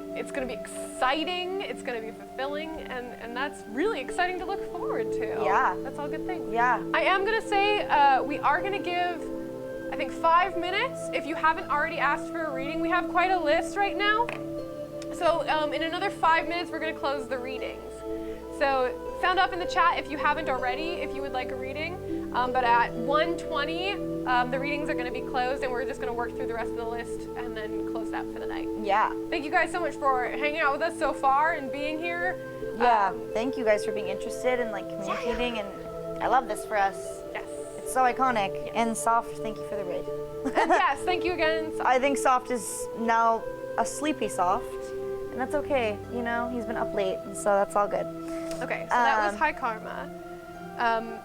exciting, it's gonna be fulfilling, and that's really exciting to look forward to. Yeah. That's all good things. Yeah. I am gonna say we are gonna give, I think, 5 minutes. If you haven't already asked for a reading, we have quite a list right now. So in another 5 minutes, we're gonna close the readings. So sound off in the chat if you haven't already, if you would like a reading. But at 1:20, the readings are going to be closed, and we're just going to work through the rest of the list and then close that for the night. Yeah. Thank you guys so much for hanging out with us so far and being here. Yeah. Thank you guys for being interested and communicating, and I love this for us. Yes. It's so iconic. Yes. And Soft, thank you for the raid. And yes, thank you again. I think Soft is now a sleepy Soft, and that's okay. He's been up late, and so that's all good. Okay, so that was High Karma.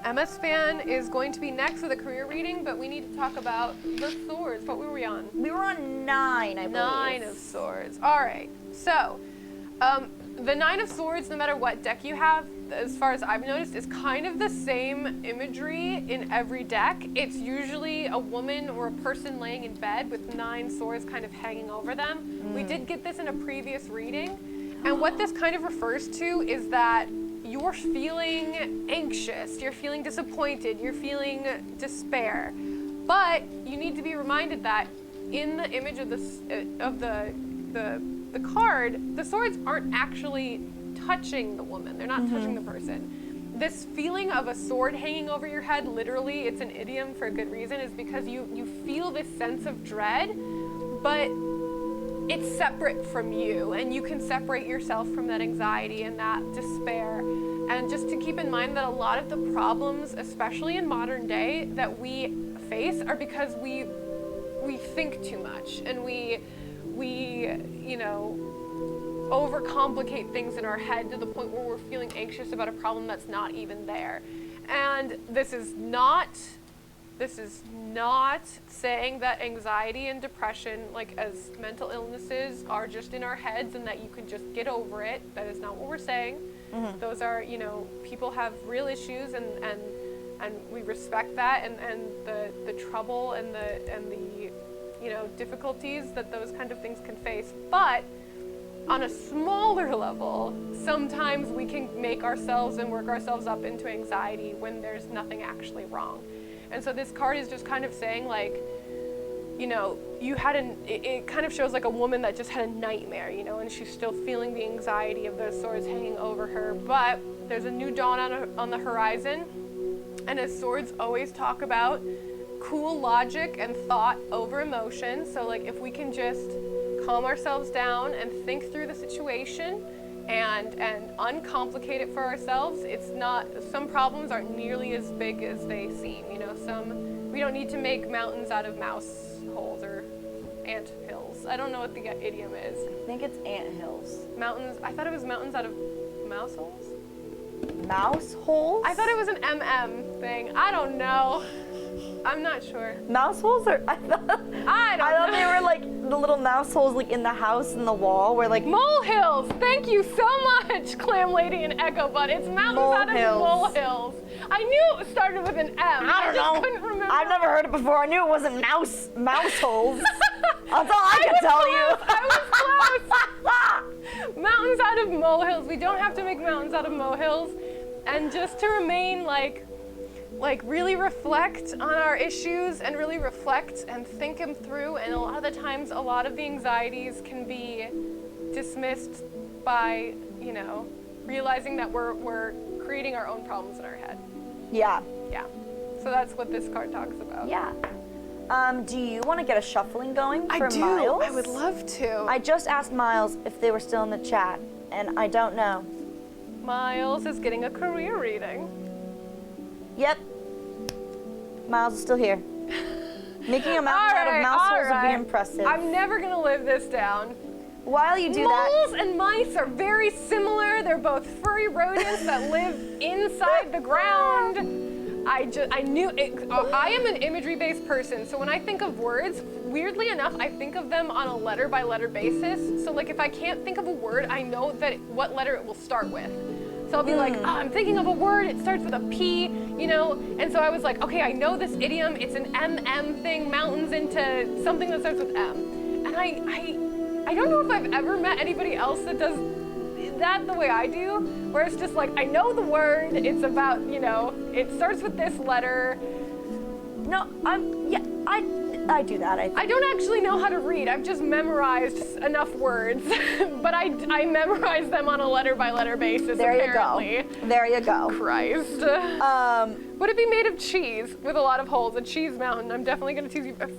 Emma Span is going to be next with a career reading, but we need to talk about the swords. What were we on? We were on 9, I believe. 9 of Swords. All right. So, the 9 of Swords, no matter what deck you have, as far as I've noticed, is kind of the same imagery in every deck. It's usually a woman or a person laying in bed with 9 swords kind of hanging over them. We did get this in a previous reading. And what this kind of refers to is that you're feeling anxious, you're feeling disappointed, you're feeling despair. But you need to be reminded that in the image of the the card, the swords aren't actually touching the woman. They're not touching the person. This feeling of a sword hanging over your head, literally, it's an idiom for a good reason, is because you feel this sense of dread, but it's separate from you, and you can separate yourself from that anxiety and that despair. And just to keep in mind that a lot of the problems, especially in modern day, that we face are because we think too much, and we you know, overcomplicate things in our head to the point where we're feeling anxious about a problem that's not even there. And this is not saying that anxiety and depression, like as mental illnesses, are just in our heads and that you can just get over it. That is not what we're saying. Those are, you know, people have real issues, and we respect that, and the trouble and the you know, difficulties that those kind of things can face. But on a smaller level, sometimes we can make ourselves and work ourselves up into anxiety when there's nothing actually wrong. And so this card is just kind of saying, like, you know, it kind of shows like a woman that just had a nightmare, you know, and she's still feeling the anxiety of those swords hanging over her. But there's a new dawn on the horizon, and as swords always talk about, cool logic and thought over emotion. So like if we can just calm ourselves down and think through the situation and uncomplicate it for ourselves, some problems aren't nearly as big as they seem. You know, we don't need to make mountains out of mouse holes or ant hills. I don't know what the idiom is. I think it's ant hills. Mountains, I thought it was mountains out of mouse holes? Mouse holes? I thought it was an MM thing. I don't know. I'm not sure. Mouse holes are, I thought they were like the little mouse holes like in the house in the wall where like molehills. Thank you so much, Clam Lady and Echo Bud. It's mountains out of molehills. I knew it started with an M. I just couldn't remember. I've never heard it before. I knew it wasn't mouse holes. That's all I can tell you. I was close. Mountains out of molehills. We don't have to make mountains out of molehills. And just to remain like really reflect on our issues and really reflect and think them through. And a lot of the times, a lot of the anxieties can be dismissed by, you know, realizing that we're creating our own problems in our head. Yeah. Yeah. So that's what this card talks about. Yeah. Do you want to get a shuffling going for I do. Miles? I would love to. I just asked Miles if they were still in the chat, and I don't know. Miles is getting a career reading. Yep. Miles is still here. Making a mountain out of mouse holes would be impressive. I'm never going to live this down. While you do that... Moles and mice are very similar. They're both furry rodents that live inside the ground. I knew it. I am an imagery-based person, so when I think of words, weirdly enough, I think of them on a letter-by-letter basis. So like if I can't think of a word, I know that what letter it will start with. So I'll be like, oh, I'm thinking of a word, it starts with a P, you know? And so I was like, okay, I know this idiom, it's an MM thing, mountains into something that starts with M. And I don't know if I've ever met anybody else that does that the way I do, where it's just like, I know the word, it's about, you know, it starts with this letter. No, I do that, I think. I don't actually know how to read. I've just memorized enough words, but I memorize them on a letter-by-letter basis, apparently. You go. There you go. Christ. Would it be made of cheese with a lot of holes? A cheese mountain. I'm definitely going to tease you. Butter,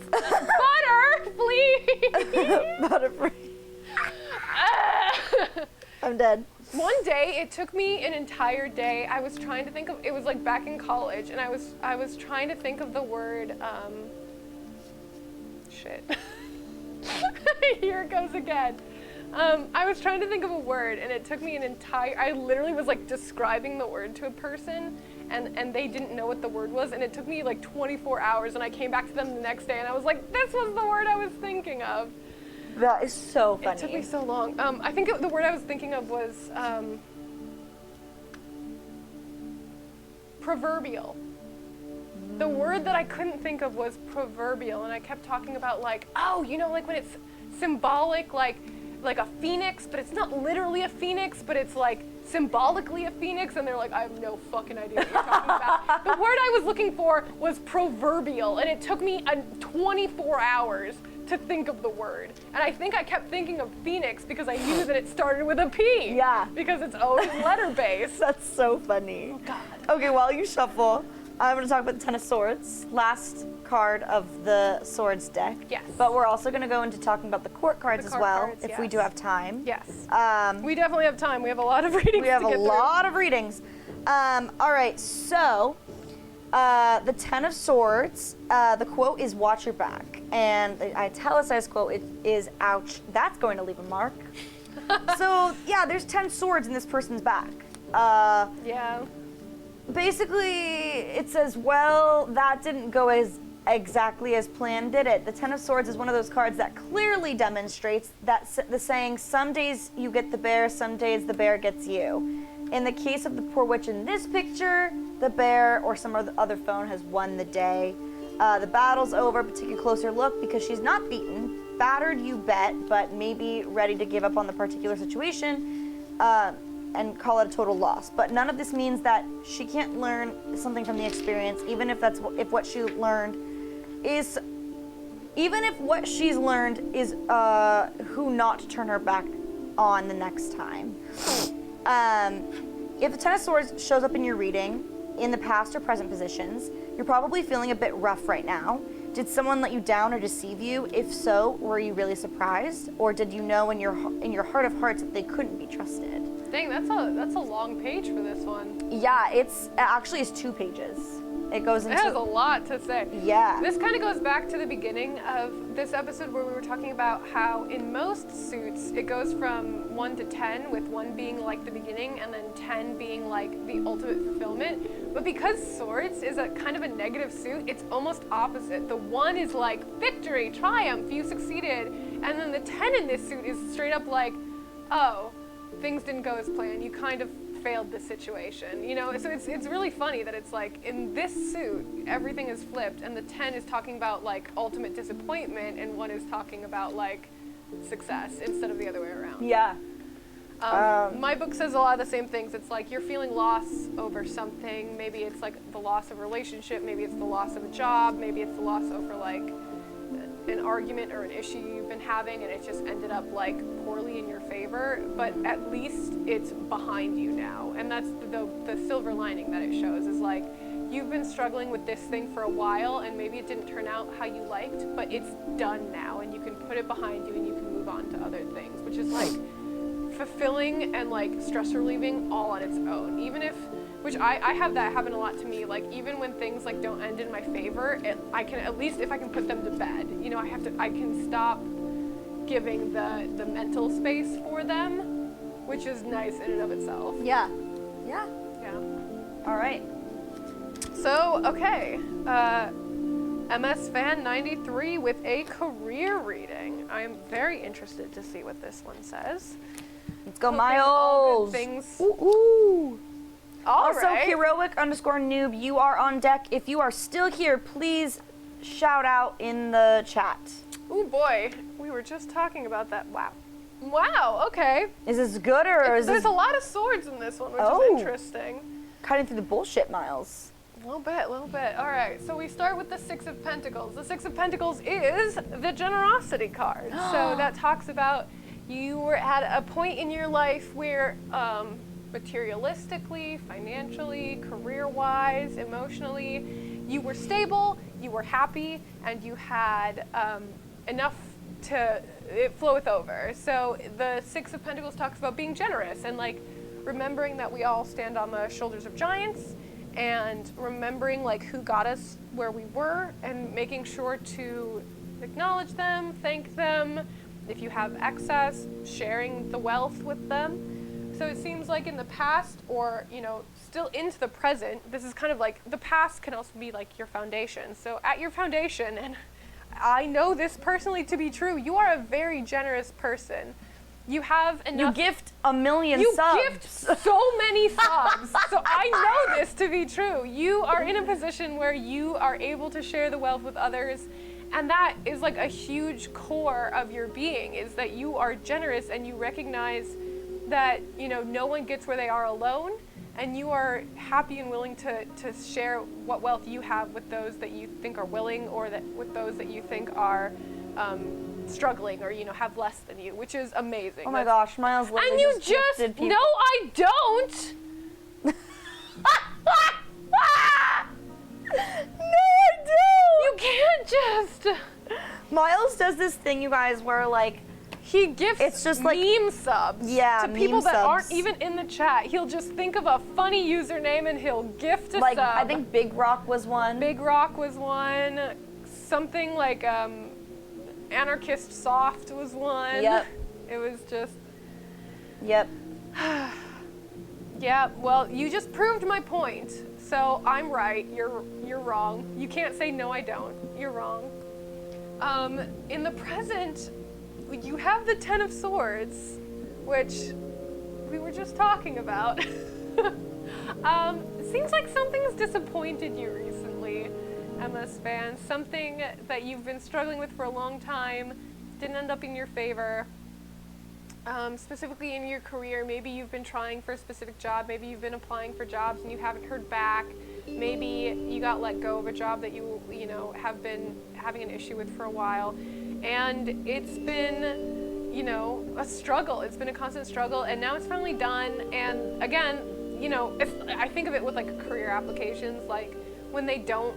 please. Butter free. I'm dead. One day, it took me an entire day. I was trying to think of, it was like back in college, and I was trying to think of the word, shit. Here it goes again. I was trying to think of a word, and it took me I literally was like describing the word to a person, and they didn't know what the word was, and it took me like 24 hours, and I came back to them the next day, and I was like, this was the word I was thinking of. That is so funny. It took me so long. I think the word I was thinking of was proverbial. The word that I couldn't think of was proverbial, and I kept talking about like, oh, you know, like when it's symbolic, like a phoenix, but it's not literally a phoenix, but it's like symbolically a phoenix, and they're like, I have no fucking idea what you're talking about. The word I was looking for was proverbial, and it took me 24 hours to think of the word. And I think I kept thinking of Phoenix because I knew that it started with a P. Yeah. Because it's always letter-based. That's so funny. Oh, God. Okay, while you shuffle, I'm going to talk about the Ten of Swords, last card of the Swords deck. Yes. But we're also going to go into talking about the court cards as court well, cards, if we yes. do have time. Yes. Um, We definitely have time. We have a lot of readings we have to get a lot of readings. All right, so the Ten of Swords, the quote is "Watch your back," and the italicized quote is "Ouch, that's going to leave a mark." So yeah, there's 10 swords in this person's back. Yeah. Basically, it says, well, that didn't go as exactly as planned, did it? The Ten of Swords is one of those cards that clearly demonstrates that the saying, some days you get the bear, some days the bear gets you. In the case of the poor witch in this picture, the bear or some other phone has won the day. The battle's over, but take a closer look because she's not beaten. Battered, you bet, but maybe ready to give up on the particular situation. And call it a total loss. But none of this means that she can't learn something from the experience, even if what she's learned is who not to turn her back on the next time. If the Ten of Swords shows up in your reading in the past or present positions, you're probably feeling a bit rough right now. Did someone let you down or deceive you? If so, were you really surprised? Or did you know in your heart of hearts that they couldn't be trusted? Dang, that's a long page for this one. Yeah, it actually is 2 pages. It goes into... It has a lot to say. Yeah. This kind of goes back to the beginning of this episode where we were talking about how in most suits, it goes from 1 to 10, with 1 being like the beginning and then 10 being like the ultimate fulfillment. But because Swords is a kind of a negative suit, it's almost opposite. The 1 is like victory, triumph, you succeeded. And then the 10 in this suit is straight up like, oh, things didn't go as planned. You kind of failed the situation, you know? So it's really funny that it's like in this suit, everything is flipped, and the 10 is talking about like ultimate disappointment, and 1 is talking about like success instead of the other way around. Yeah. My book says a lot of the same things. It's like you're feeling loss over something. Maybe it's like the loss of a relationship. Maybe it's the loss of a job. Maybe it's the loss over like an argument or an issue you've been having, and it just ended up like poorly in your favor, but at least it's behind you now. And that's the silver lining that it shows, is like you've been struggling with this thing for a while, and maybe it didn't turn out how you liked, but it's done now, and you can put it behind you and you can move on to other things, which is like fulfilling and like stress relieving all on its own. Even if, which I have that happen a lot to me, like even when things like don't end in my favor, I can at least, if I can put them to bed, you know, I can stop giving the mental space for them, which is nice in and of itself. Yeah. Yeah. Yeah. All right. So, okay, MS Fan 93 with a career reading. I am very interested to see what this one says. Let's go, Hoping all Miles. good things. Ooh. All Also, right. heroic_noob, you are on deck. If you are still here, please shout out in the chat. Oh boy, we were just talking about that. Wow. Wow, okay. Is this good or is There's this a lot of swords in this one, which Oh. is interesting. cutting through the bullshit, Miles? A little bit. All right, so we start with the 6 of Pentacles. The 6 of Pentacles is the generosity card. So that talks about you were at a point in your life where materialistically, financially, career-wise, emotionally, you were stable, you were happy, and you had enough to it floweth over. So the 6 of Pentacles talks about being generous and like remembering that we all stand on the shoulders of giants, and remembering like who got us where we were, and making sure to acknowledge them, thank them. If you have excess, sharing the wealth with them. So it seems like in the past, or you know, still into the present, this is kind of like the past can also be like your foundation. So at your foundation, and I know this personally to be true, you are a very generous person. You have enough. You gift a million You subs. gift so many subs. So I know this to be true. You are in a position where you are able to share the wealth with others. And that is like a huge core of your being, is that you are generous and you recognize that, you know, no one gets where they are alone, and you are happy and willing to share what wealth you have with those that you think are willing, or that with those that you think are struggling or, have less than you, which is amazing. Oh my gosh, Miles literally And you gifted people. no, I don't. No, I do. You can't just. Miles does this thing, you guys, where like He gifts It's just like- meme subs Yeah, to people meme that subs. aren't even in the chat. He'll just think of a funny username and he'll gift a like sub. I think Big Rock was one. Big Rock was one. Something like Anarchist Soft was one. Yep. It was just. Yep. Yeah, well, you just proved my point. So I'm right, you're wrong. You can't say no, I don't. You're wrong. In the present, you have the Ten of Swords, which we were just talking about. Seems like something's disappointed you recently, Emma Span. Something that you've been struggling with for a long time didn't end up in your favor. Specifically in your career, maybe you've been trying for a specific job, maybe you've been applying for jobs and you haven't heard back, maybe you got let go of a job that you have been having an issue with for a while, and it's been, a struggle. It's been a constant struggle, and now it's finally done. And again, if I think of it with like career applications, like when they don't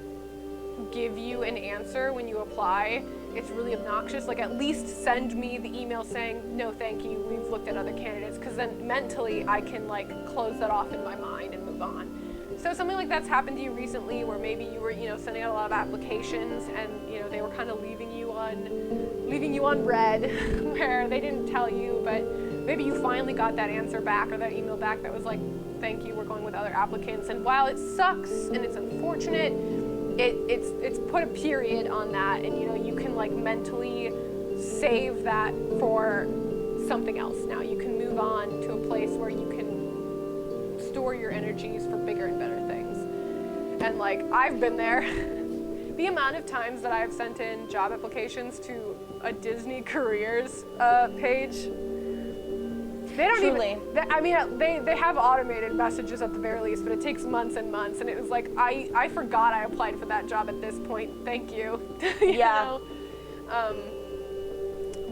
give you an answer when you apply, it's really obnoxious. Like, at least send me the email saying, no, thank you, we've looked at other candidates, because then mentally I can like close that off in my mind and move on. So something like that's happened to you recently, where maybe you were, sending out a lot of applications and, they were kind of leaving you on red, where they didn't tell you, but maybe you finally got that answer back or that email back that was like, thank you, we're going with other applicants. And while it sucks and it's unfortunate, it's put a period on that, and you can like mentally save that for something else. Now you can move on to a place where you can store your energies for bigger and better things. And like, I've been there. The amount of times that I've sent in job applications to a Disney careers page, they don't Truly. they have automated messages at the very least, but it takes months and months, and it was like, I forgot I applied for that job at this point, thank you. Yeah.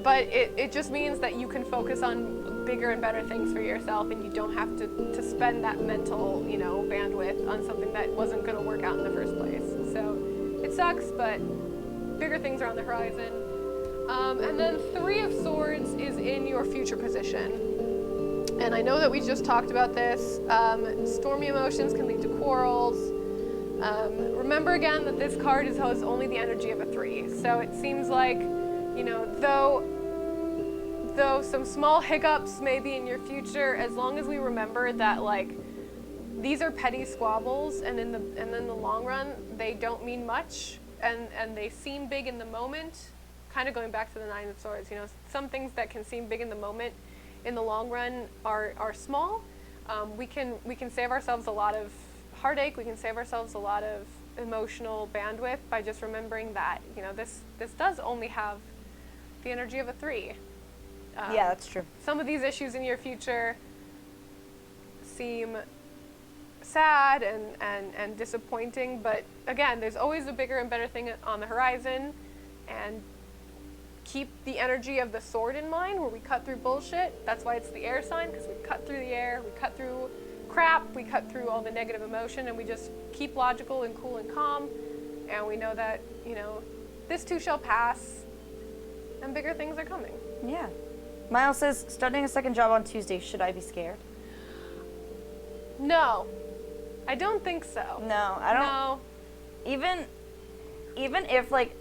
But it just means that you can focus on bigger and better things for yourself, and you don't have to spend that mental, bandwidth on something that wasn't gonna work out in the first place. So it sucks, but bigger things are on the horizon. And then Three of Swords is in your future position. And I know that we just talked about this. Stormy emotions can lead to quarrels. Remember again that this card has only the energy of a 3. So it seems like, though some small hiccups may be in your future, as long as we remember that like these are petty squabbles, and in the long run they don't mean much, and they seem big in the moment. Kind of going back to the Nine of Swords, some things that can seem big in the moment, in the long run are small. We can save ourselves a lot of heartache. We can save ourselves a lot of emotional bandwidth by just remembering that this does only have the energy of a 3. Yeah, that's true. Some of these issues in your future seem sad and disappointing, but again, there's always a bigger and better thing on the horizon, and keep the energy of the sword in mind, where we cut through bullshit. That's why it's the air sign, because we cut through the air, we cut through crap, we cut through all the negative emotion, and we just keep logical and cool and calm, and we know that, this too shall pass, and bigger things are coming. Yeah. Miles says, starting a second job on Tuesday, should I be scared? No, I don't think so. No, I don't. No. Even if like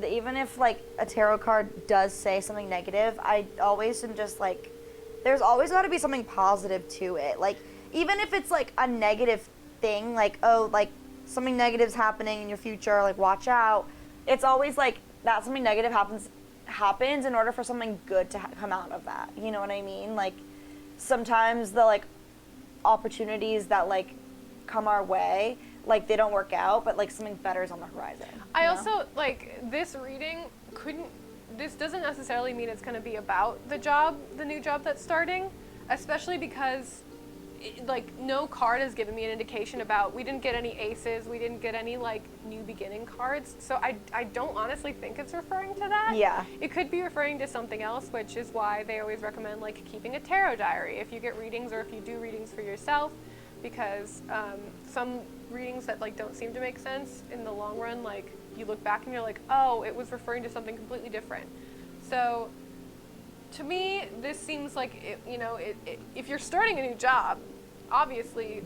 even if like a tarot card does say something negative, I always am just like, there's always got to be something positive to it. Like, even if it's like a negative thing, like, oh, like something negative's happening in your future, like watch out. It's always like that something negative happens in order for something good to come out of that. You know what I mean? Like, sometimes the like opportunities that like come our way, like they don't work out, but like something better is on the horizon. I also, like, this reading this doesn't necessarily mean it's going to be about the new job that's starting, especially because like no card has given me an indication about, we didn't get any aces, we didn't get any like new beginning cards, so I don't honestly think it's referring to that. Yeah. It could be referring to something else, which is why they always recommend like keeping a tarot diary if you get readings or if you do readings for yourself, because some readings that like don't seem to make sense in the long run, like you look back and you're like, oh, it was referring to something completely different. So to me, this seems like, if you're starting a new job, obviously,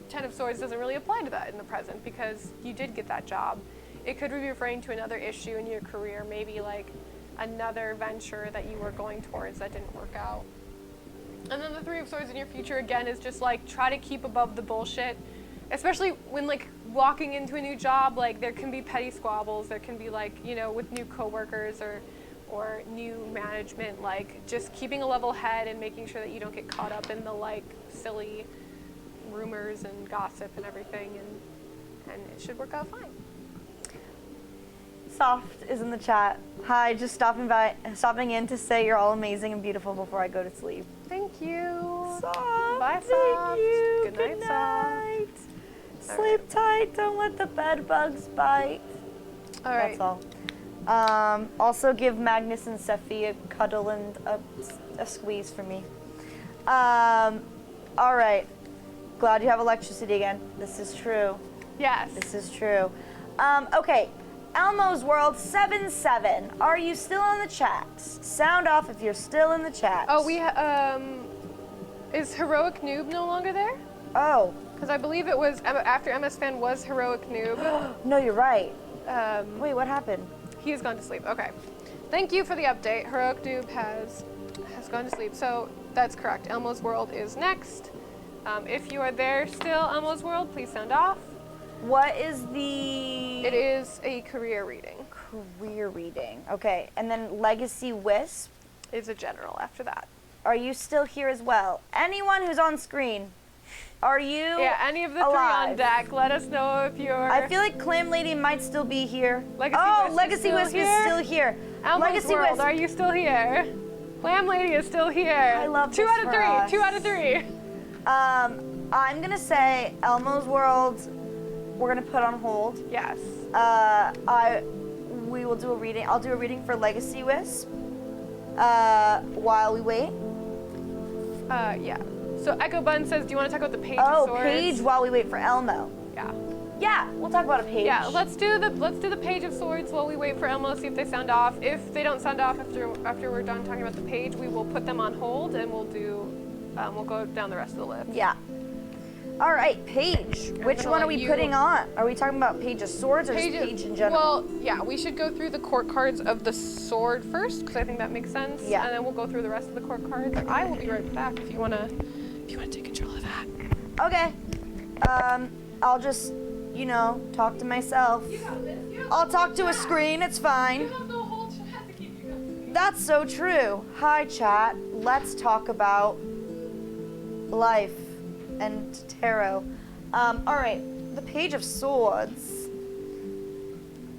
Ten of Swords doesn't really apply to that in the present because you did get that job. It could be referring to another issue in your career, maybe like another venture that you were going towards that didn't work out. And then the Three of Swords in your future, again, is just like, try to keep above the bullshit, especially when like walking into a new job, like there can be petty squabbles, there can be like, with new coworkers or new management, like just keeping a level head and making sure that you don't get caught up in the like silly rumors and gossip and everything, and it should work out fine. Soft is in the chat. Hi, just stopping in to say you're all amazing and beautiful before I go to sleep. Thank you. Soft. Bye, Thank Soft. you. Good night, Soft. Sleep tight. Don't let the bed bugs bite. All right. That's all. Also give Magnus and Sephi a cuddle and a squeeze for me. All right. Glad you have electricity again. This is true. Yes. This is true. Okay. Elmo's World 77. Are you still in the chat? Sound off if you're still in the chat. Oh, is Heroic Noob no longer there? Oh. Because I believe it was after MS Fan was Heroic Noob. No, you're right. Wait, what happened? He has gone to sleep. Okay. Thank you for the update. Heroic Noob has gone to sleep. So that's correct. Elmo's World is next. If you are there still, Elmo's World, please sound off. What is the... It is a career reading. Career reading. Okay. And then Legacy Wisp. Is a general after that. Are you still here as well? Anyone who's on screen, are you Yeah, any of the alive? three on deck, let us know if you're... I feel like Clam Lady might still be here. Legacy Wisp is still here. Elmo's Legacy World, Wisp. are you still here? Clam Lady is still here. I love Two this out of for three. us. 2 out of 3. I'm gonna say Elmo's World, we're gonna put on hold. Yes. We will do a reading. I'll do a reading for Legacy Wisp while we wait. Yeah. So Echo Bun says, do you want to talk about the Page of Swords? Oh, Page while we wait for Elmo. Yeah. Yeah, we'll talk about a Page. Yeah, let's do the Page of Swords while we wait for Elmo, see if they sound off. If they don't sound off after we're done talking about the Page, we will put them on hold and we'll go down the rest of the list. Yeah. All right, Page. Which one are we putting on? Are we talking about Page of Swords or just Page in general? Well, yeah, we should go through the court cards of the sword first because I think that makes sense. Yeah. And then we'll go through the rest of the court cards. I will be right back if you wanna take control of that. Okay. I'll just, talk to myself. I'll talk to a screen. It's fine. That's so true. Hi, chat. Let's talk about life and tarot. All right, the Page of Swords.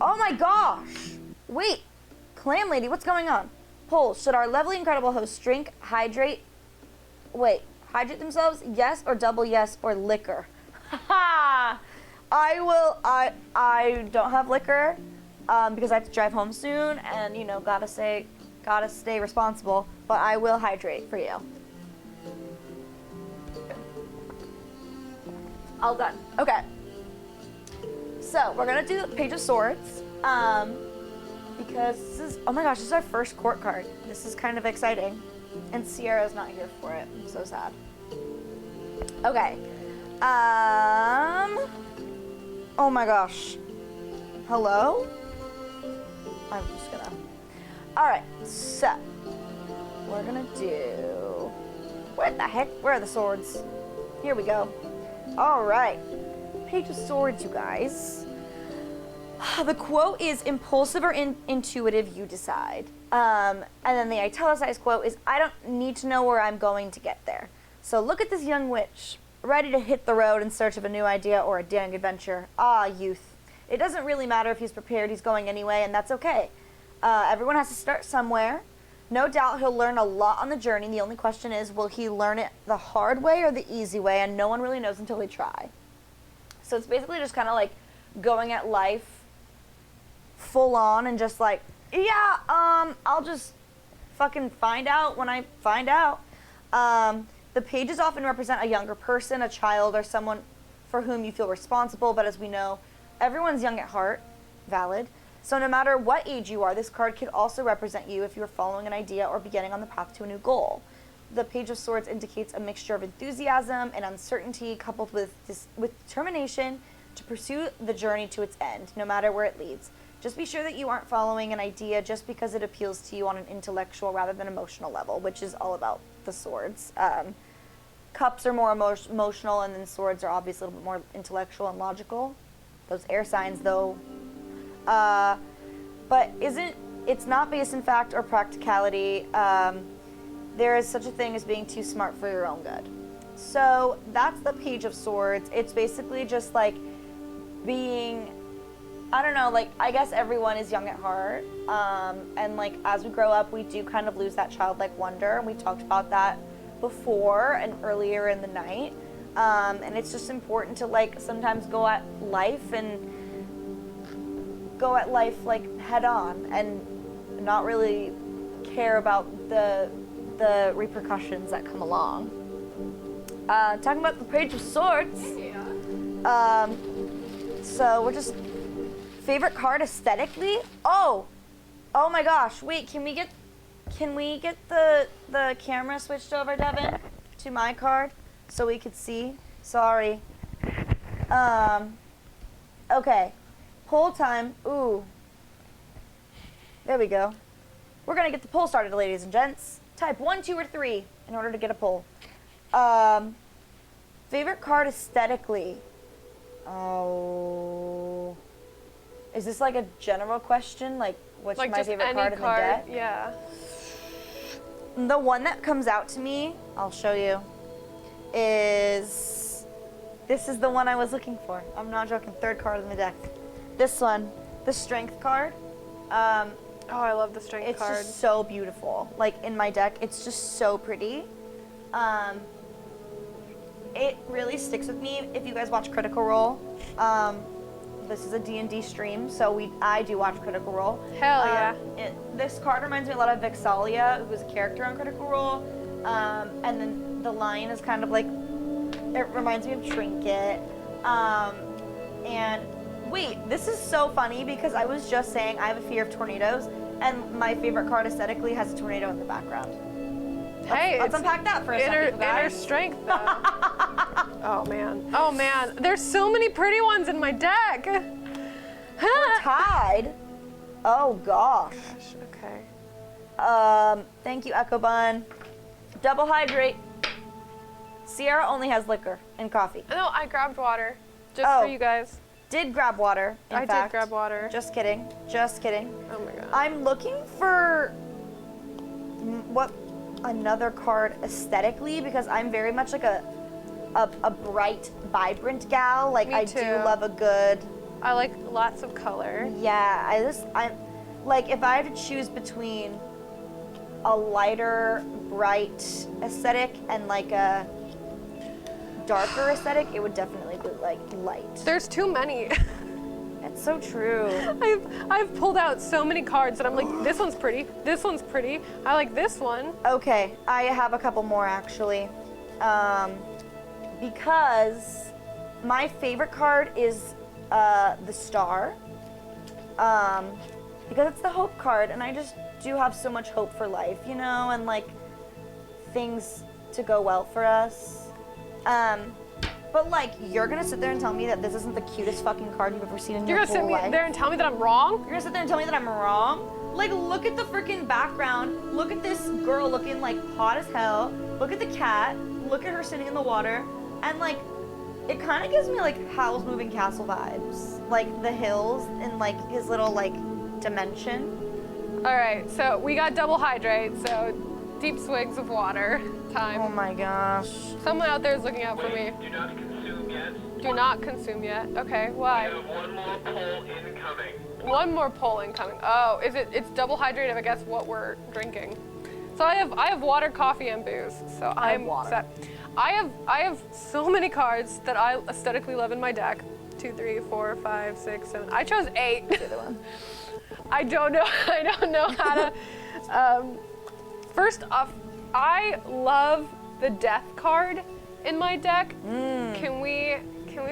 Oh my gosh! Wait, Clam Lady, what's going on? Poll, should our lovely, incredible hosts drink, hydrate themselves? Yes or double yes or liquor? Haha! I don't have liquor because I have to drive home soon and, gotta stay responsible, but I will hydrate for you. All done. Okay. So we're gonna do the Page of Swords, because oh my gosh, this is our first court card. This is kind of exciting, and Ciara's not here for it. I'm so sad. Okay. Oh my gosh. Hello? I'm just gonna. All right. So we're gonna do. What the heck? Where are the swords? Here we go. All right, Page of Swords, you guys. The quote is impulsive or intuitive, you decide. And then the italicized quote is, I don't need to know where I'm going to get there. So look at this young witch, ready to hit the road in search of a new idea or a daring adventure. Ah, youth. It doesn't really matter if he's prepared, he's going anyway, and that's okay. Everyone has to start somewhere. No doubt he'll learn a lot on the journey. The only question is, will he learn it the hard way or the easy way? And no one really knows until they try. So it's basically just kind of like going at life full on and just like, yeah, I'll just fucking find out when I find out. The pages often represent a younger person, a child, or someone for whom you feel responsible. But as we know, everyone's young at heart. Valid. So no matter what age you are, this card could also represent you if you're following an idea or beginning on the path to a new goal. The Page of Swords indicates a mixture of enthusiasm and uncertainty coupled with determination to pursue the journey to its end, no matter where it leads. Just be sure that you aren't following an idea just because it appeals to you on an intellectual rather than emotional level, which is all about the swords. Cups are more emotional, and then swords are obviously a little bit more intellectual and logical. Those air signs, though. But it's not based in fact or practicality. There is such a thing as being too smart for your own good. So that's the Page of Swords. It's basically just like being, I don't know, like I guess everyone is young at heart. And like as we grow up, we do kind of lose that childlike wonder. And we talked about that before and earlier in the night. And it's just important to like sometimes go at life like head on and not really care about the repercussions that come along. Talking about the Page of Swords. Yeah. So we're just favorite card aesthetically. Oh my gosh! Wait, can we get the camera switched over, Devin, to my card so we could see? Sorry. Okay. Poll time. Ooh. There we go. We're gonna get the poll started, ladies and gents. Type 1, 2, or 3 in order to get a poll. Favorite card aesthetically. Oh. Is this like a general question? Like, what's Like my just favorite any card in the card, deck? yeah. The one that comes out to me, I'll show you, is, this is the one I was looking for. I'm not joking, third card in the deck. This one, the Strength card. Oh, I love the Strength card. It's just so beautiful. Like in my deck, it's just so pretty. It really sticks with me. If you guys watch Critical Role, this is a D&D stream, so I do watch Critical Role. Hell yeah. This card reminds me a lot of Vexalia, who was a character on Critical Role. And then the lion is kind of like, it reminds me of Trinket. And wait, this is so funny because I was just saying I have a fear of tornadoes, and my favorite card aesthetically has a tornado in the background. Let's unpack that for a second, guys. Inner strength, though. Oh man, there's so many pretty ones in my deck. We're tied. Oh gosh. Okay. Thank you, Echo Bun. Double hydrate. Ciara only has liquor and coffee. No, I grabbed water just for you guys. Did grab water. In fact. Did grab water. Just kidding. Just kidding. Oh my god. I'm looking for what another card aesthetically because I'm very much like a bright, vibrant gal. Like Me I too. do love a good. I like lots of color. Yeah, I'm like if I had to choose between a lighter, bright aesthetic and like a darker aesthetic, it would definitely be like light. There's too many. It's so true. I've pulled out so many cards and I'm like, this one's pretty, this one's pretty, I like this one. Okay, I have a couple more actually. Because my favorite card is the Star. Because it's the hope card and I just do have so much hope for life, you know, and like things to go well for us. But like, you're gonna sit there and tell me that this isn't the cutest fucking card you've ever seen in your whole life? You're gonna sit there and tell me that I'm wrong? You're gonna sit there and tell me that I'm wrong? Like, look at the freaking background. Look at this girl looking like hot as hell. Look at the cat. Look at her sitting in the water. And like, it kind of gives me like Howl's Moving Castle vibes. Like the hills and like his little like dimension. All right, so we got double hydrate, so deep swigs of water time. Oh my gosh. Someone out there is looking out for me. Do not consume yet. Do not consume yet. Okay, why? We have one more poll incoming. One more poll incoming. Oh, it's double hydrate if I guess what we're drinking. So I have water, coffee, and booze. So I'm water. set. I have so many cards that I aesthetically love in my deck. 2, 3, 4, 5, 6, 7. I chose 8. The other one. I don't know how to. First off, I love the death card in my deck. Can we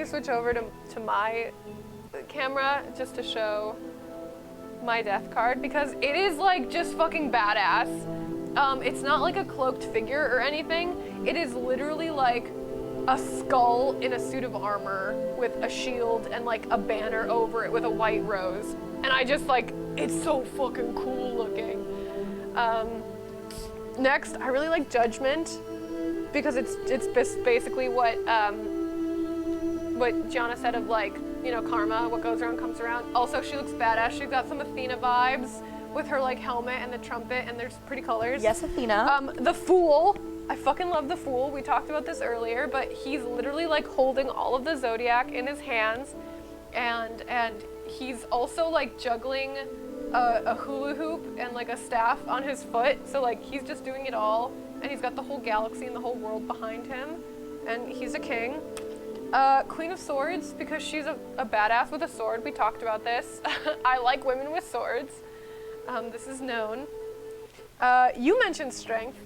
switch over to my camera just to show my death card, because it is like just fucking badass. It's not like a cloaked figure or anything. It is literally like a skull in a suit of armor with a shield and like a banner over it with a white rose. And I just like, it's so fucking cool looking. Next, I really like Judgment, because it's basically what Gianna said of like, you know, karma, what goes around comes around. Also, she looks badass. She's got some Athena vibes with her like helmet and the trumpet, and there's pretty colors. Yes, Athena. The Fool. I fucking love the Fool. We talked about this earlier, but he's literally like holding all of the zodiac in his hands, and he's also like juggling a hula hoop and like a staff on his foot. So like he's just doing it all, and he's got the whole galaxy and the whole world behind him, and he's a king. Queen of Swords, because she's a badass with a sword. We talked about this. I like women with swords. This is known. You mentioned Strength.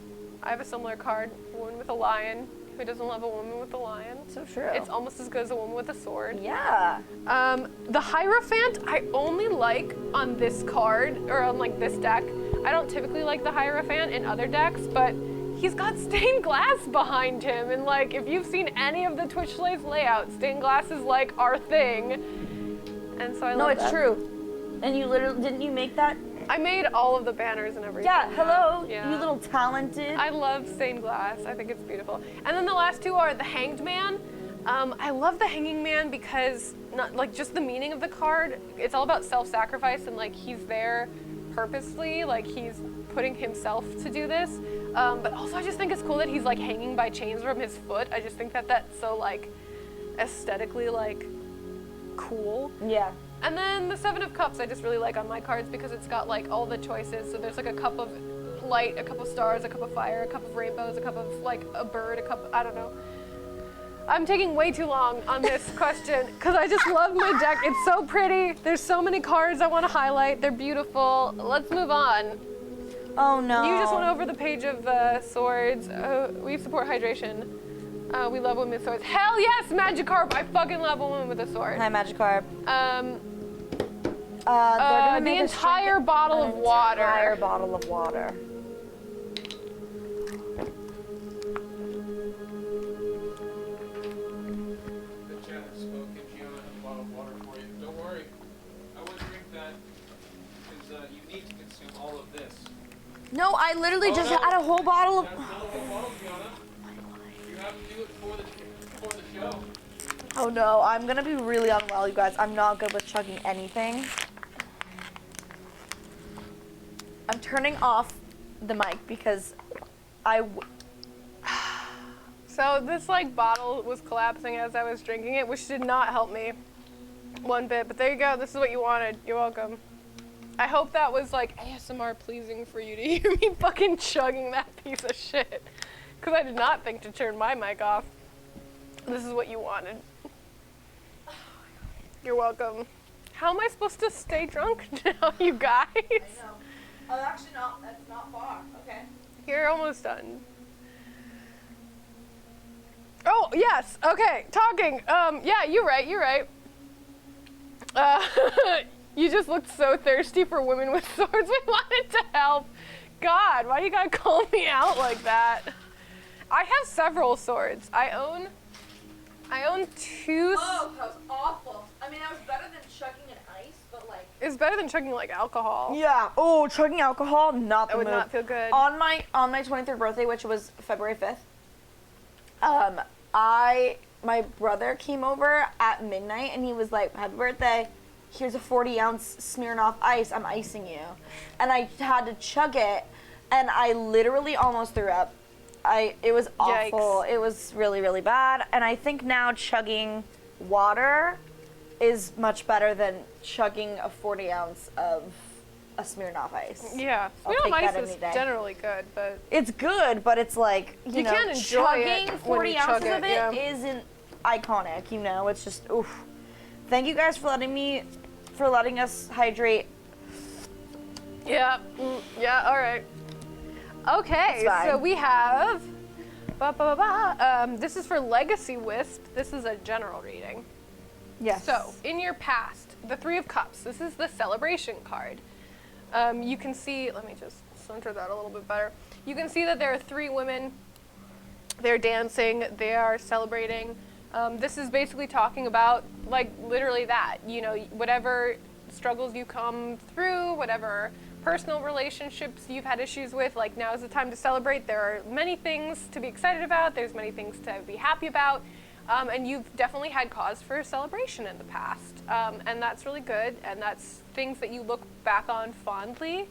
I have a similar card, a woman with a lion. Who doesn't love a woman with a lion? So true. It's almost as good as a woman with a sword. Yeah. The Hierophant, I only like on this card, or on like this deck. I don't typically like the Hierophant in other decks, but he's got stained glass behind him, and like if you've seen any of the Twitch Slaves layout, stained glass is like our thing. And so I love that. No, it's true. And you literally, didn't you make that? I made all of the banners and everything. Yeah, hello, Yeah. you little talented. I love stained glass. I think it's beautiful. And then the last two are the Hanged Man. I love the Hanging Man because not like just the meaning of the card. It's all about self-sacrifice, and like he's there purposely, like he's putting himself to do this. But also I just think it's cool that he's like hanging by chains from his foot. I just think that that's so like aesthetically like cool. Yeah. And then the Seven of Cups I just really like on my cards because it's got like all the choices. So there's like a cup of light, a cup of stars, a cup of fire, a cup of rainbows, a cup of like a bird, a cup, I don't know. I'm taking way too long on this question because I just love my deck. It's so pretty. There's so many cards I want to highlight. They're beautiful. Let's move on. Oh no. You just went over the page of swords. We support hydration. We love women with swords. Hell yes, Magikarp. I fucking love a woman with a sword. Hi, Magikarp. The entire bottle of water. Entire bottle of water. The chat has spoken. Gianna has a bottle of water for you. Don't worry. I wouldn't drink that because you need to consume all of this. No, I literally just had a whole bottle of. That's not a full bottle, Gianna. You have to do it for the show. Oh no, I'm gonna be really unwell, you guys. I'm not good with chugging anything. I'm turning off the mic because So this like bottle was collapsing as I was drinking it, which did not help me one bit. But there you go. This is what you wanted. You're welcome. I hope that was like ASMR pleasing for you to hear me fucking chugging that piece of shit. Because I did not think to turn my mic off. This is what you wanted. You're welcome. How am I supposed to stay drunk now, you guys? I know. Oh, actually not. That's not far. Okay. You're almost done. Oh, yes. Okay, talking. Yeah, you're right. You just looked so thirsty for women with swords. We wanted to help. God, why do you gotta call me out like that? I have several swords. I own 2. Oh, that was awful. I mean, that was better than chugging an ice, but like. It's better than chugging like alcohol. Yeah. Oh, chugging alcohol, not the That would move. not feel good. On my 23rd birthday, which was February 5th, my brother came over at midnight and he was like, "Happy birthday. Here's a 40-ounce Smirnoff Ice. I'm icing you." And I had to chug it, and I literally almost threw up. It was awful. Yikes. It was really, really bad. And I think now chugging water is much better than chugging a 40 ounce of a Smirnoff Ice. Yeah. I'll Smirnoff take Ice that is any day. generally good, but It's good, but it's like, you know, can enjoy it chugging when 40 you chug ounces of it, it yeah. isn't iconic, you know? It's just, oof. Thank you guys for letting us hydrate. yeah. Yeah, all right. Okay, It's fine. so we have this is for Legacy Wisp. This is a general reading. Yes. So, in your past, the Three of Cups, this is the celebration card. You can see, let me just center that a little bit better. You can see that there are 3 women. They're dancing, they are celebrating. This is basically talking about, like, literally that. You know, whatever struggles you come through, whatever personal relationships you've had issues with, like, now is the time to celebrate. There are many things to be excited about. There's many things to be happy about. And you've definitely had cause for celebration in the past. And that's really good. And that's things that you look back on fondly.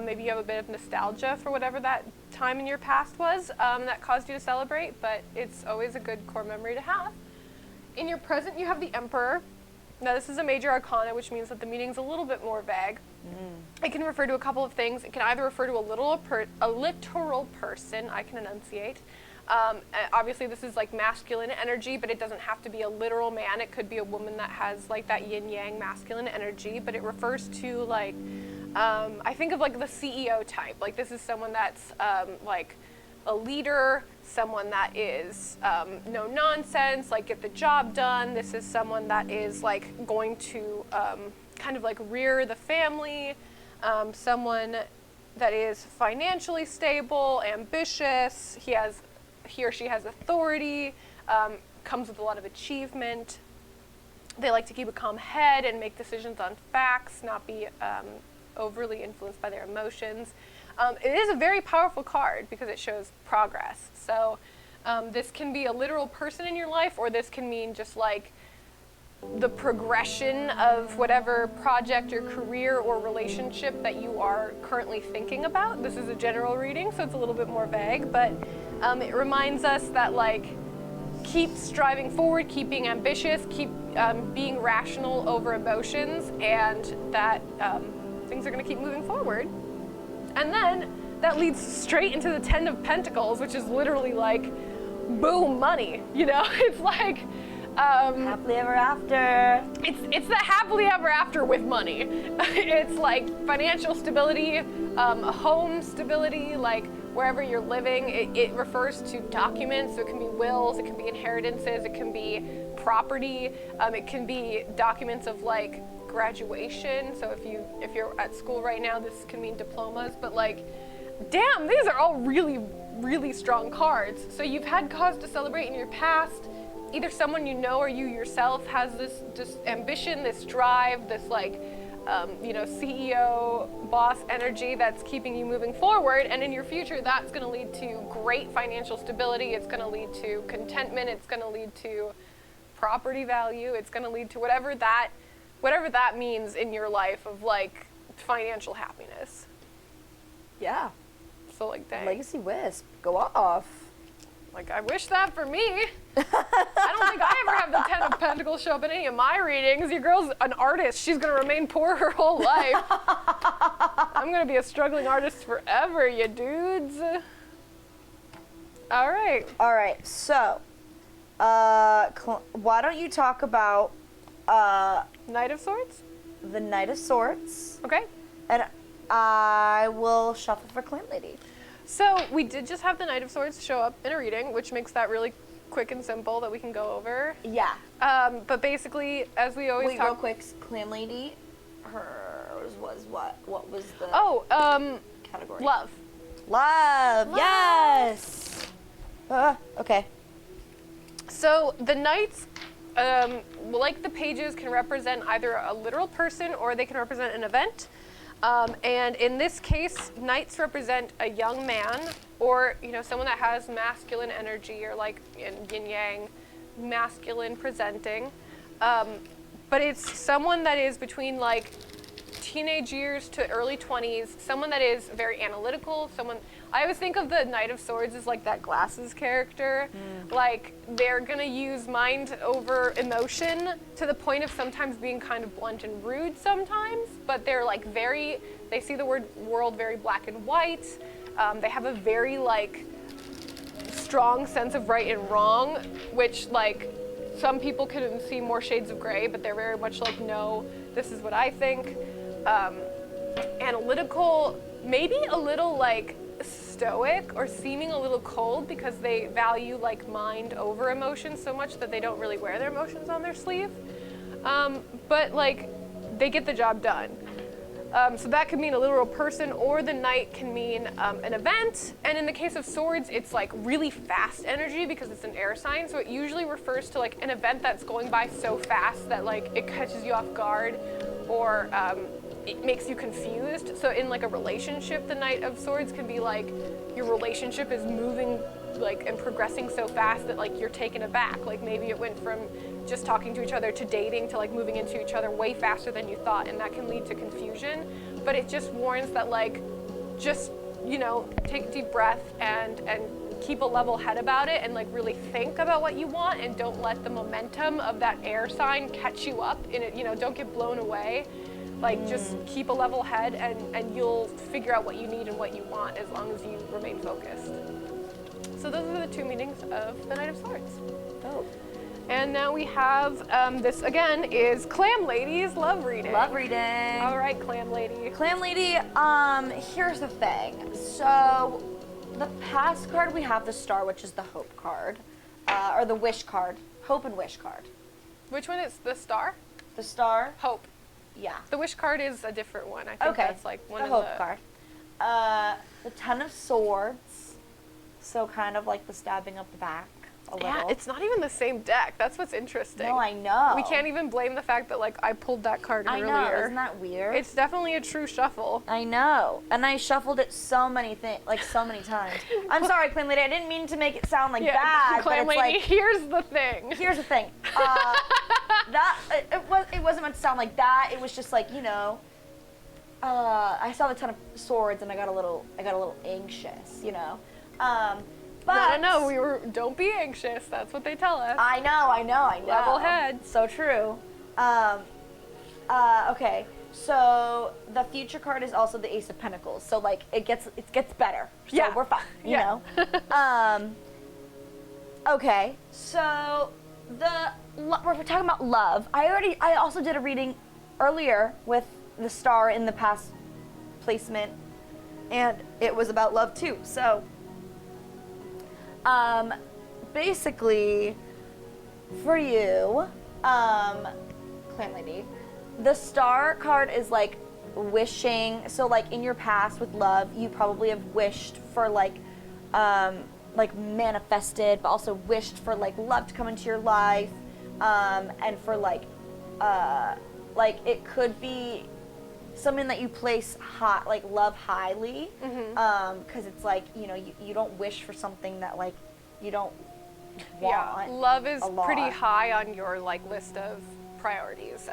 Maybe you have a bit of nostalgia for whatever that time in your past was that caused you to celebrate, but it's always a good core memory to have. In your present, you have the Emperor. Now, this is a major arcana, which means that the meaning's a little bit more vague. It can refer to a couple of things. It can either refer to a literal person, I can enunciate. Obviously, this is like masculine energy, but it doesn't have to be a literal man. It could be a woman that has like that yin-yang masculine energy, but it refers to like, I think of like the CEO type. Like this is someone that's like a leader, someone that is no nonsense, like get the job done. This is someone that is like going to kind of like rear the family, someone that is financially stable, ambitious. He or she has authority, comes with a lot of achievement. They like to keep a calm head and make decisions on facts, not be overly influenced by their emotions. It is a very powerful card because it shows progress. So this can be a literal person in your life, or this can mean just like the progression of whatever project or career or relationship that you are currently thinking about. This is a general reading, so it's a little bit more vague, but it reminds us that like keep striving forward, keep being ambitious, keep being rational over emotions, and that things are going to keep moving forward. And then that leads straight into the Ten of Pentacles, which is literally like, boom, money, you know? It's like, happily ever after. It's the happily ever after with money. It's like financial stability, home stability, like wherever you're living. It refers to documents, so it can be wills, it can be inheritances, it can be property, it can be documents of like graduation. So if you're at school right now, this can mean diplomas, but like, damn, these are all really, really strong cards. So you've had cause to celebrate in your past. Either someone you know or you yourself has this ambition, this drive, this like, CEO, boss energy that's keeping you moving forward. And in your future, that's going to lead to great financial stability. It's going to lead to contentment. It's going to lead to property value. It's going to lead to whatever that means in your life of like financial happiness. Yeah. So like, dang. Legacy Wisp, go off. Like, I wish that for me. I don't think I ever have the Ten of Pentacles show up in any of my readings. Your girl's an artist. She's going to remain poor her whole life. I'm going to be a struggling artist forever, you dudes. All right. All right, so why don't you talk about Knight of Swords? the Knight of Swords, Okay. and I will shuffle for Clan Lady. So we did just have the Knight of Swords show up in a reading, which makes that really quick and simple that we can go over. Yeah. But basically, as we always Wait, talk... real quick, Clan Lady, hers was what? What was the category? Love. Love, yes! Okay. So the Knights, like the pages, can represent either a literal person or they can represent an event. And in this case, Knights represent a young man or, someone that has masculine energy or like yin-yang, masculine presenting. But it's someone that is between like teenage years to early 20s, someone that is very analytical, someone I always think of the Knight of Swords as like that glasses character. Like they're gonna use mind over emotion to the point of sometimes being kind of blunt and rude sometimes, but they're like they see the world very black and white. They have a very like strong sense of right and wrong, which like some people can see more shades of gray, but they're very much like, no, this is what I think. Analytical, maybe a little like stoic or seeming a little cold because they value like mind over emotion so much that they don't really wear their emotions on their sleeve. But like they get the job done. So that could mean a literal person, or the knight can mean an event. And in the case of swords, it's like really fast energy because it's an air sign. So it usually refers to like an event that's going by so fast that like it catches you off guard, or it makes you confused. So in like a relationship, the Knight of Swords can be like your relationship is moving like and progressing so fast that like you're taken aback. Like maybe it went from just talking to each other to dating to like moving into each other way faster than you thought, and that can lead to confusion. But it just warns that like just, you know, take a deep breath and keep a level head about it, and like really think about what you want, and don't let the momentum of that air sign catch you up in it. You know, don't get blown away. Like just keep a level head, and you'll figure out what you need and what you want as long as you remain focused. So those are the two meanings of the Knight of Swords. Oh. And now we have, this again is Clam Lady's love reading. Love reading. All right, Clam Lady. Clam Lady, here's the thing. So the past card, we have the Star, which is the Hope card, or the Wish card. Hope and Wish card. Which one is the Star? The Star. Hope. Yeah. The Wish card is a different one. I think Okay. that's like one the of Hope the... card. The Ten of Swords. So kind of like the stabbing up the back a little. Yeah, it's not even the same deck. That's what's interesting. No, I know. We can't even blame the fact that like I pulled that card I earlier. know. Isn't that weird? It's definitely a true shuffle. I know. And I shuffled it so many times. I'm sorry, Clam Lady. I didn't mean to make it sound like bad, Clam but it's Lady, like, here's the thing. here's the thing. It wasn't meant to sound like that. It was just like, you know, I saw the Ten of Swords and I got a little anxious, you know. But No, don't be anxious. That's what they tell us. I know. Level head. So true. Okay. So the future card is also the Ace of Pentacles. So like it gets better. So Yeah. we're fine, you know. Okay. So we're talking about love. I also did a reading earlier with the Star in the past placement, and it was about love too. So basically, for you, Clan Lady, the Star card is like wishing. So like in your past with love, you probably have wished for like manifested, but also wished for like love to come into your life, and for like it could be something that you place high, like love highly, because it's like, you know, you don't wish for something that like you don't want. Love is a lot. pretty high on your like list of priorities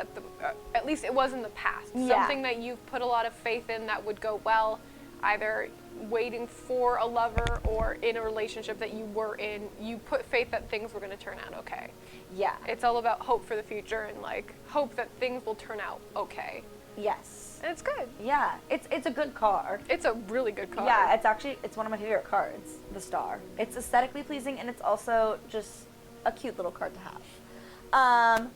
at least it was in the past. Yeah. Something that you've put a lot of faith in that would go well, either waiting for a lover or in a relationship that you were in. You put faith that things were going to turn out okay. Yeah. It's all about hope for the future and like hope that things will turn out okay. Yes. And it's good. Yeah. It's a good card. It's a really good card. Yeah, it's one of my favorite cards, the Star. It's aesthetically pleasing, and it's also just a cute little card to have.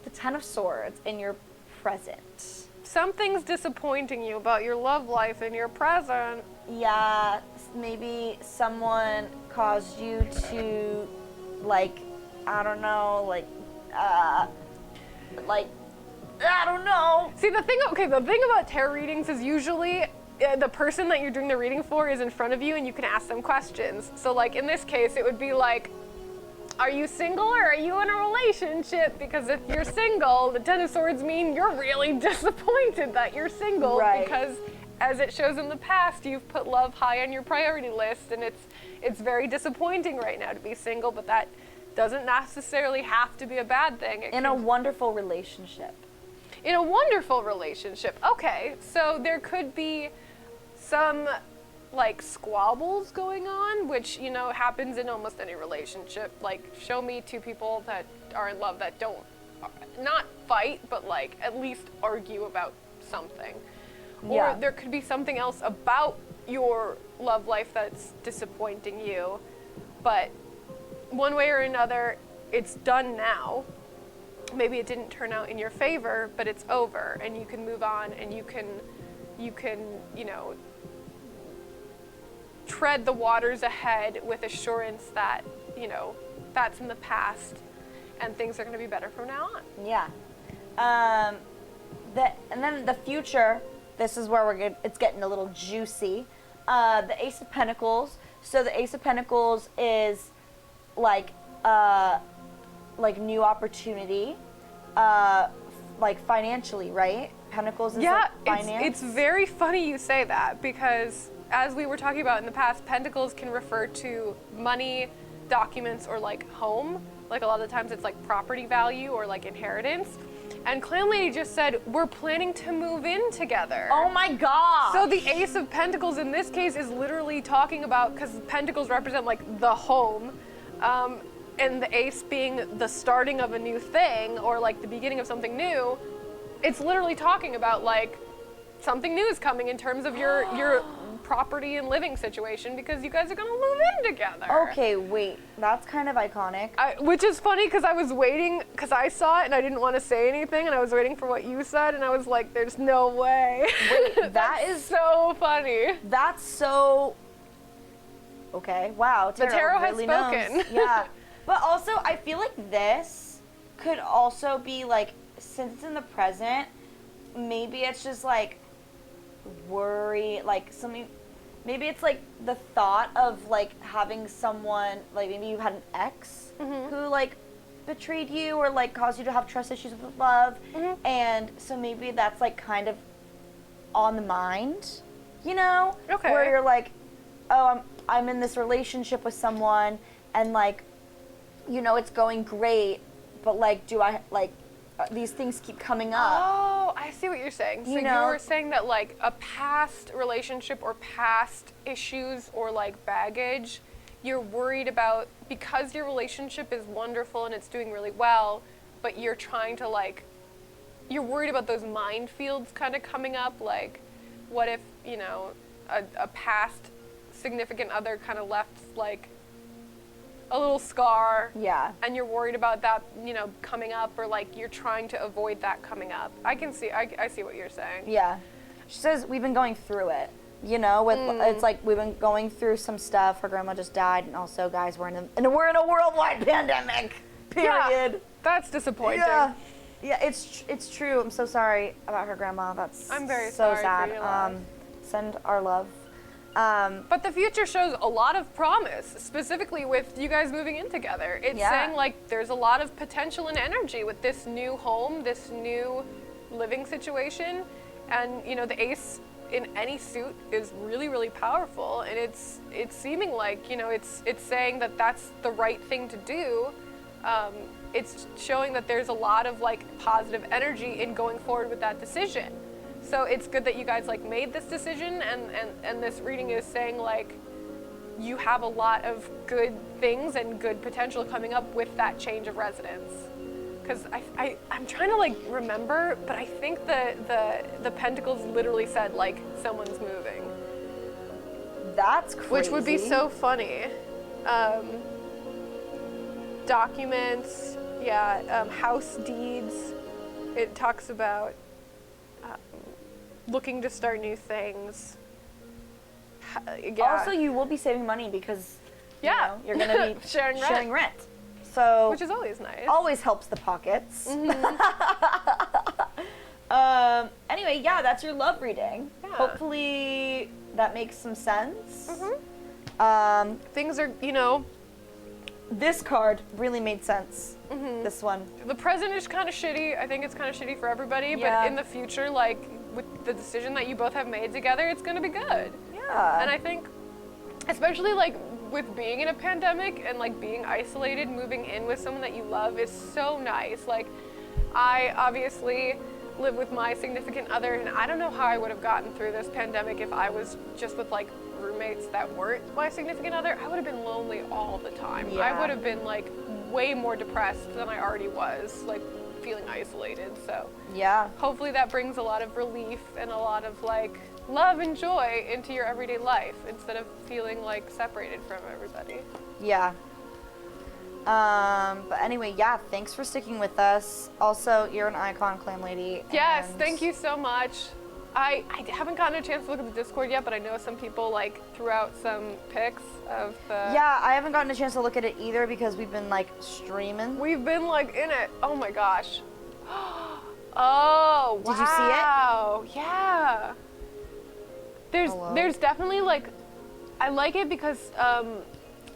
The Ten of Swords in your present. Something's disappointing you about your love life in your present. Yeah, maybe someone caused you to, like, I don't know, I don't know. See, the thing about tarot readings is usually the person that you're doing the reading for is in front of you and you can ask them questions. So like in this case, it would be like, are you single or are you in a relationship? Because if you're single, the Ten of Swords mean you're really disappointed that you're single. Right. Because as it shows in the past, you've put love high on your priority list, and it's very disappointing right now to be single, but that doesn't necessarily have to be a bad thing. In a wonderful relationship. In a wonderful relationship. Okay, so there could be some like squabbles going on, which, you know, happens in almost any relationship. Like, show me two people that are in love that don't, not fight, but like at least argue about something. Yeah. Or there could be something else about your love life that's disappointing you, but one way or another, it's done now. Maybe it didn't turn out in your favor, but it's over, and you can move on, and you can, you know, tread the waters ahead with assurance that, you know, that's in the past, and things are going to be better from now on. Yeah. And then the future, this is where it's getting a little juicy. The Ace of Pentacles. So the Ace of Pentacles is like new opportunity, like financially, right? Pentacles is Yeah, like finance. it's very funny you say that, because as we were talking about in the past, Pentacles can refer to money, documents, or like home. Like a lot of the times it's like property value or like inheritance. And Clam Lady just said, we're planning to move in together. Oh my god! So the Ace of Pentacles in this case is literally talking about, because Pentacles represent like the home, and the Ace being the starting of a new thing or like the beginning of something new, it's literally talking about like something new is coming in terms of your property and living situation, because you guys are gonna move in together. Okay, wait, that's kind of iconic. Which is funny, because I was waiting, because I saw it and I didn't want to say anything, and I was waiting for what you said, and I was like, there's no way. Wait, that is so funny. That's so. Okay, wow. The tarot has really spoken. knows. Yeah. But also, I feel like this could also be like, since it's in the present, maybe it's just like worry, like something. Maybe it's like the thought of like having someone, like maybe you had an ex who like betrayed you or like caused you to have trust issues with love, and so maybe that's like kind of on the mind, you know? Okay. Where you're like, oh, I'm in this relationship with someone, and like, you know, it's going great, but like, do I like these things keep coming up? Oh, I see what you're saying. So You know? you're saying that like a past relationship or past issues or like baggage, you're worried about, because your relationship is wonderful and it's doing really well, but you're trying to like, you're worried about those minefields kind of coming up. Like, what if, you know, a past significant other kind of left like a little scar, Yeah. and you're worried about that, you know, coming up, or like you're trying to avoid that coming up. I see what you're saying. Yeah. She says we've been going through it, you know, with it's like we've been going through some stuff. Her grandma just died, and also, guys, we're in a worldwide pandemic. Period. Yeah, that's disappointing. Yeah. Yeah, it's true. I'm so sorry about her grandma. That's I'm very so sorry sad. for your loss. Send our love. But the future shows a lot of promise, specifically with you guys moving in together. It's Yeah. saying like there's a lot of potential and energy with this new home, this new living situation, and you know the Ace in any suit is really, really powerful, and it's seeming like, you know, it's saying that that's the right thing to do. It's showing that there's a lot of like positive energy in going forward with that decision. So it's good that you guys like made this decision, and this reading is saying like you have a lot of good things and good potential coming up with that change of residence. Because I'm trying to like remember, but I think the Pentacles literally said like someone's moving. That's crazy. Which would be so funny. Documents, yeah, house deeds. It talks about looking to start new things. Yeah. Also, you will be saving money because Yeah. you know, you're going to be Sharing rent. So Which is always nice. always helps the pockets. Anyway, yeah, that's your love reading. Yeah. Hopefully that makes some sense. Things are, you know, This card really made sense. This one. the present is kind of shitty. I think it's kind of shitty for everybody, Yeah. but in the future, like, with the decision that you both have made together, it's gonna be good. Yeah. And I think, especially, like, with being in a pandemic and, like, being isolated, moving in with someone that you love is so nice. Like, I obviously live with my significant other, and I don't know how I would have gotten through this pandemic if I was just with like roommates that weren't my significant other. I would have been lonely all the time. Yeah. I would have been like way more depressed than I already was, like feeling isolated. So Yeah. hopefully that brings a lot of relief and a lot of like love and joy into your everyday life instead of feeling like separated from everybody. Yeah. But anyway, yeah, thanks for sticking with us. Also, you're an icon, Clam Lady. Yes, and- thank you so much. I haven't gotten a chance to look at the Discord yet, but I know some people like threw out some pics of the... Yeah, I haven't gotten a chance to look at it either because we've been like streaming. We've been like in it. Oh my gosh. Oh, wow. Did you see it? Wow, yeah. Hello? There's definitely like, I like it because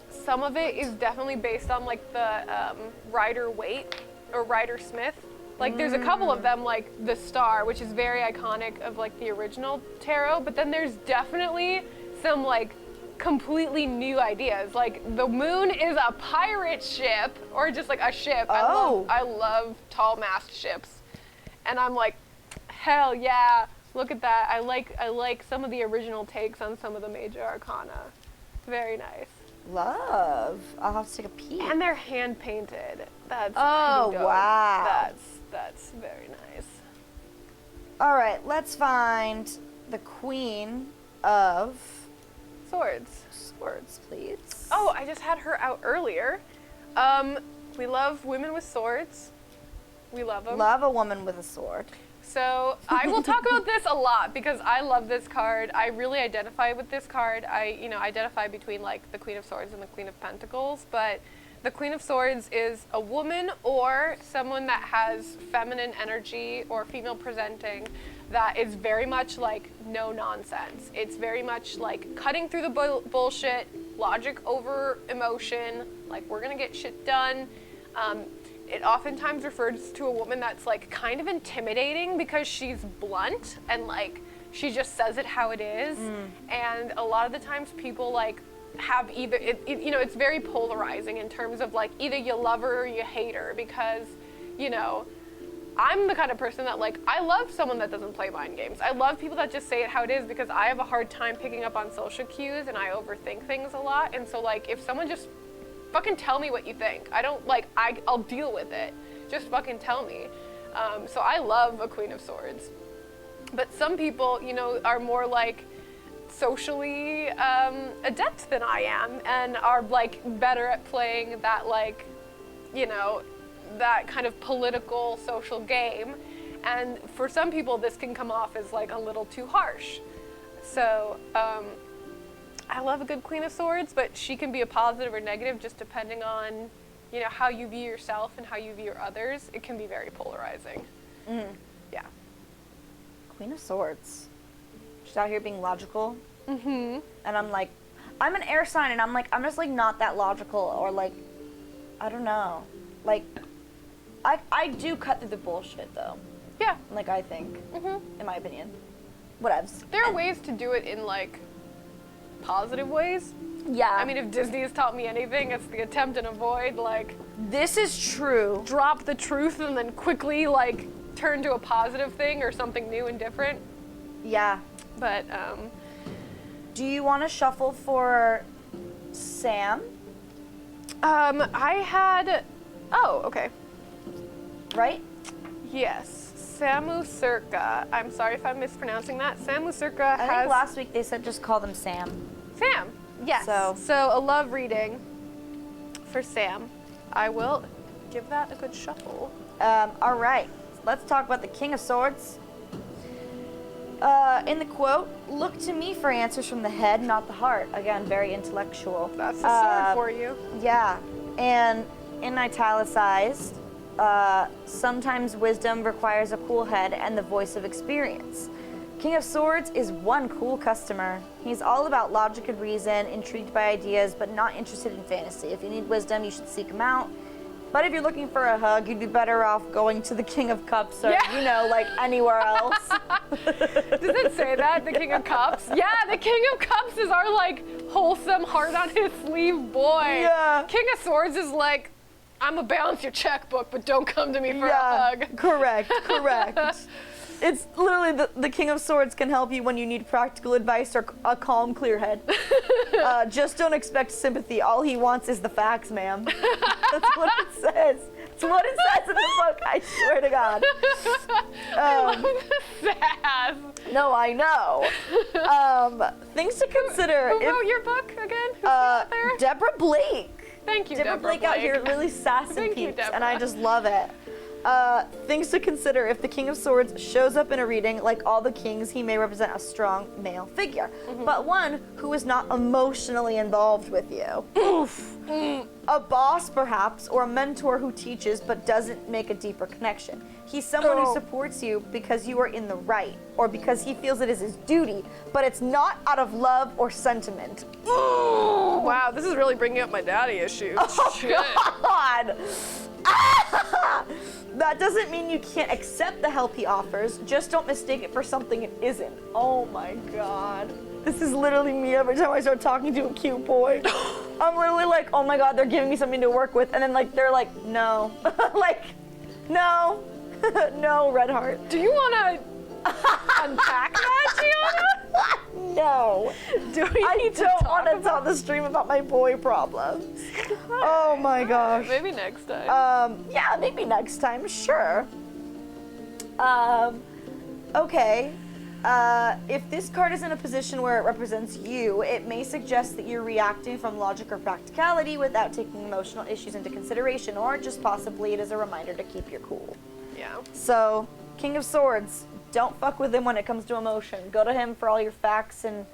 some of it is definitely based on like the Rider Waite or Rider Smith. Like there's a couple of them, like the Star, which is very iconic of like the original tarot, but then there's definitely some like completely new ideas. Like the moon is a pirate ship or just like a ship. Oh. I love tall mast ships. And I'm like, hell yeah, look at that. I like some of the original takes on some of the major arcana. Very nice. Love. I'll have to take a peek. And they're hand painted. That's Oh, pretty dope. wow. That's very nice. All right, let's find the Queen of Swords. Swords, please. Oh, I just had her out earlier. We love women with swords. We love them. Love a woman with a sword. So I will talk about this a lot because I love this card. I really identify with this card. I identify between like the Queen of Swords and the Queen of Pentacles, but the Queen of Swords is a woman or someone that has feminine energy or female presenting that is very much like no nonsense. It's very much like cutting through the bullshit, logic over emotion, like we're gonna get shit done. It oftentimes refers to a woman that's like kind of intimidating because she's blunt and like she just says it how it is. And a lot of the times people like have either, it's very polarizing in terms of like either you love her or you hate her because, I'm the kind of person that like, I love someone that doesn't play mind games. I love people that just say it how it is because I have a hard time picking up on social cues and I overthink things a lot. And so like if someone just fucking tell me what you think. I don't like, I'll deal with it. Just fucking tell me. So I love a Queen of Swords. But some people, are more like socially adept than I am and are like better at playing that like, that kind of political social game. And for some people, this can come off as like a little too harsh. So, I love a good Queen of Swords, but she can be a positive or negative just depending on, how you view yourself and how you view others. It can be very polarizing. Yeah. Queen of Swords. She's out here being logical. And I'm like, I'm an air sign, and I'm like, I'm just like not that logical, or like, I don't know. Like, I do cut through the bullshit though. Yeah. Like I think, in my opinion. Whatevs. There are ways to do it in like positive ways. Yeah. I mean, if Disney has taught me anything, it's the attempt and avoid, like, this is true. drop the truth and then quickly, like, turn to a positive thing or something new and different. Yeah. But, Do you want to shuffle for Sam? I had, oh, okay. Right? Yes, Samu Circa. I'm sorry if I'm mispronouncing that. Samu Circa I has... think last week they said just call them Sam. Sam, yes. So a love reading for Sam. I will give that a good shuffle. All right. Let's talk about the King of Swords. In the quote, look to me for answers from the head, not the heart. Again, very intellectual. That's the sword for you. Yeah. And in italicized, sometimes wisdom requires a cool head and the voice of experience. King of Swords is one cool customer. He's all about logic and reason, intrigued by ideas, but not interested in fantasy. If you need wisdom, you should seek him out. But if you're looking for a hug, you'd be better off going to the King of Cups or, like anywhere else. Does it say that, the King of Cups? Yeah, the King of Cups is our, like, wholesome, heart on his sleeve boy. Yeah. King of Swords is like, I'm gonna balance your checkbook, but don't come to me for a hug. Correct. It's literally the King of Swords can help you when you need practical advice or a calm, clear head. Just don't expect sympathy. All he wants is the facts, ma'am. That's what it says. It's what it says in the book, I swear to God. Sass. No, I know. Things to consider. Who wrote your book again? Who's the author? Deborah Blake. Thank you, Deborah Blake out here really sassing Thank you, peeps, and I Deborah. just love it. Things to consider. If the King of Swords shows up in a reading, like all the kings, he may represent a strong male figure, but one who is not emotionally involved with you. Oof. A boss, perhaps, or a mentor who teaches but doesn't make a deeper connection. He's someone who supports you because you are in the right, or because he feels it is his duty, but it's not out of love or sentiment. Wow, this is really bringing up my daddy issues. Oh, Shit. God. That doesn't mean you can't accept the help he offers. Just don't mistake it for something it isn't. Oh my God. This is literally me every time I start talking to a cute boy. I'm literally like, oh my God, they're giving me something to work with. And then like, they're like, no. Like, no. No, red heart. Do you want to unpack that, Gianna? No. Do we I need to don't talk want to about tell the stream about my boy problems. Oh my gosh. Maybe next time. Yeah, maybe next time, sure. Okay. If this card is in a position where it represents you, it may suggest that you're reacting from logic or practicality without taking emotional issues into consideration, or just possibly it is a reminder to keep your cool. Yeah. So, King of Swords, don't fuck with him when it comes to emotion. Go to him for all your facts and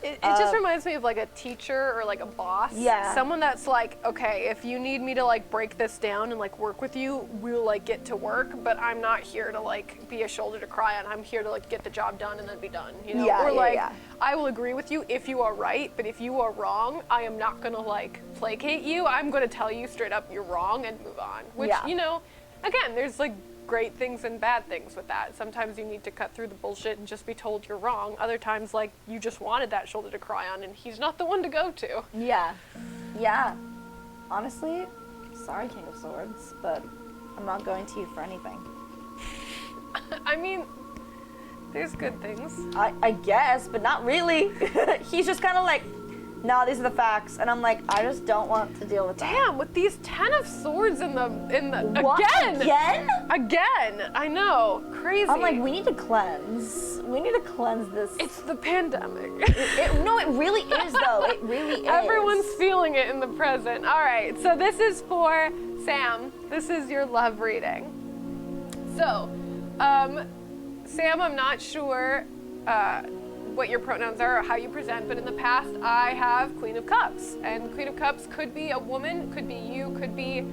It just reminds me of like a teacher or like a boss. Yeah. Someone that's like, okay, if you need me to like break this down and like work with you, we'll like get to work, but I'm not here to like be a shoulder to cry on. I'm here to like get the job done and then be done, you know? Yeah, or yeah, like, yeah. I will agree with you if you are right, but if you are wrong, I am not gonna like placate you. I'm gonna tell you straight up you're wrong and move on. Which, Yeah. you know, again, there's like great things and bad things with that. Sometimes you need to cut through the bullshit and just be told you're wrong. Other times, like, you just wanted that shoulder to cry on and he's not the one to go to. yeah. Yeah. Honestly, sorry, King of Swords, but I'm not going to you for anything. I mean, there's good things. I guess, but not really. He's just kind of like, nah, these are the facts, and I'm like, I just don't want to deal with that. Damn, with these 10 of Swords in the What? again. Again, I know, crazy. I'm like, we need to cleanse. We need to cleanse this. It's the pandemic. No, it really is though. It really is. Everyone's feeling it in the present. All right, so this is for Sam. This is your love reading. So, Sam, I'm not sure what your pronouns are or how you present, but in the past I have Queen of Cups. And Queen of Cups could be a woman, could be you, could be,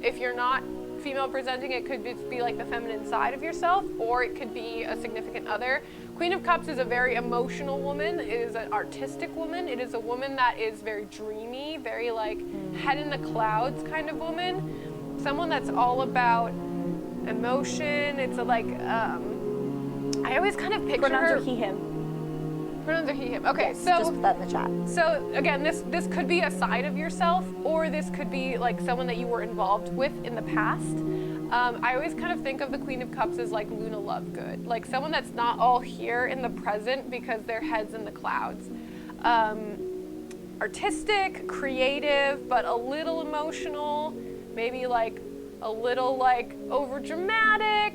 if you're not female presenting, it could be like the feminine side of yourself, or it could be a significant other. Queen of Cups is a very emotional woman. It is an artistic woman. It is a woman that is very dreamy, very like head in the clouds kind of woman. Someone that's all about emotion. It's a like, I always kind of picture Pronouns her. are he, him. Pronouns are he, him. Okay, Yes, so just put that in the chat. so again, this could be a side of yourself, or this could be like someone that you were involved with in the past. I always kind of think of the Queen of Cups as like Luna Lovegood, like someone that's not all here in the present because their head's in the clouds. Artistic, creative, but a little emotional, maybe like a little like over dramatic,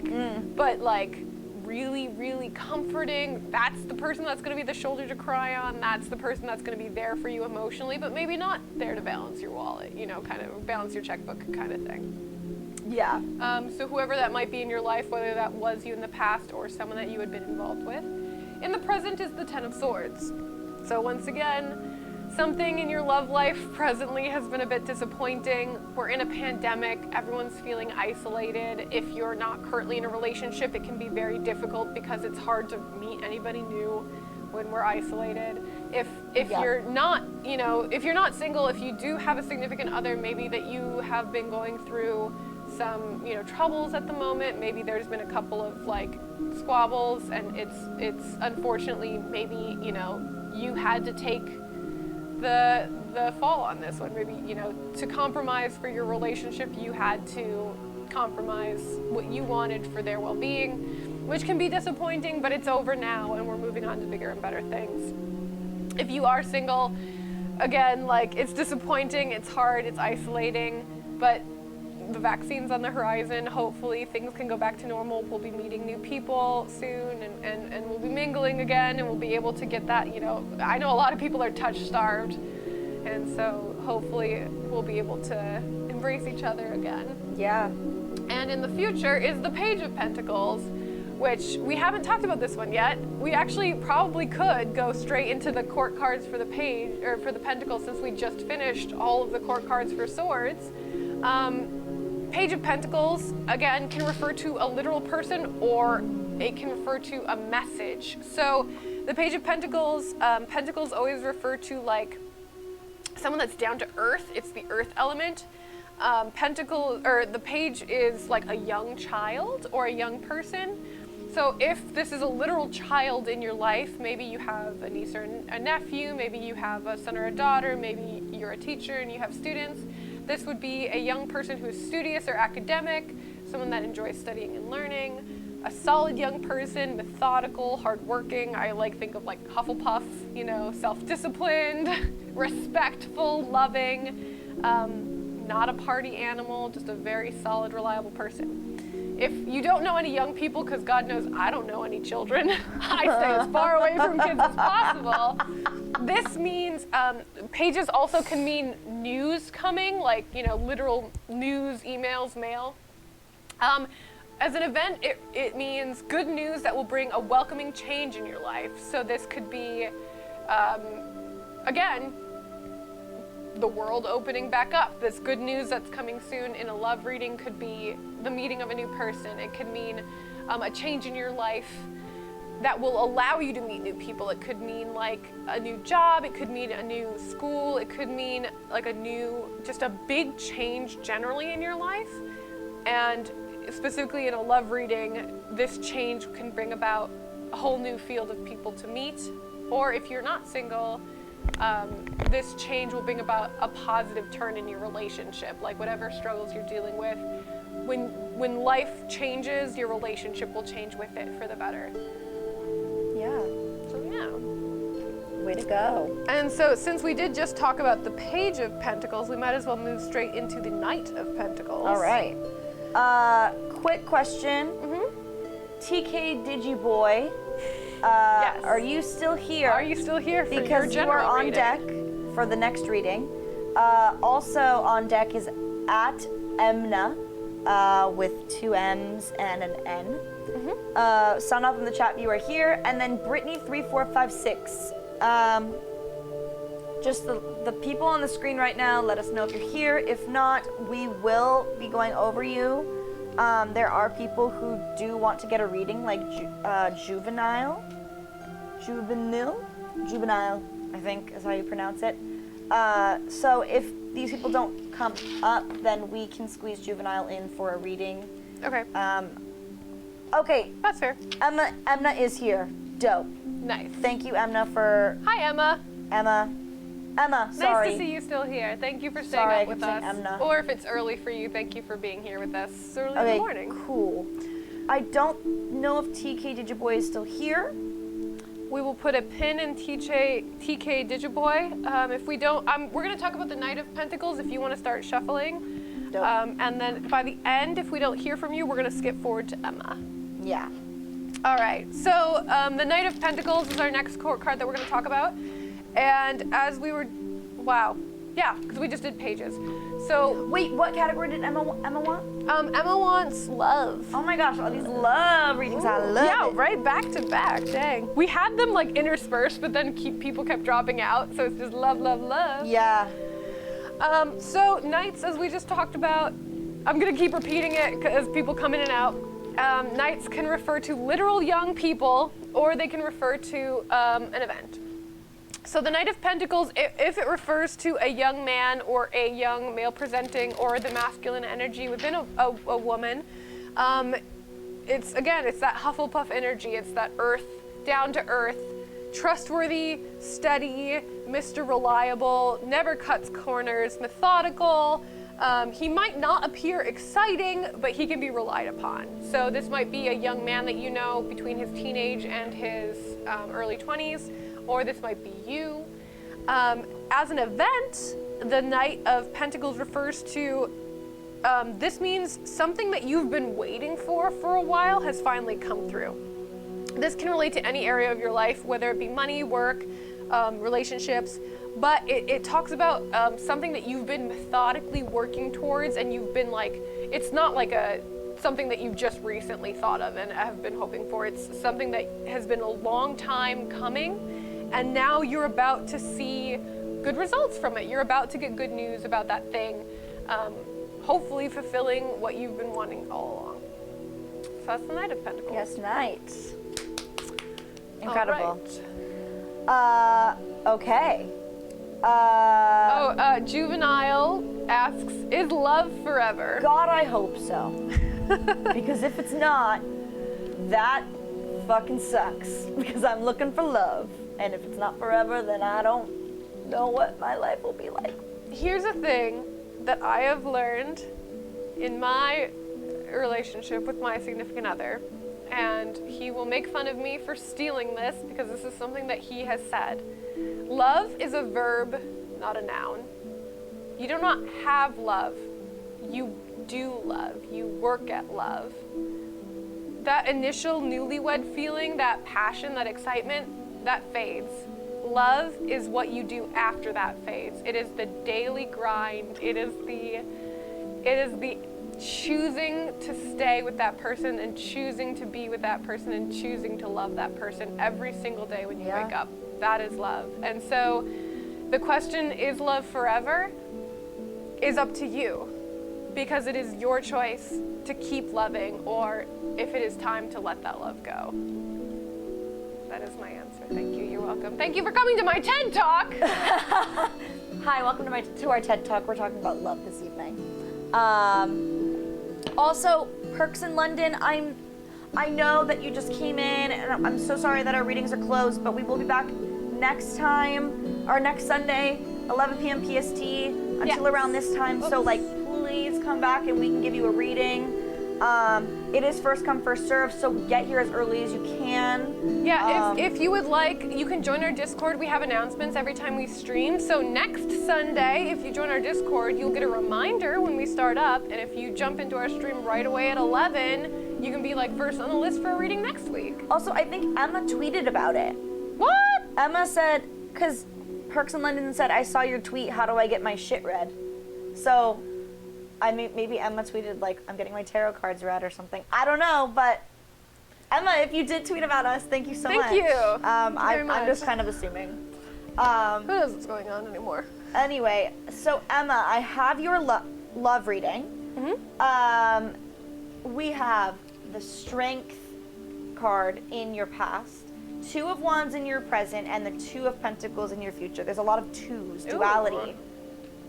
but like really, really comforting. That's the person that's going to be the shoulder to cry on. That's the person that's going to be there for you emotionally, but maybe not there to balance your wallet, you know, kind of balance your checkbook kind of thing. Yeah. So whoever that might be in your life, whether that was you in the past or someone that you had been involved with. In the present is the 10 of Swords. So once again, something in your love life presently has been a bit disappointing. We're in a pandemic. Everyone's feeling isolated. If you're not currently in a relationship, it can be very difficult because it's hard to meet anybody new when we're isolated. If Yeah. you're not, you know, if you're not single, if you do have a significant other, maybe that you have been going through some, you know, troubles at the moment. Maybe there's been a couple of like squabbles, and it's unfortunately maybe, you know, you had to take the fall on this one. Maybe, you know, to compromise for your relationship, you had to compromise what you wanted for their well-being. which can be disappointing, but it's over now and we're moving on to bigger and better things. If you are single, again, like, it's disappointing, it's hard, it's isolating, but the vaccine's on the horizon. Hopefully things can go back to normal. We'll be meeting new people soon, and we'll be mingling again, and we'll be able to get that, I know a lot of people are touch starved, and so hopefully we'll be able to embrace each other again. Yeah. And in the future is the Page of Pentacles, which we haven't talked about this one yet. We actually probably could go straight into the court cards for the Page, or for the Pentacles, since we just finished all of the court cards for Swords. Page of Pentacles, again, can refer to a literal person, or it can refer to a message. So the Page of Pentacles, Pentacles always refer to like someone that's down to earth. It's the earth element. The page is like a young child or a young person. So if this is a literal child in your life, maybe you have a niece or a nephew, maybe you have a son or a daughter, maybe you're a teacher and you have students. This would be a young person who is studious or academic, someone that enjoys studying and learning, a solid young person, methodical, hardworking. I think of like Hufflepuff, self-disciplined, respectful, loving, not a party animal, just a very solid, reliable person. If you don't know any young people, because God knows I don't know any children, I stay as far away from kids as possible. This means, pages also can mean news coming, like, literal news, emails, mail. As an event, it means good news that will bring a welcoming change in your life. So this could be, again, the world opening back up. This good news that's coming soon in a love reading could be the meeting of a new person. It could mean a change in your life that will allow you to meet new people. It could mean like a new job. It could mean a new school. It could mean like just a big change generally in your life. And specifically in a love reading, this change can bring about a whole new field of people to meet. Or if you're not single, this change will bring about a positive turn in your relationship, like whatever struggles you're dealing with. When life changes, your relationship will change with it for the better. Yeah. So yeah. Way to go. And so since we did just talk about the Page of Pentacles, we might as well move straight into the Knight of Pentacles. All right. Quick question. TK Digiboy. Yes. Are you still here? Are you still here for your because you are general on reading? deck for the next reading. Also on deck is at Emna with 2 M's and an N. Sign off in the chat, you are here. And then Brittany3456. Just the people on the screen right now, let us know if you're here. If not, we will be going over you. There are people who do want to get a reading, like Juvenile, I think is how you pronounce it. So if these people don't come up, then we can squeeze Juvenile in for a reading. Okay. Okay. That's fair. Emna is here. Dope. Nice. Thank you, Emna, for... Hi, Emma. Emma, sorry. Nice to see you still here. Thank you for staying Sorry, up with I us. keep saying Emna. Or if it's early for you, thank you for being here with us early in the morning. Cool. I don't know if TK Digiboy is still here. We will put a pin in TK Digiboy. If we don't, we're going to talk about the Knight of Pentacles if you want to start shuffling. Dope. And then by the end, if we don't hear from you, we're going to skip forward to Emma. Yeah. All right, so the Knight of Pentacles is our next court card that we're going to talk about. And as we were, because we just did pages. So wait, what category did Emma want? Emma wants love. Oh my gosh, all these love readings, I love it. Right, back to back, dang. We had them like interspersed, but then people kept dropping out, so it's just love, love, love. Yeah. So Knights, as we just talked about, I'm gonna keep repeating it as people come in and out. Knights can refer to literal young people, or they can refer to an event. So the Knight of Pentacles, if it refers to a young man or a young male presenting or the masculine energy within a woman, it's that Hufflepuff energy. It's that earth, down to earth, trustworthy, steady, Mr. Reliable, never cuts corners, methodical, He might not appear exciting, but he can be relied upon. So this might be a young man that you know between his teenage and his early 20s, or this might be you. As an event, the Knight of Pentacles refers to, this means something that you've been waiting for a while has finally come through. This can relate to any area of your life, whether it be money, work, relationships, but it talks about something that you've been methodically working towards, and you've been like, it's not like something that you've just recently thought of and have been hoping for. It's something that has been a long time coming, and now you're about to see good results from it. You're about to get good news about that thing, hopefully fulfilling what you've been wanting all along. So that's the Knight of Pentacles. Yes, Knight. Incredible. All right. Okay. Juvenile asks, is love forever? God, I hope so. Because if it's not, that fucking sucks. Because I'm looking for love. And if it's not forever, then I don't know what my life will be like. Here's a thing that I have learned in my relationship with my significant other, and he will make fun of me for stealing this because this is something that he has said. Love is a verb, not a noun. You do not have love. You do love. You work at love. That initial newlywed feeling, that passion, that excitement, that fades. Love is what you do after that fades. It is the daily grind. It is the choosing to stay with that person and choosing to be with that person and choosing to love that person every single day when you wake up. That is love. And so the question, is love forever, is up to you, because it is your choice to keep loving or if it is time to let that love go. That is my answer. Thank you. You're welcome. Thank you for coming to my TED Talk. Hi, welcome to our TED Talk. We're talking about love this evening. Also, Perks in London, I know that you just came in, and I'm so sorry that our readings are closed, but we will be back next time, or next Sunday, 11 p.m. PST, until around this time. So, please come back and we can give you a reading. It is first come, first serve, so get here as early as you can. Yeah, if you would like, you can join our Discord. We have announcements every time we stream. So next Sunday, if you join our Discord, you'll get a reminder when we start up. And if you jump into our stream right away at 11, you can be first on the list for a reading next week. Also, I think Emma tweeted about it. What? Emma said, because Perks in London said, I saw your tweet, how do I get my shit read? So, maybe Emma tweeted, I'm getting my tarot cards read or something. I don't know, but Emma, if you did tweet about us, thank you so much. Thank you. Very much. I'm just kind of assuming. Who knows what's going on anymore? Anyway, so Emma, I have your love reading. Mm-hmm. We have the Strength card in your past, Two of Wands in your present, and the Two of Pentacles in your future. There's a lot of twos, duality. Ooh.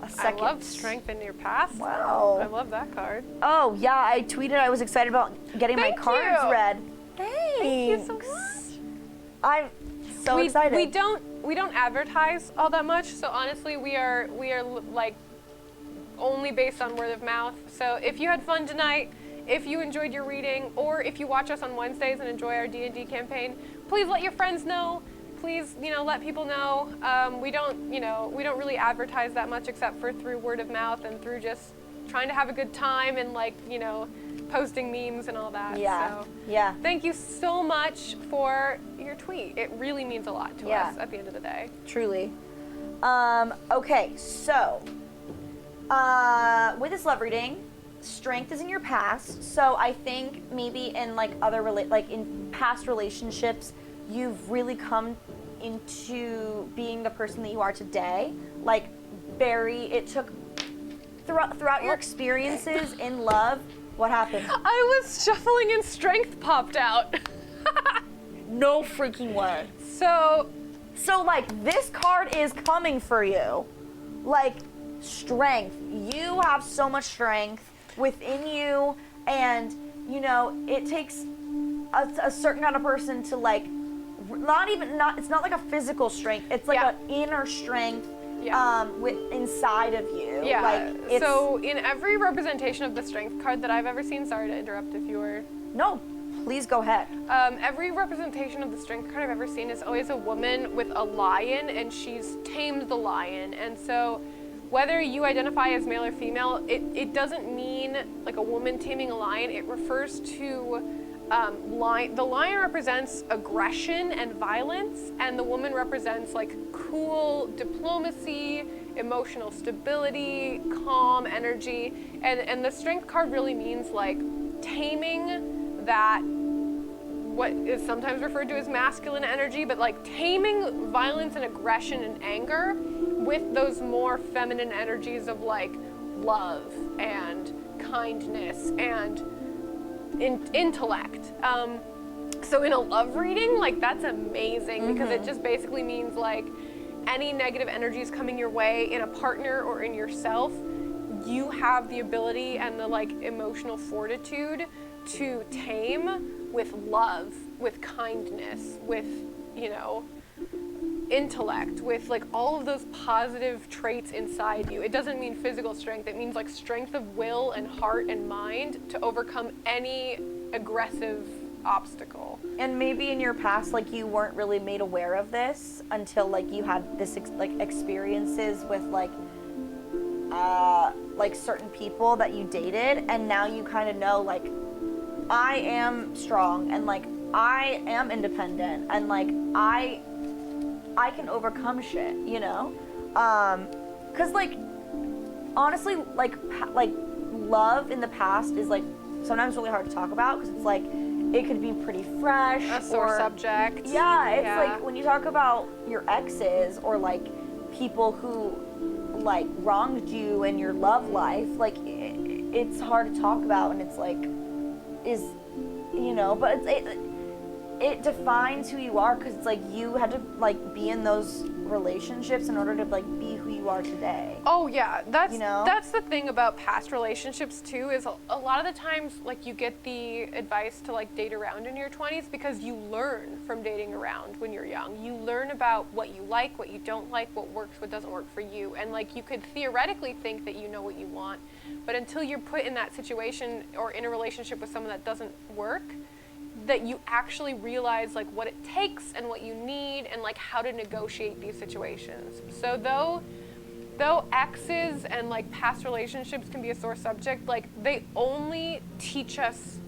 A second. I love Strength in your past. Wow. I love that card. Oh, yeah, I tweeted I was excited about getting my cards read. Thanks. Thank you so much. I'm so excited. We don't advertise all that much, so honestly, we are only based on word of mouth. So if you had fun tonight, if you enjoyed your reading, or if you watch us on Wednesdays and enjoy our D&D campaign, please let your friends know. Please, let people know. We don't really advertise that much except for through word of mouth and through just trying to have a good time and posting memes and all that. Yeah. So, yeah. Thank you so much for your tweet. It really means a lot to us at the end of the day. Truly. Okay, so with this love reading, Strength is in your past. So I think maybe in in past relationships, you've really come into being the person that you are today. It took throughout your experiences in love. What happened? I was shuffling and Strength popped out. No freaking way. So this card is coming for you. Strength. You have so much strength within you, and it takes a certain kind of person to it's not like a physical strength. It's an inner strength inside of you. Yeah. Like, it's, So in every representation of the Strength card that I've ever seen, sorry to interrupt if you were. no, please go ahead. Every representation of the Strength card I've ever seen is always a woman with a lion, and she's tamed the lion. And so whether you identify as male or female, it doesn't mean like a woman taming a lion. It refers to the lion represents aggression and violence, and the woman represents like cool diplomacy, emotional stability, calm energy. And the Strength card really means like taming that, what is sometimes referred to as masculine energy, but like taming violence and aggression and anger with those more feminine energies of like love and kindness and intellect. So in a love reading, like that's amazing because it just basically means like any negative energies coming your way in a partner or in yourself, you have the ability and the like emotional fortitude to tame with love, with kindness, with, you know, intellect, with like all of those positive traits inside you. It doesn't mean physical strength. It means like strength of will and heart and mind to overcome any aggressive obstacle. And maybe in your past, like you weren't really made aware of this until like you had this experiences with like certain people that you dated, and now you kind of know like I am strong and like I am independent and like I can overcome shit, you know? 'Cause like honestly, like love in the past is like sometimes really hard to talk about because it's like it could be pretty fresh, A sore subject. Yeah, it's like when you talk about your exes or like people who like wronged you in your love life, like it's hard to talk about, and it's like is, you know, but it defines who you are because it's like you had to like be in those relationships in order to like be who you are today. Oh yeah, that's, you know? That's the thing about past relationships too, is a lot of the times like you get the advice to like date around in your 20s because you learn from dating around when you're young. You learn about what you like, what you don't like, what works, what doesn't work for you, and like you could theoretically think that you know what you want, but until you're put in that situation or in a relationship with someone that doesn't work, that you actually realize like what it takes and what you need and like how to negotiate these situations. So though exes and like past relationships can be a sore subject, like they only teach us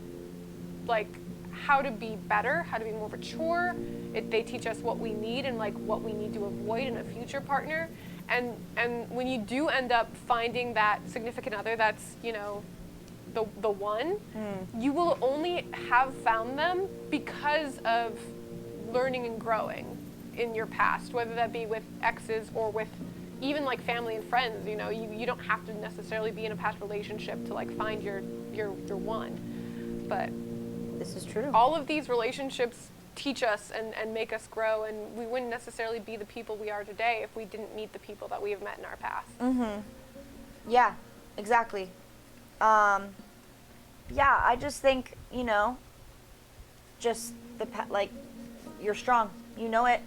like how to be better, how to be more mature. They teach us what we need and like what we need to avoid in a future partner. And when you do end up finding that significant other that's, you know, the one, you will only have found them because of learning and growing in your past, whether that be with exes or with even like family and friends. You know, you don't have to necessarily be in a past relationship to like find your one. But This is true. all of these relationships teach us and make us grow, and we wouldn't necessarily be the people we are today if we didn't meet the people that we have met in our past. Yeah, exactly. Yeah, I just think, you know, just like you're strong. You know it.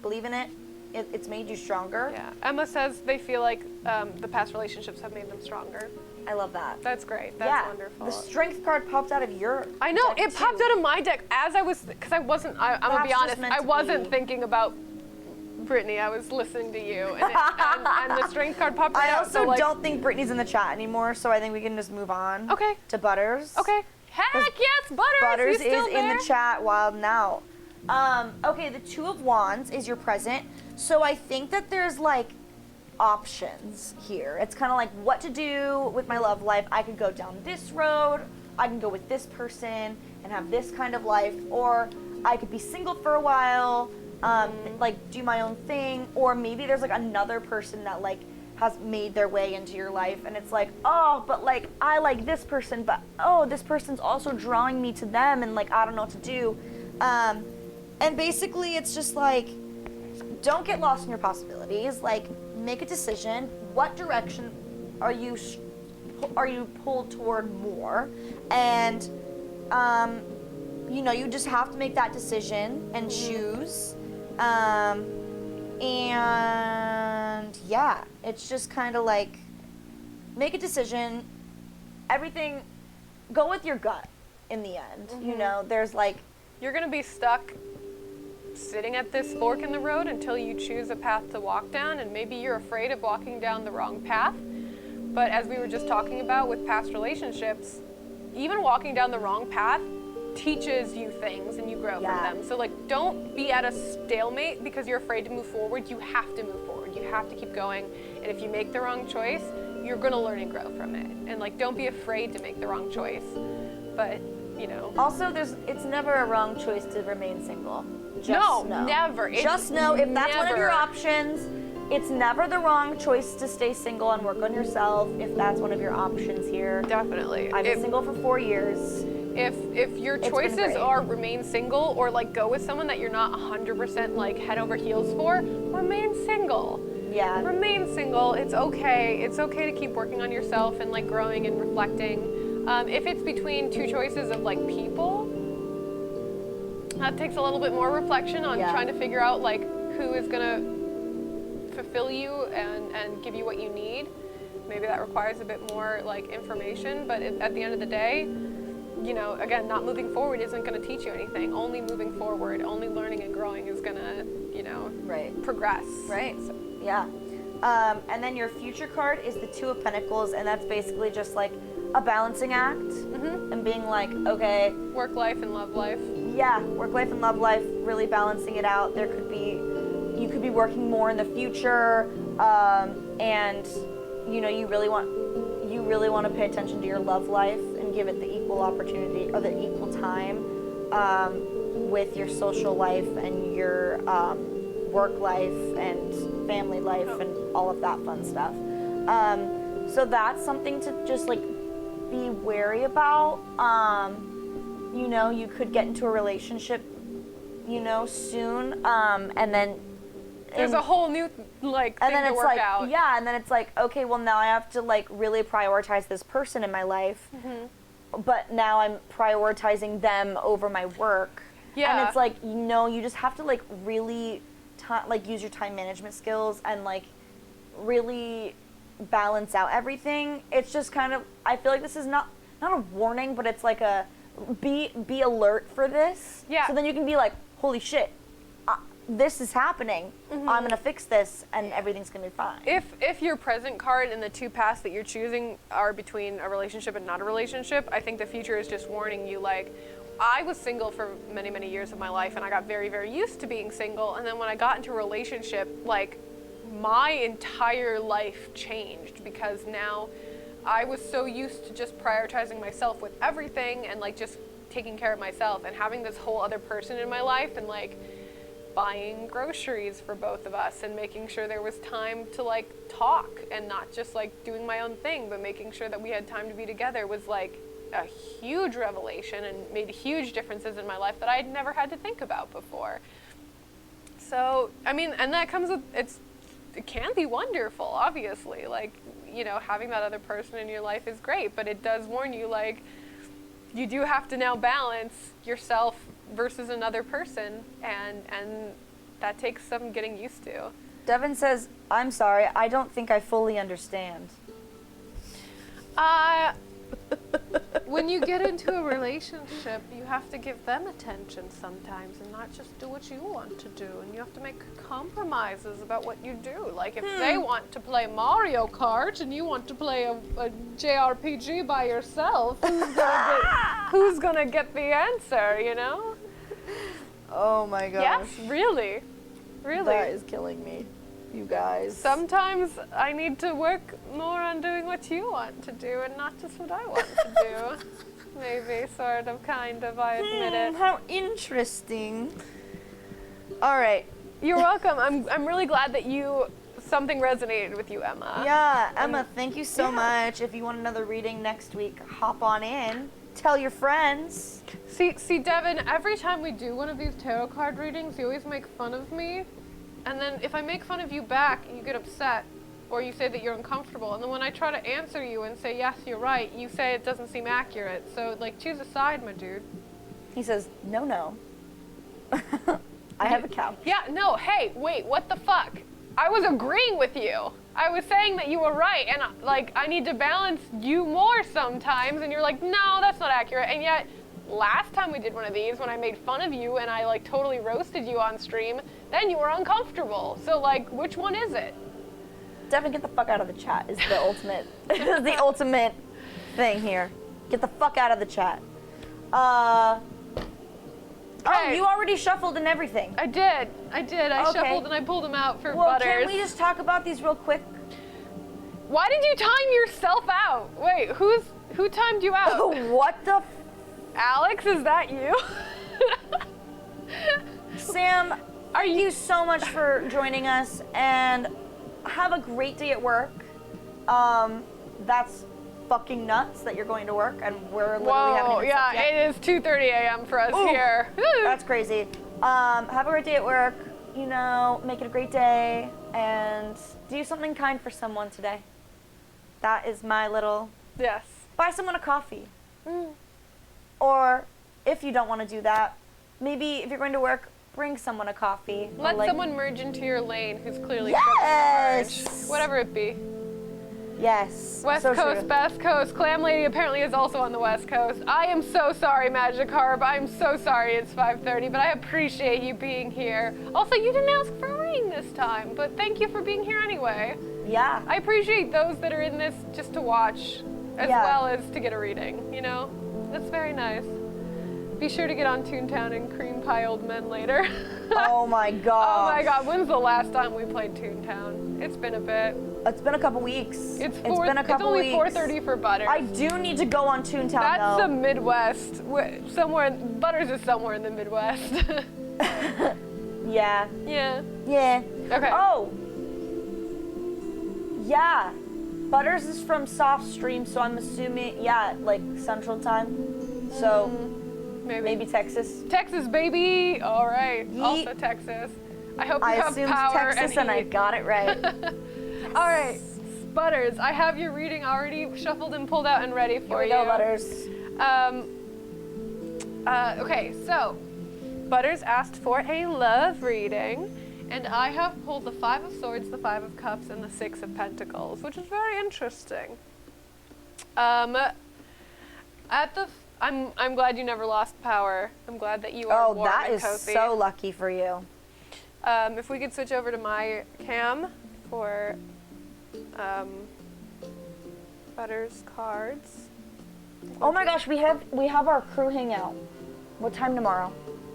Believe in it. It's made you stronger. Yeah. Emma says they feel like the past relationships have made them stronger. I love that. That's great. That's yeah. wonderful. The strength card popped out of your I know, deck, it popped too. out of my deck as I was, because I wasn't, I'm gonna be Perhaps just honest, meant I to wasn't be. thinking about Brittany, I was listening to you, and the strength card popped I out. also so, like, don't think Brittany's in the chat anymore, so I think we can just move on. Okay. To Butters. Okay. Heck yes, Butters! Butters He's still is in there? the chat wild now. Okay, the Two of Wands is your present. So I think that there's like options here. It's kind of like what to do with my love life. I could go down this road. I can go with this person and have this kind of life, or I could be single for a while, like do my own thing, or maybe there's like another person that like has made their way into your life, and it's like, oh, but like I like this person, but oh, this person's also drawing me to them, and like I don't know what to do. And basically it's just like, don't get lost in your possibilities. Like, make a decision. What direction are you pulled toward more? And you know, you just have to make that decision and choose. And yeah, it's just kind of like, make a decision. Everything, go with your gut in the end. You know, there's like, You're gonna be stuck sitting at this fork in the road until you choose a path to walk down, and maybe you're afraid of walking down the wrong path. But as we were just talking about with past relationships, even walking down the wrong path teaches you things and you grow from them. So like, don't be at a stalemate because you're afraid to move forward. You have to move forward. You have to keep going. And if you make the wrong choice, you're gonna learn and grow from it. And like, don't be afraid to make the wrong choice. But, you know. Also, it's never a wrong choice to remain single. Just No, know. never. It's Just know if that's one of your never. options, it's never the wrong choice to stay single and work on yourself if that's one of your options here. Definitely. I've been single for 4 years. If your been choices great. are remain single or like go with someone that you're not 100% like head over heels for, remain single. Yeah. Remain single. It's okay. It's okay to keep working on yourself and like growing and reflecting. If it's between two choices of like people, that takes a little bit more reflection on trying to figure out like who is gonna fulfill you and give you what you need. Maybe that requires a bit more like information, but at the end of the day, you know, again, not moving forward isn't going to teach you anything. Only moving forward, only learning and growing is going to, you know, progress. Right. So, Yeah. And then your future card is the Two of Pentacles, and that's basically just like a balancing act and being like, okay, work life and love life. yeah, work life and love life, really balancing it out. You could be working more in the future, and you know, you really want to pay attention to your love life and give it the equal opportunity or the equal time with your social life and your work life and family life and all of that fun stuff. So that's something to just like be wary about. You know, you could get into a relationship, you know, soon, and then There's a whole new like thing to work out. Yeah, and then it's like, okay, well now I have to like really prioritize this person in my life, but now I'm prioritizing them over my work. Yeah. And it's like, you know, you just have to like really like use your time management skills and like really balance out everything. It's just kind of, I feel like this is not a warning, but it's like a be alert for this. Yeah. So then you can be like, holy shit, this is happening. I'm gonna fix this, and everything's gonna be fine. If your present card and the two paths that you're choosing are between a relationship and not a relationship, I think the future is just warning you. Like, I was single for many, many years of my life, and I got very, very used to being single. And then when I got into a relationship, like, my entire life changed because now I was so used to just prioritizing myself with everything and like just taking care of myself, and having this whole other person in my life and like buying groceries for both of us and making sure there was time to like talk and not just like doing my own thing, but making sure that we had time to be together was like a huge revelation and made huge differences in my life that I had never had to think about before. So, I mean, and that comes with, it can be wonderful, obviously. Like, you know, having that other person in your life is great, but it does warn you, like, you do have to now balance yourself versus another person, and that takes some getting used to. Devin says, I'm sorry, I don't think I fully understand. When you get into a relationship, you have to give them attention sometimes and not just do what you want to do. And you have to make compromises about what you do. Like if they want to play Mario Kart and you want to play a JRPG by yourself, who's gonna get the answer, you know? Oh my gosh. Yes, really. Really. That is killing me, you guys. Sometimes I need to work more on doing what you want to do and not just what I want to do. Maybe, sort of, kind of, I admit it. How interesting. All right. You're welcome. I'm really glad that something resonated with you, Emma. Yeah, Emma, thank you so much. If you want another reading next week, hop on in. Tell your friends. See, Devin, every time we do one of these tarot card readings, you always make fun of me. And then if I make fun of you back, you get upset. Or you say that you're uncomfortable. And then when I try to answer you and say, yes, you're right, you say it doesn't seem accurate. So, like, choose a side, my dude. He says, no. I have a couch. Yeah, no, hey, wait, what the fuck? I was agreeing with you. I was saying that you were right, and like, I need to balance you more sometimes, and you're like, no, that's not accurate. And yet, last time we did one of these, when I made fun of you and I like totally roasted you on stream, then you were uncomfortable. So like, which one is it? Devin, get the fuck out of the chat is the ultimate, is the ultimate thing here. Get the fuck out of the chat. Oh, Okay. you already shuffled and everything. I did. I Okay. shuffled and I pulled them out for Well, Butters. can we just talk about these real quick? Why did you time yourself out? Wait, who timed you out? What the Alex, is that you? Sam, thank you so much for joining us, and have a great day at work. That's fucking nuts that you're going to work, and we're literally having a yeah, it is 2:30 a.m. for us here. That's crazy. Have a great day at work. You know, make it a great day, and do something kind for someone today. That is my little. Yes. Buy someone a coffee. Or if you don't want to do that, maybe if you're going to work, bring someone a coffee. or Let like- someone merge into your lane who's clearly Yes! struggling to merge. Whatever it be. Yes. West so Coast, true. Best Coast. Clam Lady apparently is also on the West Coast. I am so sorry, Magikarp. I'm so sorry it's 5:30, but I appreciate you being here. Also, you didn't ask for a reading this time, but thank you for being here anyway. Yeah. I appreciate those that are in this just to watch, as Yeah. well as to get a reading, you know? That's very nice. Be sure to get on Toontown and cream pie old men later. Oh my god. Oh my god, when's the last time we played Toontown? It's been a bit. It's been a couple weeks. It's been a couple only weeks. 4:30 for Butters. I do need to go on Toontown That's though. the Midwest. Somewhere, Butters is somewhere in the Midwest. Yeah. Yeah. Yeah. Okay. Oh. Yeah. Butters is from Soft Stream, so I'm assuming, yeah, like Central Time. So maybe Texas. Texas, baby. All right. Yeet. Also Texas. I hope you I have assumed power Texas and I heat. got it right. All right. Butters, I have your reading already shuffled and pulled out and ready for Here we you. go, Butters. Okay, so Butters asked for a love reading, and I have pulled the 5 of Swords, the 5 of Cups, and the 6 of Pentacles, which is very interesting. I'm glad you never lost power. I'm glad that you are warm that and is cozy. so lucky for you. If we could switch over to my cam for Butters cards. Oh my gosh, we have our crew hangout. What time tomorrow?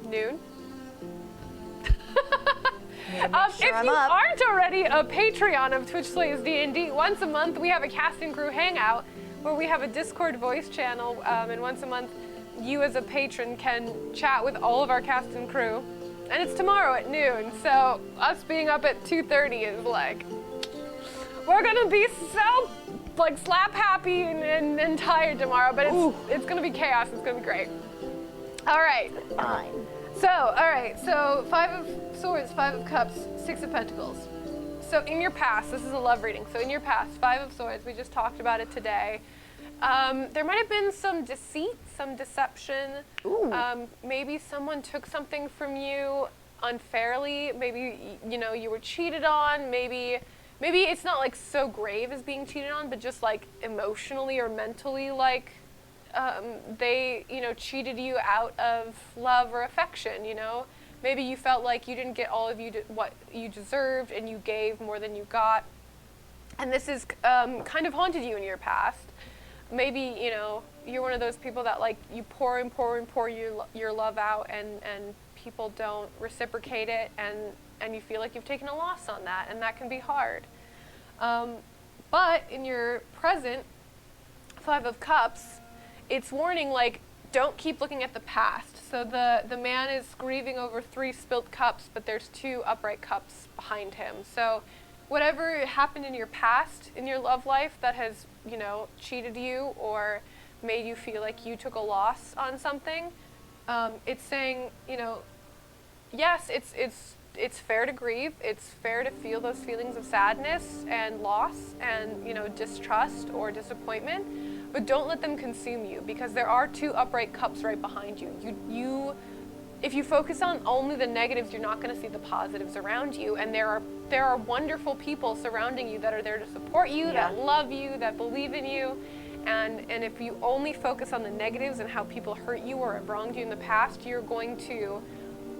Noon. Sure If I'm you up. aren't already a Patreon of Twitch Slays D&D, once a month we have a cast and crew hangout where we have a Discord voice channel, and once a month you as a patron can chat with all of our cast and crew. And it's tomorrow at noon, so us being up at 2:30 is like, we're gonna be so like slap happy and tired tomorrow, but it's gonna be chaos, it's gonna be great. All right. Fine. So 5 of Swords, 5 of Cups, 6 of Pentacles. So in your past, this is a love reading, so in your past, 5 of Swords, we just talked about it today. There might have been some deceit, some deception. Ooh. Maybe someone took something from you unfairly. Maybe, you know, you were cheated on. Maybe it's not like so grave as being cheated on, but just like emotionally or mentally, like they, you know, cheated you out of love or affection, you know? Maybe you felt like you didn't get all of what you deserved and you gave more than you got. And this is kind of haunted you in your past. Maybe, you know, you're one of those people that like you pour and pour and pour your love out and people don't reciprocate it and you feel like you've taken a loss on that, and that can be hard. But in your present 5 of Cups, it's warning like, don't keep looking at the past. So the man is grieving over 3 spilt cups, but there's 2 upright cups behind him. So whatever happened in your past, in your love life that has, you know, cheated you or made you feel like you took a loss on something, it's saying, you know, yes, it's fair to grieve. It's fair to feel those feelings of sadness and loss and, you know, distrust or disappointment, but don't let them consume you, because there are 2 upright cups right behind you. if you focus on only the negatives, you're not going to see the positives around you. And there are wonderful people surrounding you that are there to support you, that love you, that believe in you. And if you only focus on the negatives and how people hurt you or have wronged you in the past, you're going to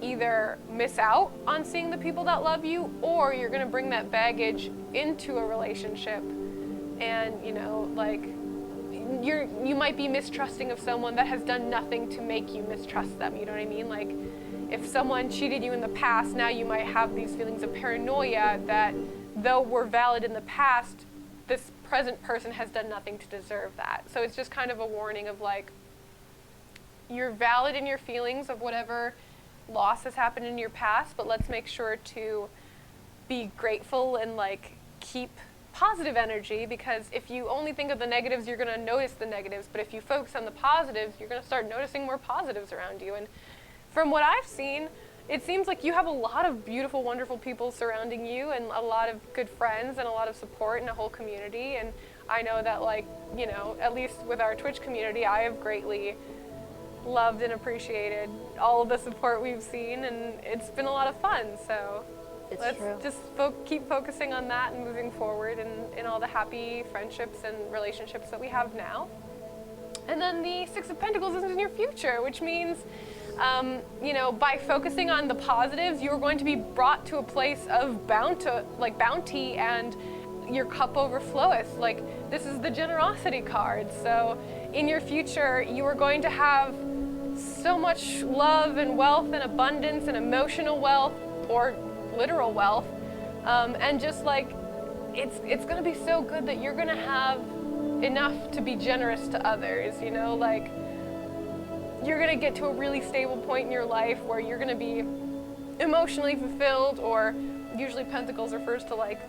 either miss out on seeing the people that love you, or you're going to bring that baggage into a relationship. And, you know, like, you might be mistrusting of someone that has done nothing to make you mistrust them, you know what I mean? Like, if someone cheated you in the past, now you might have these feelings of paranoia that, though were valid in the past, this present person has done nothing to deserve that. So it's just kind of a warning of, like, you're valid in your feelings of whatever loss has happened in your past, but let's make sure to be grateful and, like, keep positive energy, because if you only think of the negatives, you're going to notice the negatives, but if you focus on the positives, you're going to start noticing more positives around you. And from what I've seen, it seems like you have a lot of beautiful, wonderful people surrounding you, and a lot of good friends, and a lot of support, and a whole community. And I know that, like, you know, at least with our Twitch community, I have greatly loved and appreciated all of the support we've seen, and it's been a lot of fun. So let's just keep focusing on that and moving forward in all the happy friendships and relationships that we have now. And then the Six of Pentacles is in your future, which means, you know, by focusing on the positives, you're going to be brought to a place of bounty, and your cup overfloweth. Like, this is the generosity card. So in your future, you are going to have so much love and wealth and abundance and emotional wealth, or literal wealth, and just, like, it's going to be so good that you're going to have enough to be generous to others, you know? Like, you're going to get to a really stable point in your life where you're going to be emotionally fulfilled, or usually Pentacles refers to, like,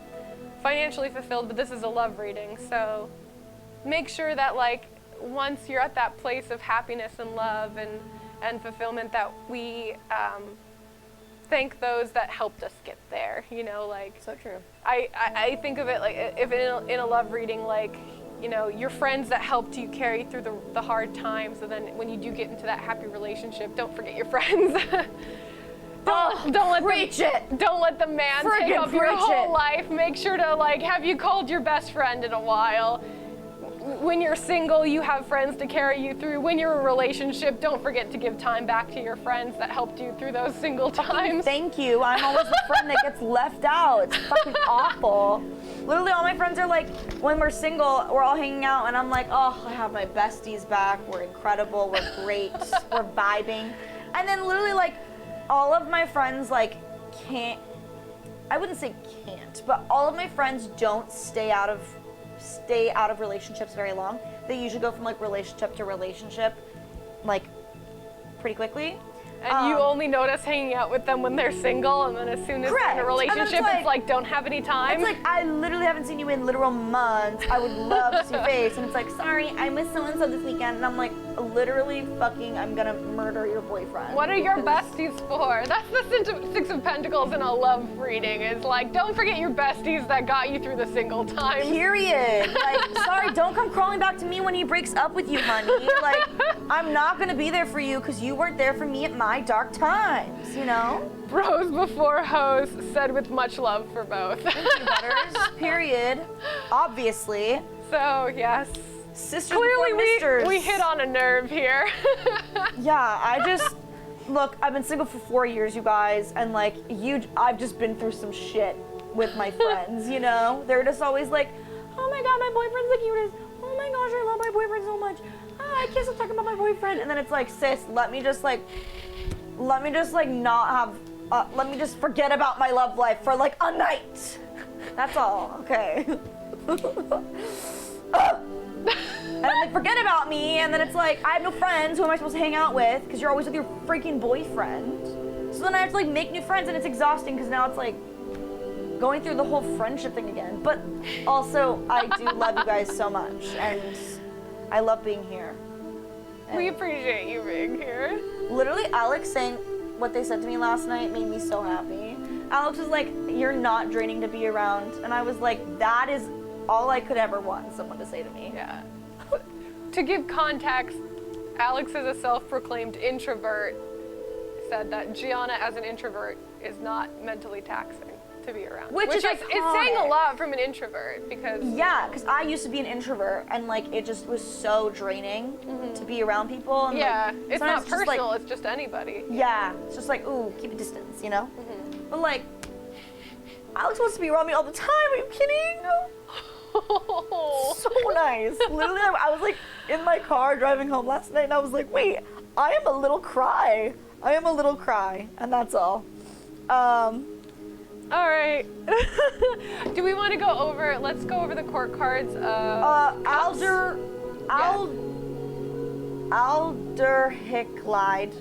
financially fulfilled, but this is a love reading. So make sure that, like, once you're at that place of happiness and love and fulfillment, that we thank those that helped us get there, you know? Like, So true. I think of it like, if in a love reading, like, you know, your friends that helped you carry through the hard times, and then when you do get into that happy relationship, don't forget your friends. Don't let the man take up your whole life. Make sure to, like, have you called your best friend in a while? When you're single, you have friends to carry you through. When you're in a relationship, don't forget to give time back to your friends that helped you through those single times. Thank you. I'm always the friend that gets left out. It's fucking awful. Literally, all my friends are like, when we're single, we're all hanging out, and I'm like, oh, I have my besties back. We're incredible. We're great. We're vibing. And then literally, like, all of my friends, like, I wouldn't say can't, but all of my friends don't stay out of relationships very long. They usually go from, like, relationship to relationship, like, pretty quickly. And you only notice hanging out with them when they're single, and then as soon as they're in a relationship, it's like, don't have any time. It's like, I literally haven't seen you in literal months. I would love to see your face. And it's like, sorry, I'm with so-and-so this weekend. And I'm like, literally fucking, I'm gonna murder your boyfriend. What are your besties for? That's the Six of Pentacles in a love reading. Is like, don't forget your besties that got you through the single time. Period. Like, sorry, don't come crawling back to me when he breaks up with you, honey. Like, I'm not gonna be there for you because you weren't there for me at my dark times, you know? Bros before hoes, said with much love for both. Thank you, Butters. Period. Obviously. So, yes. Sisters Clearly, before misters. we hit on a nerve here. Yeah, look, I've been single for 4 years, you guys, and, like, I've just been through some shit with my friends, you know? They're just always like, oh my god, my boyfriend's the cutest. Oh my gosh, I love my boyfriend so much. I can't stop talking about my boyfriend. And then it's like, sis, let me just forget about my love life for, like, a night. That's all, okay? And then they forget about me, and then it's like, I have no friends. Who am I supposed to hang out with? Because you're always with your freaking boyfriend. So then I have to, like, make new friends, and it's exhausting because now it's like going through the whole friendship thing again. But also, I do love you guys so much, and I love being here. And We appreciate you being here. literally, Alex saying what they said to me last night made me so happy. Alex was like, you're not draining to be around. And I was like, that is all I could ever want someone to say to me. Yeah. To give context, Alex is a self-proclaimed introvert. said that Gianna as an introvert is not mentally taxing to be around. Which is it's saying a iconic. lot from an introvert because Yeah, because I used to be an introvert, and like it just was so draining to be around people. And, yeah, like, it's sometimes not just, like, personal, it's just anybody. yeah, it's just like, ooh, keep a distance, you know? But like, Alex wants to be around me all the time. Are you kidding? So nice. Literally, I was like in my car driving home last night, and I was like, wait, I am a little cry. And that's all. All right. Do we want to go over? Let's go over the court cards. Alderhicklide.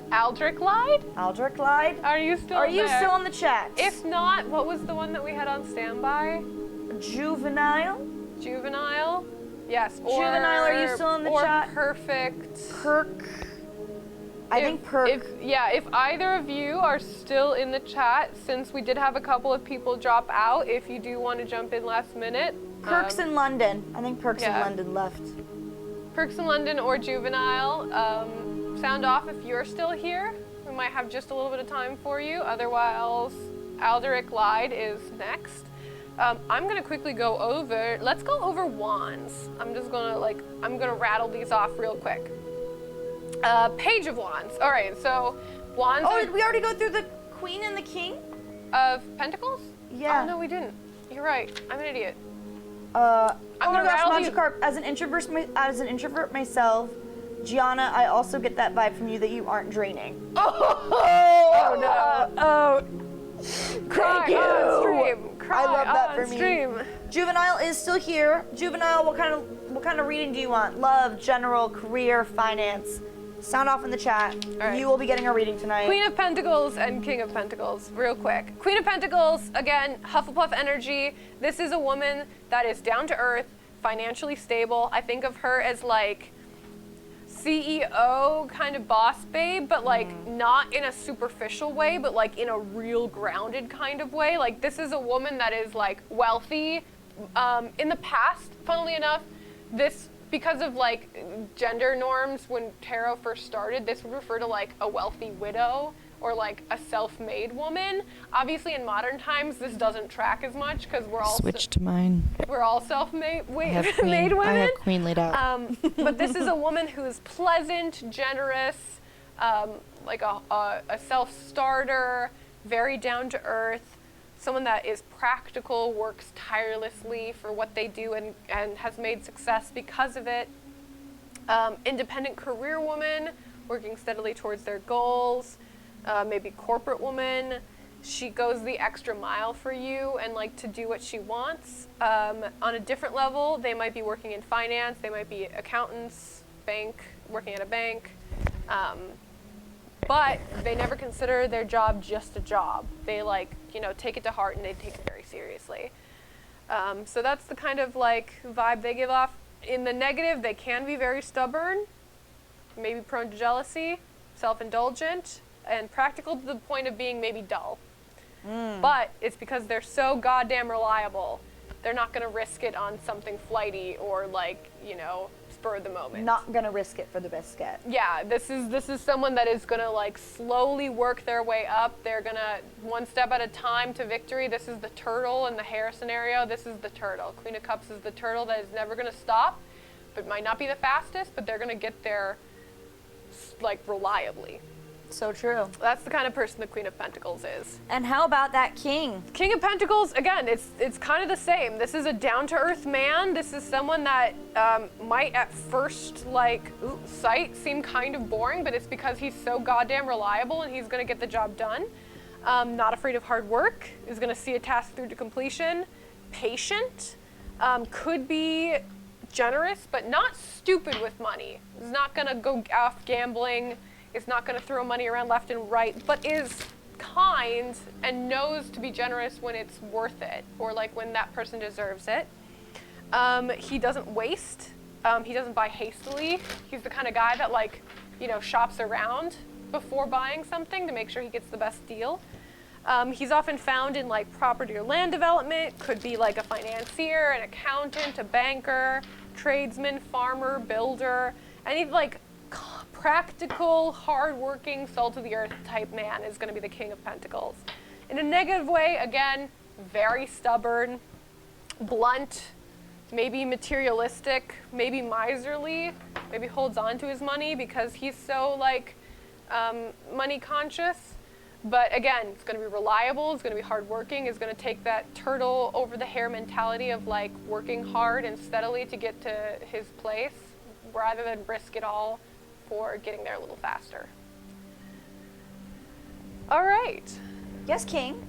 Aldrich. Are you still Are you there? still in the chat? If not, what was the one that we had on standby? Juvenile. Yes. Or, Juvenile, are you still in the chat? Perfect. Perk. I think Perk. If either of you are still in the chat, since we did have a couple of people drop out, if you do want to jump in last minute. Perk's in London. I think Perk's in yeah. London left. Perks in London or Juvenile, sound off if you're still here. We might have just a little bit of time for you. Otherwise, Aldrich Lyde is next. I'm gonna quickly go over, let's go over wands. I'm gonna rattle these off real quick. Page of Wands. All right, so wands Oh, did we already go through the Queen and the King? of Pentacles? Yeah. Oh, no, we didn't. You're right, I'm an idiot. Oh I'm my gonna gosh, rattle these- Magikarp, as an introvert myself, Gianna, I also get that vibe from you that you aren't draining. Oh no. Oh. Cry you. on stream. Cry I love that on for me. stream. Juvenile is still here. Juvenile, what kind of reading do you want? Love, general, career, finance. Sound off in the chat. right. You will be getting a reading tonight. Queen of Pentacles and King of Pentacles, real quick. Queen of Pentacles, again, Hufflepuff energy. This is a woman that is down to earth, financially stable. I think of her as like CEO kind of boss babe, but like not in a superficial way, but like in a real grounded kind of way. Like this is a woman that is like wealthy. In the past, funnily enough, this, because of like gender norms when tarot first started, this would refer to like a wealthy widow or like a self-made woman. Obviously in modern times this doesn't track as much because we're all Switch to mine. we're all self-made I have queen. made women. I have queen laid out. But this is a woman who is pleasant, generous, like a self-starter, very down to earth, someone that is practical, works tirelessly for what they do and has made success because of it. Independent career woman, working steadily towards their goals. Maybe corporate woman. She goes the extra mile for you and like to do what she wants. On a different level, they might be working in finance, they might be accountants, working at a bank. But they never consider their job just a job. They take it to heart and they take it very seriously. So that's the kind of like vibe they give off. In the negative, they can be very stubborn, maybe prone to jealousy, self-indulgent, and practical to the point of being maybe dull. But it's because they're so goddamn reliable. They're not gonna risk it on something flighty or spur of the moment. Not gonna risk it for the biscuit. Yeah, this is someone that is gonna like slowly work their way up. They're gonna one step at a time to victory. This is the turtle in the hare scenario. This is the turtle. Queen of Cups is the turtle that is never gonna stop, but might not be the fastest, but they're gonna get there like reliably. So true. That's the kind of person the Queen of Pentacles is. And how about that King? King of Pentacles, again, it's kind of the same. This is a down-to-earth man. This is someone that might at first sight seem kind of boring, but it's because he's so goddamn reliable and he's gonna get the job done. Not afraid of hard work, is gonna see a task through to completion. Patient, could be generous, but not stupid with money. Is not gonna go off gambling, is not gonna throw money around left and right, but is kind and knows to be generous when it's worth it, or like when that person deserves it. He doesn't waste, he doesn't buy hastily. He's the kind of guy that shops around before buying something to make sure he gets the best deal. He's often found in like property or land development, could be like a financier, an accountant, a banker, tradesman, farmer, builder, any like practical, hardworking, salt-of-the-earth type man is going to be the King of Pentacles. In a negative way, again, very stubborn, blunt, maybe materialistic, maybe miserly, maybe holds on to his money because he's so like money conscious. But again, it's going to be reliable, it's going to be hardworking, it's going to take that turtle over the hair mentality of like working hard and steadily to get to his place rather than risk it all for getting there a little faster. All right. Yes, King.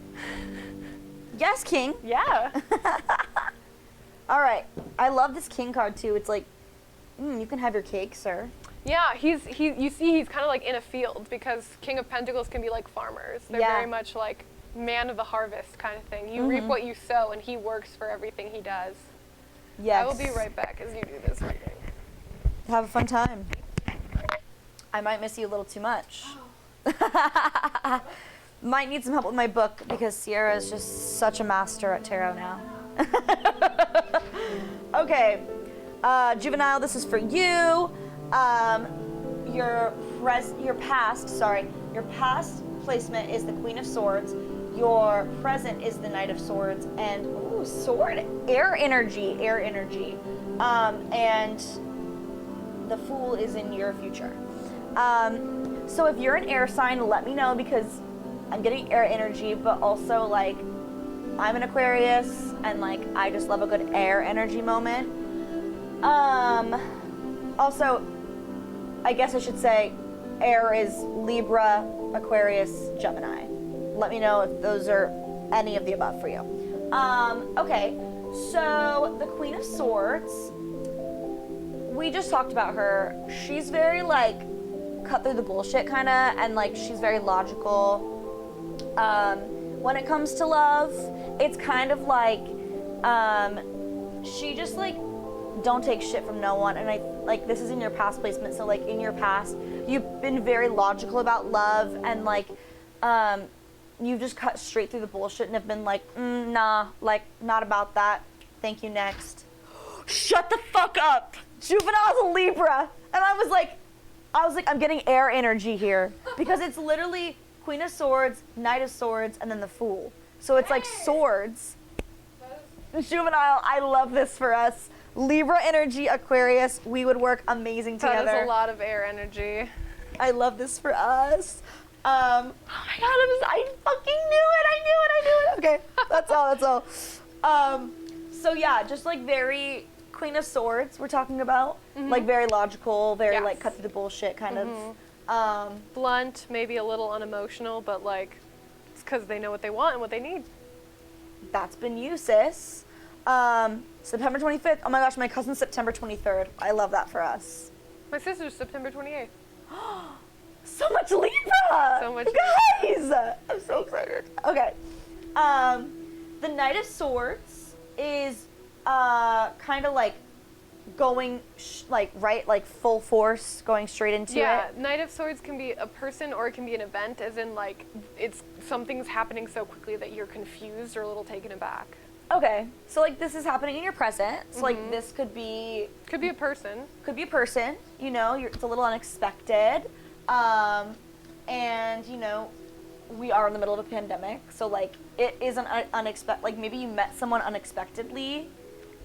Yes, King. Yeah. All right. I love this King card too. It's like, you can have your cake, sir. Yeah, you see he's kind of like in a field because King of Pentacles can be like farmers. They're very much like man of the harvest kind of thing. You reap what you sow and he works for everything he does. Yes. I will be right back as you do this reading. Have a fun time. I might miss you a little too much. Might need some help with my book because Ciara is just such a master at tarot now. Okay, Juvenile, this is for you. Your past placement is the Queen of Swords. Your present is the Knight of Swords, and sword, air energy. And the Fool is in your future. So if you're an air sign, let me know because I'm getting air energy, but also like I'm an Aquarius and like I just love a good air energy moment. Also, I guess I should say air is Libra, Aquarius, Gemini. Let me know if those are any of the above for you. Okay, so the Queen of Swords, we just talked about her. She's very like cut through the bullshit kind of, and like she's very logical. When it comes to love, it's kind of like she just like don't take shit from no one. And I like this is in your past placement, so like in your past you've been very logical about love, and like you've just cut straight through the bullshit and have been like, nah, like not about that, thank you, next. Shut the fuck up. Juvenile's a Libra. And I was like I'm getting air energy here because it's literally Queen of Swords, Knight of Swords, and then the Fool. So it's like swords. Juvenile, I love this for us. Libra energy, Aquarius, we would work amazing together. That is a lot of air energy. I love this for us. Oh my god, I fucking knew it. I knew it. Okay, that's all. So yeah, just like very Queen of Swords we're talking about. Like very logical, very like cut through the bullshit kind of. Blunt, maybe a little unemotional, but like it's because they know what they want and what they need. That's been you, sis. September 25th. Oh my gosh, my cousin's September 23rd. I love that for us. My sister's September 28th. So much Libra! So much guys! I'm so excited. Okay. The Knight of Swords is kind of like going like full force, going straight into it. Yeah, Knight of Swords can be a person or it can be an event, as in like it's something's happening so quickly that you're confused or a little taken aback. Okay, so like this is happening in your present. So like this could be a person. Could be a person. You know, it's a little unexpected, and you know, we are in the middle of a pandemic, so like it is an unexpected. Like maybe you met someone unexpectedly,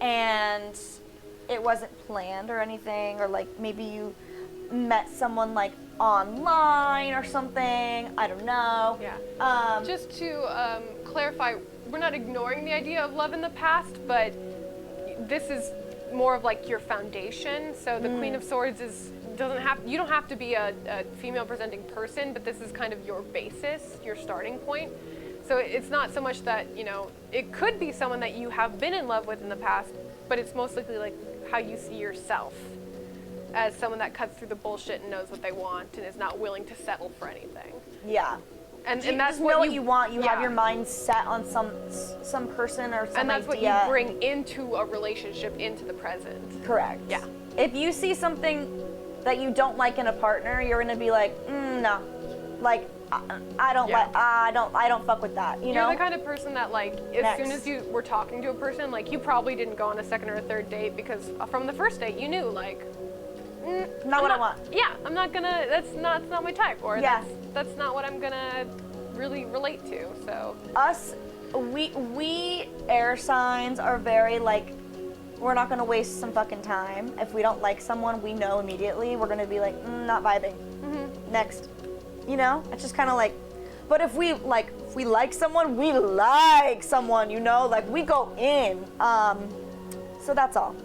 and it wasn't planned or anything, or like maybe you met someone like online or something. I don't know. Yeah. Just to clarify, we're not ignoring the idea of love in the past, but this is more of like your foundation. So the Queen of Swords you don't have to be a female presenting person, but this is kind of your basis, your starting point. So it's not so much that, you know, it could be someone that you have been in love with in the past, but it's most likely like how you see yourself as someone that cuts through the bullshit and knows what they want and is not willing to settle for anything. Yeah. And that's what you want. You have your mind set on some person or some And that's idea. what you bring into a relationship, into the present. Correct. Yeah. If you see something that you don't like in a partner, you're gonna be like, no, like I don't fuck with that. You know. You're the kind of person that like as soon as you were talking to a person, like you probably didn't go on a second or a third date because from the first date you knew like, Not what I want. Yeah, I'm not gonna. That's not my type, or Yeah. that's not what I'm gonna really relate to. So Us, we air signs are very like, we're not gonna waste some fucking time. If we don't like someone, we know immediately. We're gonna be like, not vibing. Next. You know? It's just kind of like, but if we like someone, we like someone, you know? Like, we go in. So that's all.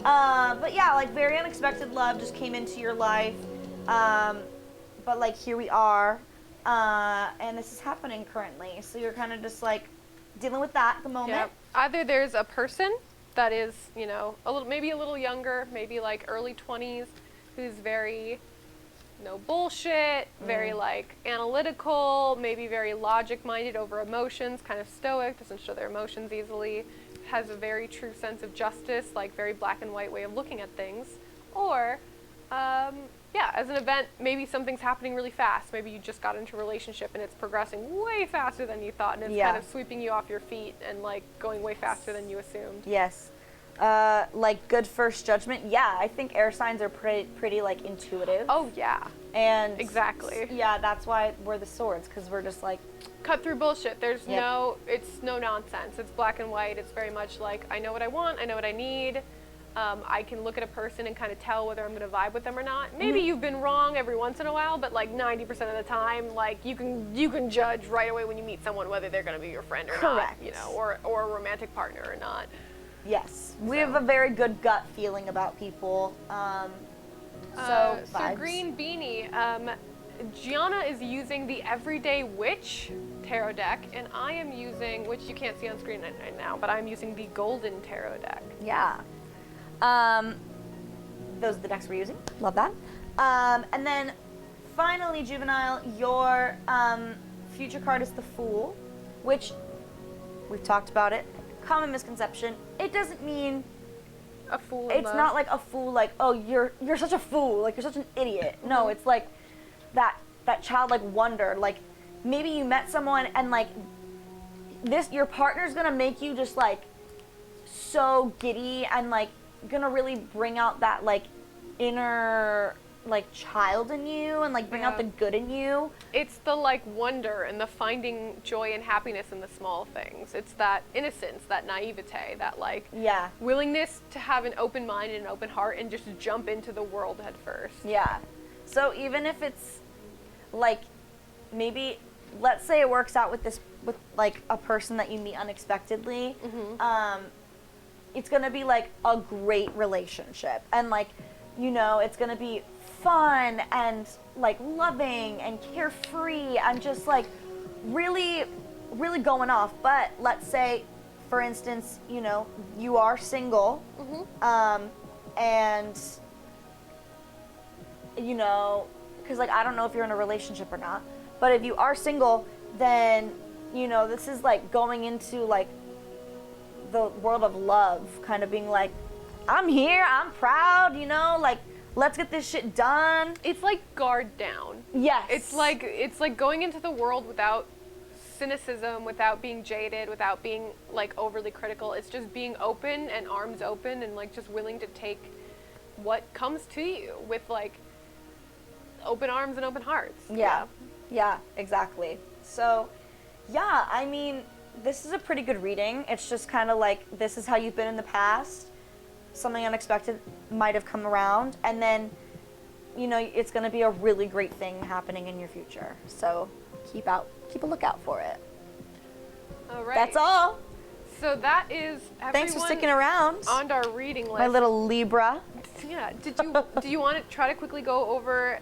But yeah, like, very unexpected love just came into your life. But like, here we are. And this is happening currently. So you're kind of just like dealing with that at the moment. yeah, either there's a person that is, you know, maybe a little younger, maybe like early 20s, who's very no bullshit, very like analytical, maybe very logic minded over emotions, kind of stoic, doesn't show their emotions easily, has a very true sense of justice, like very black and white way of looking at things. Or yeah, as an event, maybe something's happening really fast. Maybe you just got into a relationship and it's progressing way faster than you thought, and it's kind of sweeping you off your feet and like going way faster than you assumed. Yes. Like good first judgment. Yeah, I think air signs are pretty like intuitive. Oh yeah. And exactly. Yeah, that's why we're the swords, because we're just like cut through bullshit. There's it's no nonsense. It's black and white. It's very much like, I know what I want, I know what I need. I can look at a person and kind of tell whether I'm going to vibe with them or not. Maybe you've been wrong every once in a while, but like 90% of the time, like you can judge right away when you meet someone whether they're going to be your friend or not, you know, or a romantic partner or not. Yes, we have a very good gut feeling about people. So Green Beanie, Gianna is using the Everyday Witch tarot deck, and I am using, which you can't see on screen right now, but I'm using the Golden tarot deck. Yeah. Those are the decks we're using. Love that. And then finally, Juvenile, your future card is the Fool, which we've talked about it. Common misconception. It doesn't mean a fool. It's not like a fool, like, oh, you're such a fool, like you're such an idiot. No, it's like that childlike wonder. Like maybe you met someone and like your partner's gonna make you just like so giddy and like gonna really bring out that like inner like child in you and like bring out the good in you. It's the like wonder and the finding joy and happiness in the small things. It's that innocence, that naivete, that like willingness to have an open mind and an open heart and just jump into the world head first. Yeah. So even if it's like maybe let's say it works out with like a person that you meet unexpectedly, it's gonna be like a great relationship and like, you know, it's gonna be fun and like loving and carefree and just like really, really going off. But let's say, for instance, you know, you are single, and you know, because like I don't know if you're in a relationship or not, but if you are single, then you know this is like going into like the world of love, kind of being like, I'm here, I'm proud, you know, like let's get this shit done. It's like guard down. Yes. It's like going into the world without cynicism, without being jaded, without being like overly critical. It's just being open and arms open and like just willing to take what comes to you with like open arms and open hearts. Yeah, exactly. So, yeah, I mean, this is a pretty good reading. It's just kind of like, this is how you've been in the past. Something unexpected might have come around, and then, you know, it's going to be a really great thing happening in your future. So keep a lookout for it. All right. That's all. So that is everyone. Thanks for sticking around on our reading list. My little Libra. Yeah. Do you want to try to quickly go over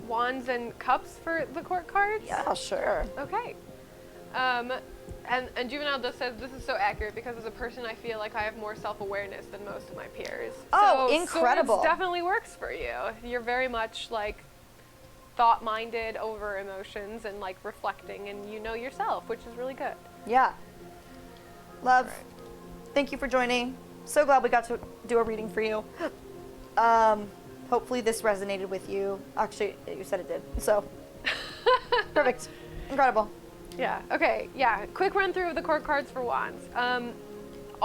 Wands and Cups for the court cards? Yeah, sure. Okay. And Juvenile just says, this is so accurate because as a person I feel like I have more self-awareness than most of my peers. Oh, incredible. So it definitely works for you. You're very much like thought-minded over emotions and like reflecting, and you know yourself, which is really good. Yeah. Love, thank you for joining. So glad we got to do a reading for you. Hopefully this resonated with you. Actually, you said it did. So, perfect. Incredible. Yeah, okay, yeah. Quick run through of the court cards for Wands.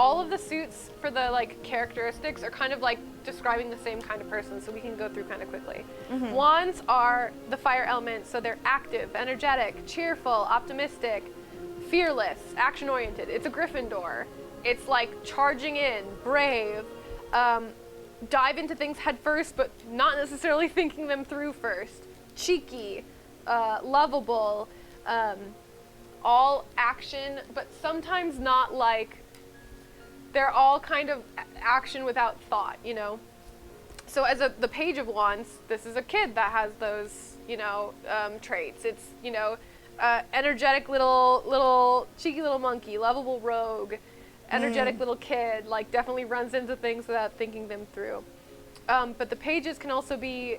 all of the suits for the like characteristics are kind of like describing the same kind of person, so we can go through kind of quickly. Wands are the fire element, so they're active, energetic, cheerful, optimistic, fearless, action-oriented. It's a Gryffindor. It's like charging in, brave, dive into things head first, but not necessarily thinking them through first. Cheeky, lovable, all action, but sometimes not like, they're all kind of action without thought, you know? So as the Page of Wands, this is a kid that has those, you know, traits. It's, you know, energetic little cheeky little monkey, lovable rogue, energetic little kid, like definitely runs into things without thinking them through. But the pages can also be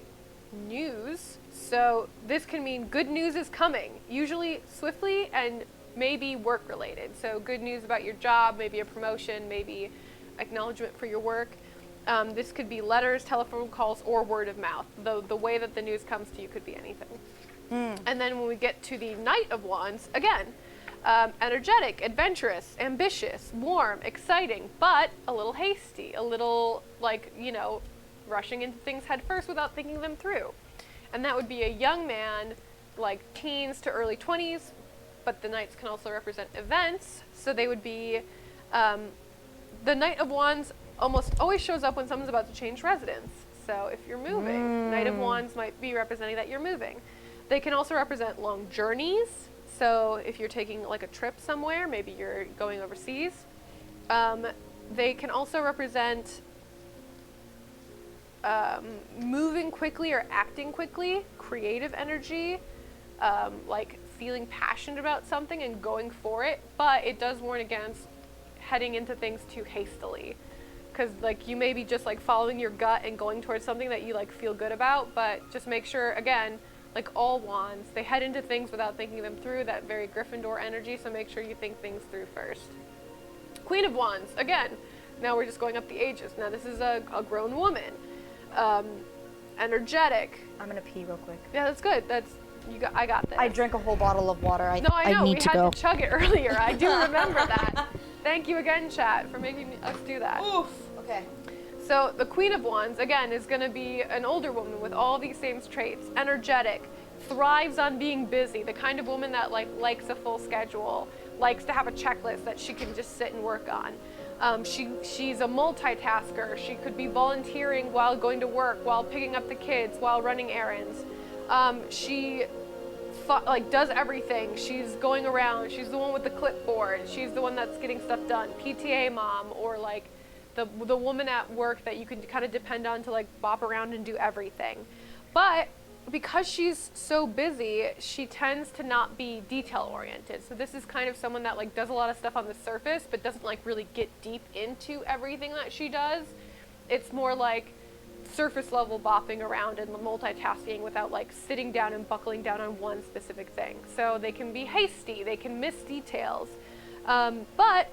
news. So this can mean good news is coming, usually swiftly and maybe work related. So good news about your job, maybe a promotion, maybe acknowledgement for your work. This could be letters, telephone calls, or word of mouth. The way that the news comes to you could be anything. And then when we get to the Knight of Wands, again, energetic, adventurous, ambitious, warm, exciting, but a little hasty, a little like, you know, rushing into things head first without thinking them through. And that would be a young man, like teens to early 20s, but the Knights can also represent events. So they would be, the Knight of Wands almost always shows up when someone's about to change residence. So if you're moving, Knight of Wands might be representing that you're moving. They can also represent long journeys. So if you're taking like a trip somewhere, maybe you're going overseas. They can also represent moving quickly or acting quickly, creative energy, like feeling passionate about something and going for it, but it does warn against heading into things too hastily. Because like you may be just like following your gut and going towards something that you like feel good about, but just make sure, again, like all wands, they head into things without thinking them through, that very Gryffindor energy, so make sure you think things through first. Queen of Wands, again, now we're just going up the ages. Now this is a grown woman. Energetic. I'm gonna pee real quick. Yeah, that's good. I got this. I drank a whole bottle of water. No, I know. need We to had go. to chug it earlier. I do remember that. Thank you again, chat, for making us do that. Oof. Okay. So the Queen of Wands, again, is going to be an older woman with all these same traits. Energetic, thrives on being busy, the kind of woman that like likes a full schedule, likes to have a checklist that she can just sit and work on. She's a multitasker. She could be volunteering while going to work, while picking up the kids, while running errands. She does everything. She's going around. She's the one with the clipboard. She's the one that's getting stuff done. PTA mom, or like the woman at work that you can kind of depend on to like bop around and do everything. But because she's so busy, she tends to not be detail oriented. So this is kind of someone that like does a lot of stuff on the surface, but doesn't like really get deep into everything that she does. It's more like surface level bopping around and multitasking without like sitting down and buckling down on one specific thing. So they can be hasty, they can miss details. But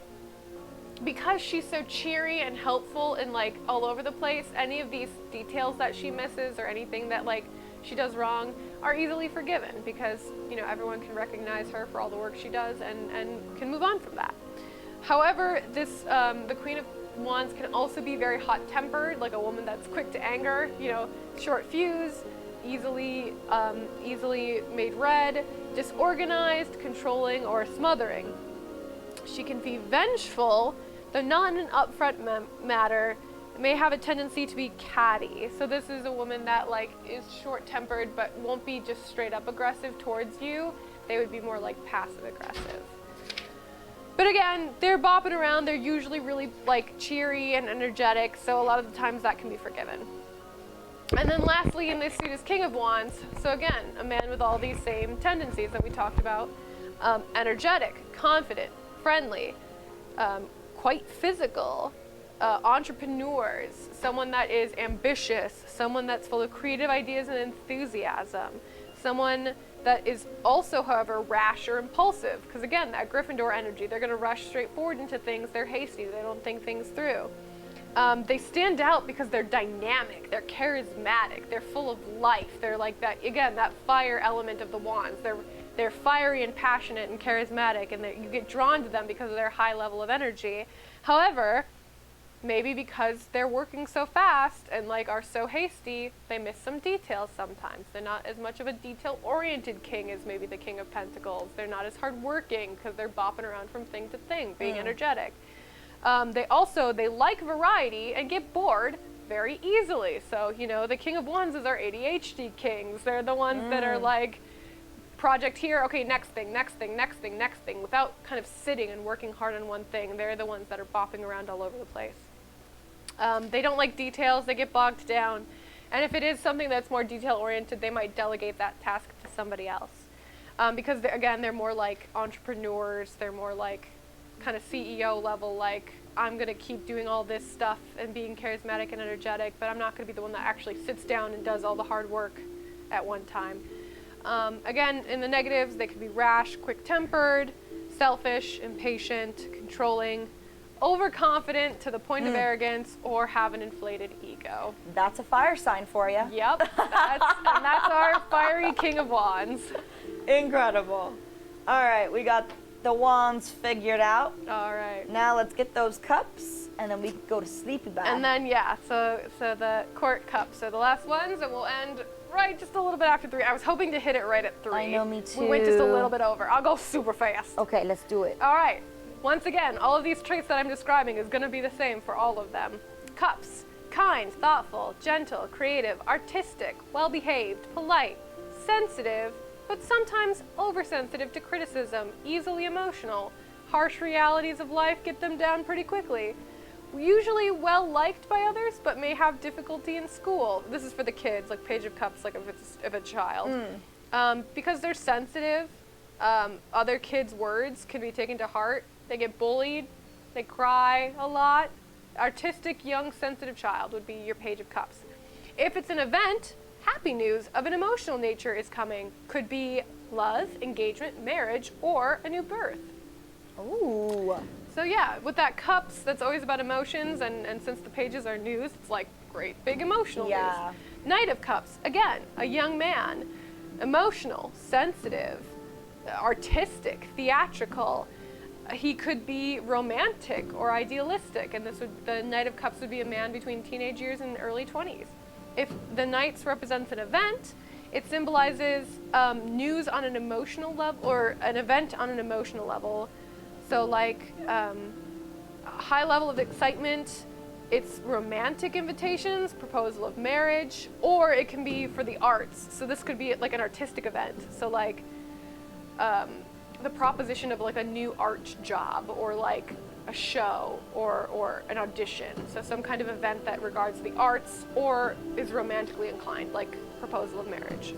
because she's so cheery and helpful and like all over the place, any of these details that she misses or anything that like she does wrong are easily forgiven, because you know everyone can recognize her for all the work she does and can move on from that. However, this the Queen of Wands can also be very hot-tempered, like a woman that's quick to anger, you know, short fuse, easily made red, disorganized, controlling, or smothering. She can be vengeful, though not in an upfront matter. May have a tendency to be catty. So this is a woman that like is short-tempered but won't be just straight up aggressive towards you. They would be more like passive aggressive. But again, they're bopping around. They're usually really like cheery and energetic, so a lot of the times that can be forgiven. And then lastly in this suit is King of Wands. So again, a man with all these same tendencies that we talked about. Energetic, confident, friendly, quite physical, entrepreneurs, someone that is ambitious, someone that's full of creative ideas and enthusiasm, someone that is also, however, rash or impulsive, because again, that Gryffindor energy, they're going to rush straight forward into things, they're hasty, they don't think things through. They stand out because they're dynamic, they're charismatic, they're full of life, they're like that, again, that fire element of the wands. they're fiery and passionate and charismatic, and you get drawn to them because of their high level of energy. However, maybe because they're working so fast and like are so hasty, they miss some details sometimes. They're not as much of a detail-oriented king as maybe the King of Pentacles. They're not as hardworking because they're bopping around from thing to thing, being energetic. They like variety and get bored very easily. So, you know, the King of Wands is our ADHD kings. They're the ones that are like, project here, okay, next thing, next thing, next thing, next thing, without kind of sitting and working hard on one thing. They're the ones that are bopping around all over the place. They don't like details, they get bogged down. And if it is something that's more detail-oriented, they might delegate that task to somebody else. Because, they're more like entrepreneurs, they're more like kind of CEO level, like, I'm going to keep doing all this stuff and being charismatic and energetic, but I'm not going to be the one that actually sits down and does all the hard work at one time. In the negatives, they could be rash, quick-tempered, selfish, impatient, controlling, overconfident to the point of arrogance, or have an inflated ego. That's a fire sign for you. Yep, that's our fiery King of Wands. Incredible. All right, we got the wands figured out. All right. Now let's get those cups, and then we can go to sleepy bag. And then, so the court cups are the last ones, and we'll end right just a little bit after 3. I was hoping to hit it right at 3. I know, me too. We went just a little bit over. I'll go super fast. Okay, let's do it. All right. Once again, all of these traits that I'm describing is going to be the same for all of them. Cups: kind, thoughtful, gentle, creative, artistic, well-behaved, polite, sensitive, but sometimes oversensitive to criticism, easily emotional. Harsh realities of life get them down pretty quickly. Usually well-liked by others, but may have difficulty in school. This is for the kids, like Page of Cups, like if it's a child. Because they're sensitive, other kids' words can be taken to heart. They get bullied, they cry a lot. Artistic, young, sensitive child would be your Page of Cups. If it's an event, happy news of an emotional nature is coming. Could be love, engagement, marriage, or a new birth. Ooh. So yeah, with that cups, that's always about emotions, and since the pages are news, it's like great big emotional news. Knight of Cups, again, a young man, emotional, sensitive, artistic, theatrical. He could be romantic or idealistic, and the Knight of Cups would be a man between teenage years and early 20s. If the Knights represents an event, it symbolizes news on an emotional level, or an event on an emotional level. So like a high level of excitement, it's romantic invitations, proposal of marriage, or it can be for the arts. So this could be like an artistic event. So like the proposition of like a new art job, or like a show, or an audition. So some kind of event that regards the arts or is romantically inclined, like proposal of marriage.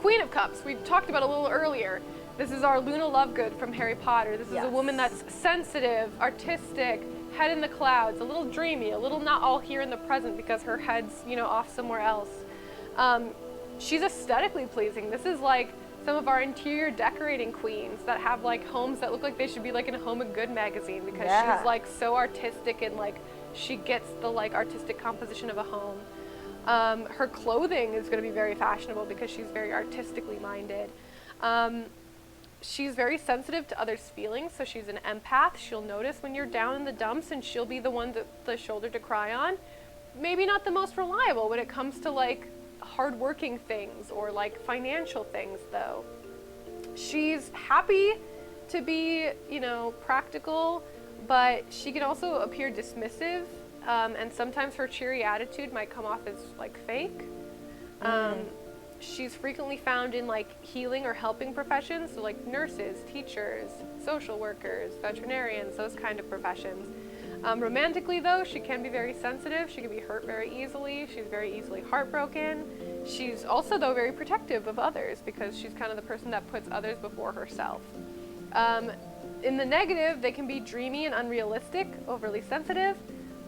Queen of Cups, we talked about a little earlier. This is our Luna Lovegood from Harry Potter. This is a woman that's sensitive, artistic, head in the clouds, a little dreamy, a little not all here in the present because her head's, off somewhere else. She's aesthetically pleasing. This is like some of our interior decorating queens that have like homes that look like they should be like in a Home and Good magazine, because she's like so artistic, and like she gets the like artistic composition of a home. Her clothing is going to be very fashionable because she's very artistically minded. She's very sensitive to others' feelings, so she's an empath. She'll notice when you're down in the dumps, and she'll be the one the shoulder to cry on. Maybe not the most reliable when it comes to like hardworking things or like financial things, though. She's happy to be, practical, but she can also appear dismissive, and sometimes her cheery attitude might come off as like fake. She's frequently found in like healing or helping professions, so like nurses, teachers, social workers, veterinarians, those kind of professions. Romantically though, she can be very sensitive. She can be hurt very easily. She's very easily heartbroken. She's also though very protective of others, because she's kind of the person that puts others before herself. In the negative, they can be dreamy and unrealistic, overly sensitive,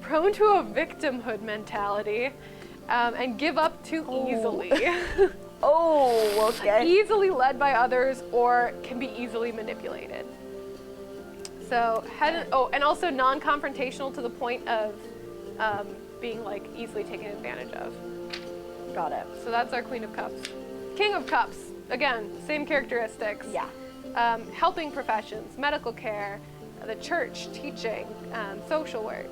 prone to a victimhood mentality, and give up too easily. Oh, okay. Easily led by others, or can be easily manipulated. So, and also non-confrontational to the point of being like easily taken advantage of. Got it. So that's our Queen of Cups. King of Cups. again, same characteristics. Yeah. Helping professions, medical care, the church, teaching, social work.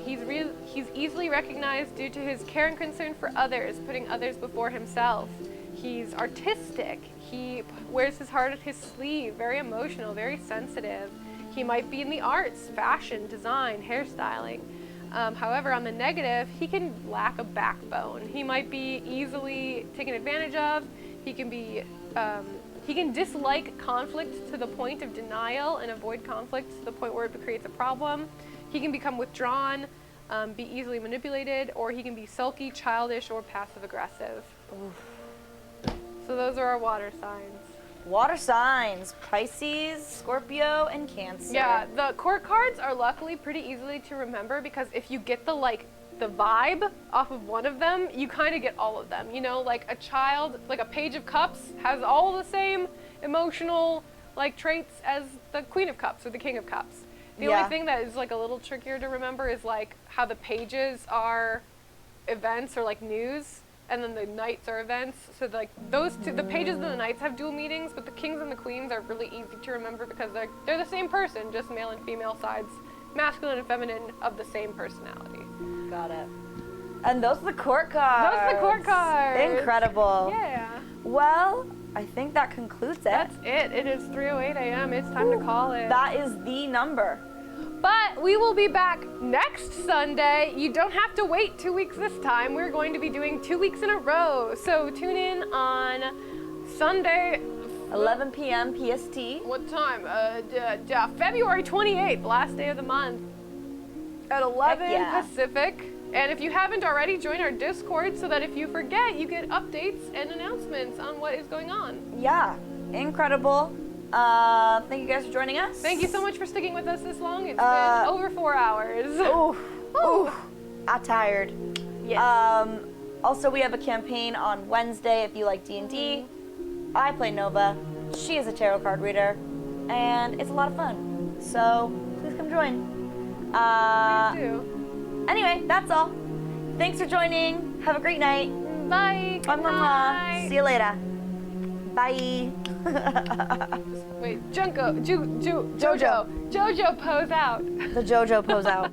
He's easily recognized due to his care and concern for others, putting others before himself. He's artistic. He wears his heart on his sleeve, very emotional, very sensitive. He might be in the arts, fashion, design, hairstyling. However, on the negative, he can lack a backbone. He might be easily taken advantage of. He can dislike conflict to the point of denial and avoid conflict to the point where it creates a problem. He can become withdrawn, be easily manipulated, or he can be sulky, childish, or passive aggressive. So those are our water signs. Water signs, Pisces, Scorpio, and Cancer. Yeah, the court cards are luckily pretty easily to remember because if you get the vibe off of one of them, you kind of get all of them. You know, like a child, like a Page of Cups has all the same emotional traits as the Queen of Cups or the King of Cups. The only thing that is a little trickier to remember is how the pages are events or news, and then the knights are events. So those two, the pages and the knights have dual meanings, but the kings and the queens are really easy to remember because they're the same person, just male and female sides, masculine and feminine of the same personality. Got it. And those are the court cards. Those are the court cards. Incredible. Yeah. Well, I think that concludes it. That's it. It is 3:08 a.m. It's time to call it. That is the number. But we will be back next Sunday. You don't have to wait 2 weeks this time. We're going to be doing 2 weeks in a row. So tune in on Sunday. 11 p.m. PST. What time? February 28th, last day of the month. At 11 Pacific. And if you haven't already, join our Discord so that if you forget, you get updates and announcements on what is going on. Yeah, incredible. Thank you guys for joining us. Thank you so much for sticking with us this long. It's been over 4 hours. Ooh, I'm tired. Yes. Also, we have a campaign on Wednesday if you like D&D. I play Nova. She is a tarot card reader, and it's a lot of fun. So please come join. Please do. Anyway, that's all. Thanks for joining. Have a great night. Bye. Good night. See you later. Bye. Wait, Jojo pose out. The JoJo pose out.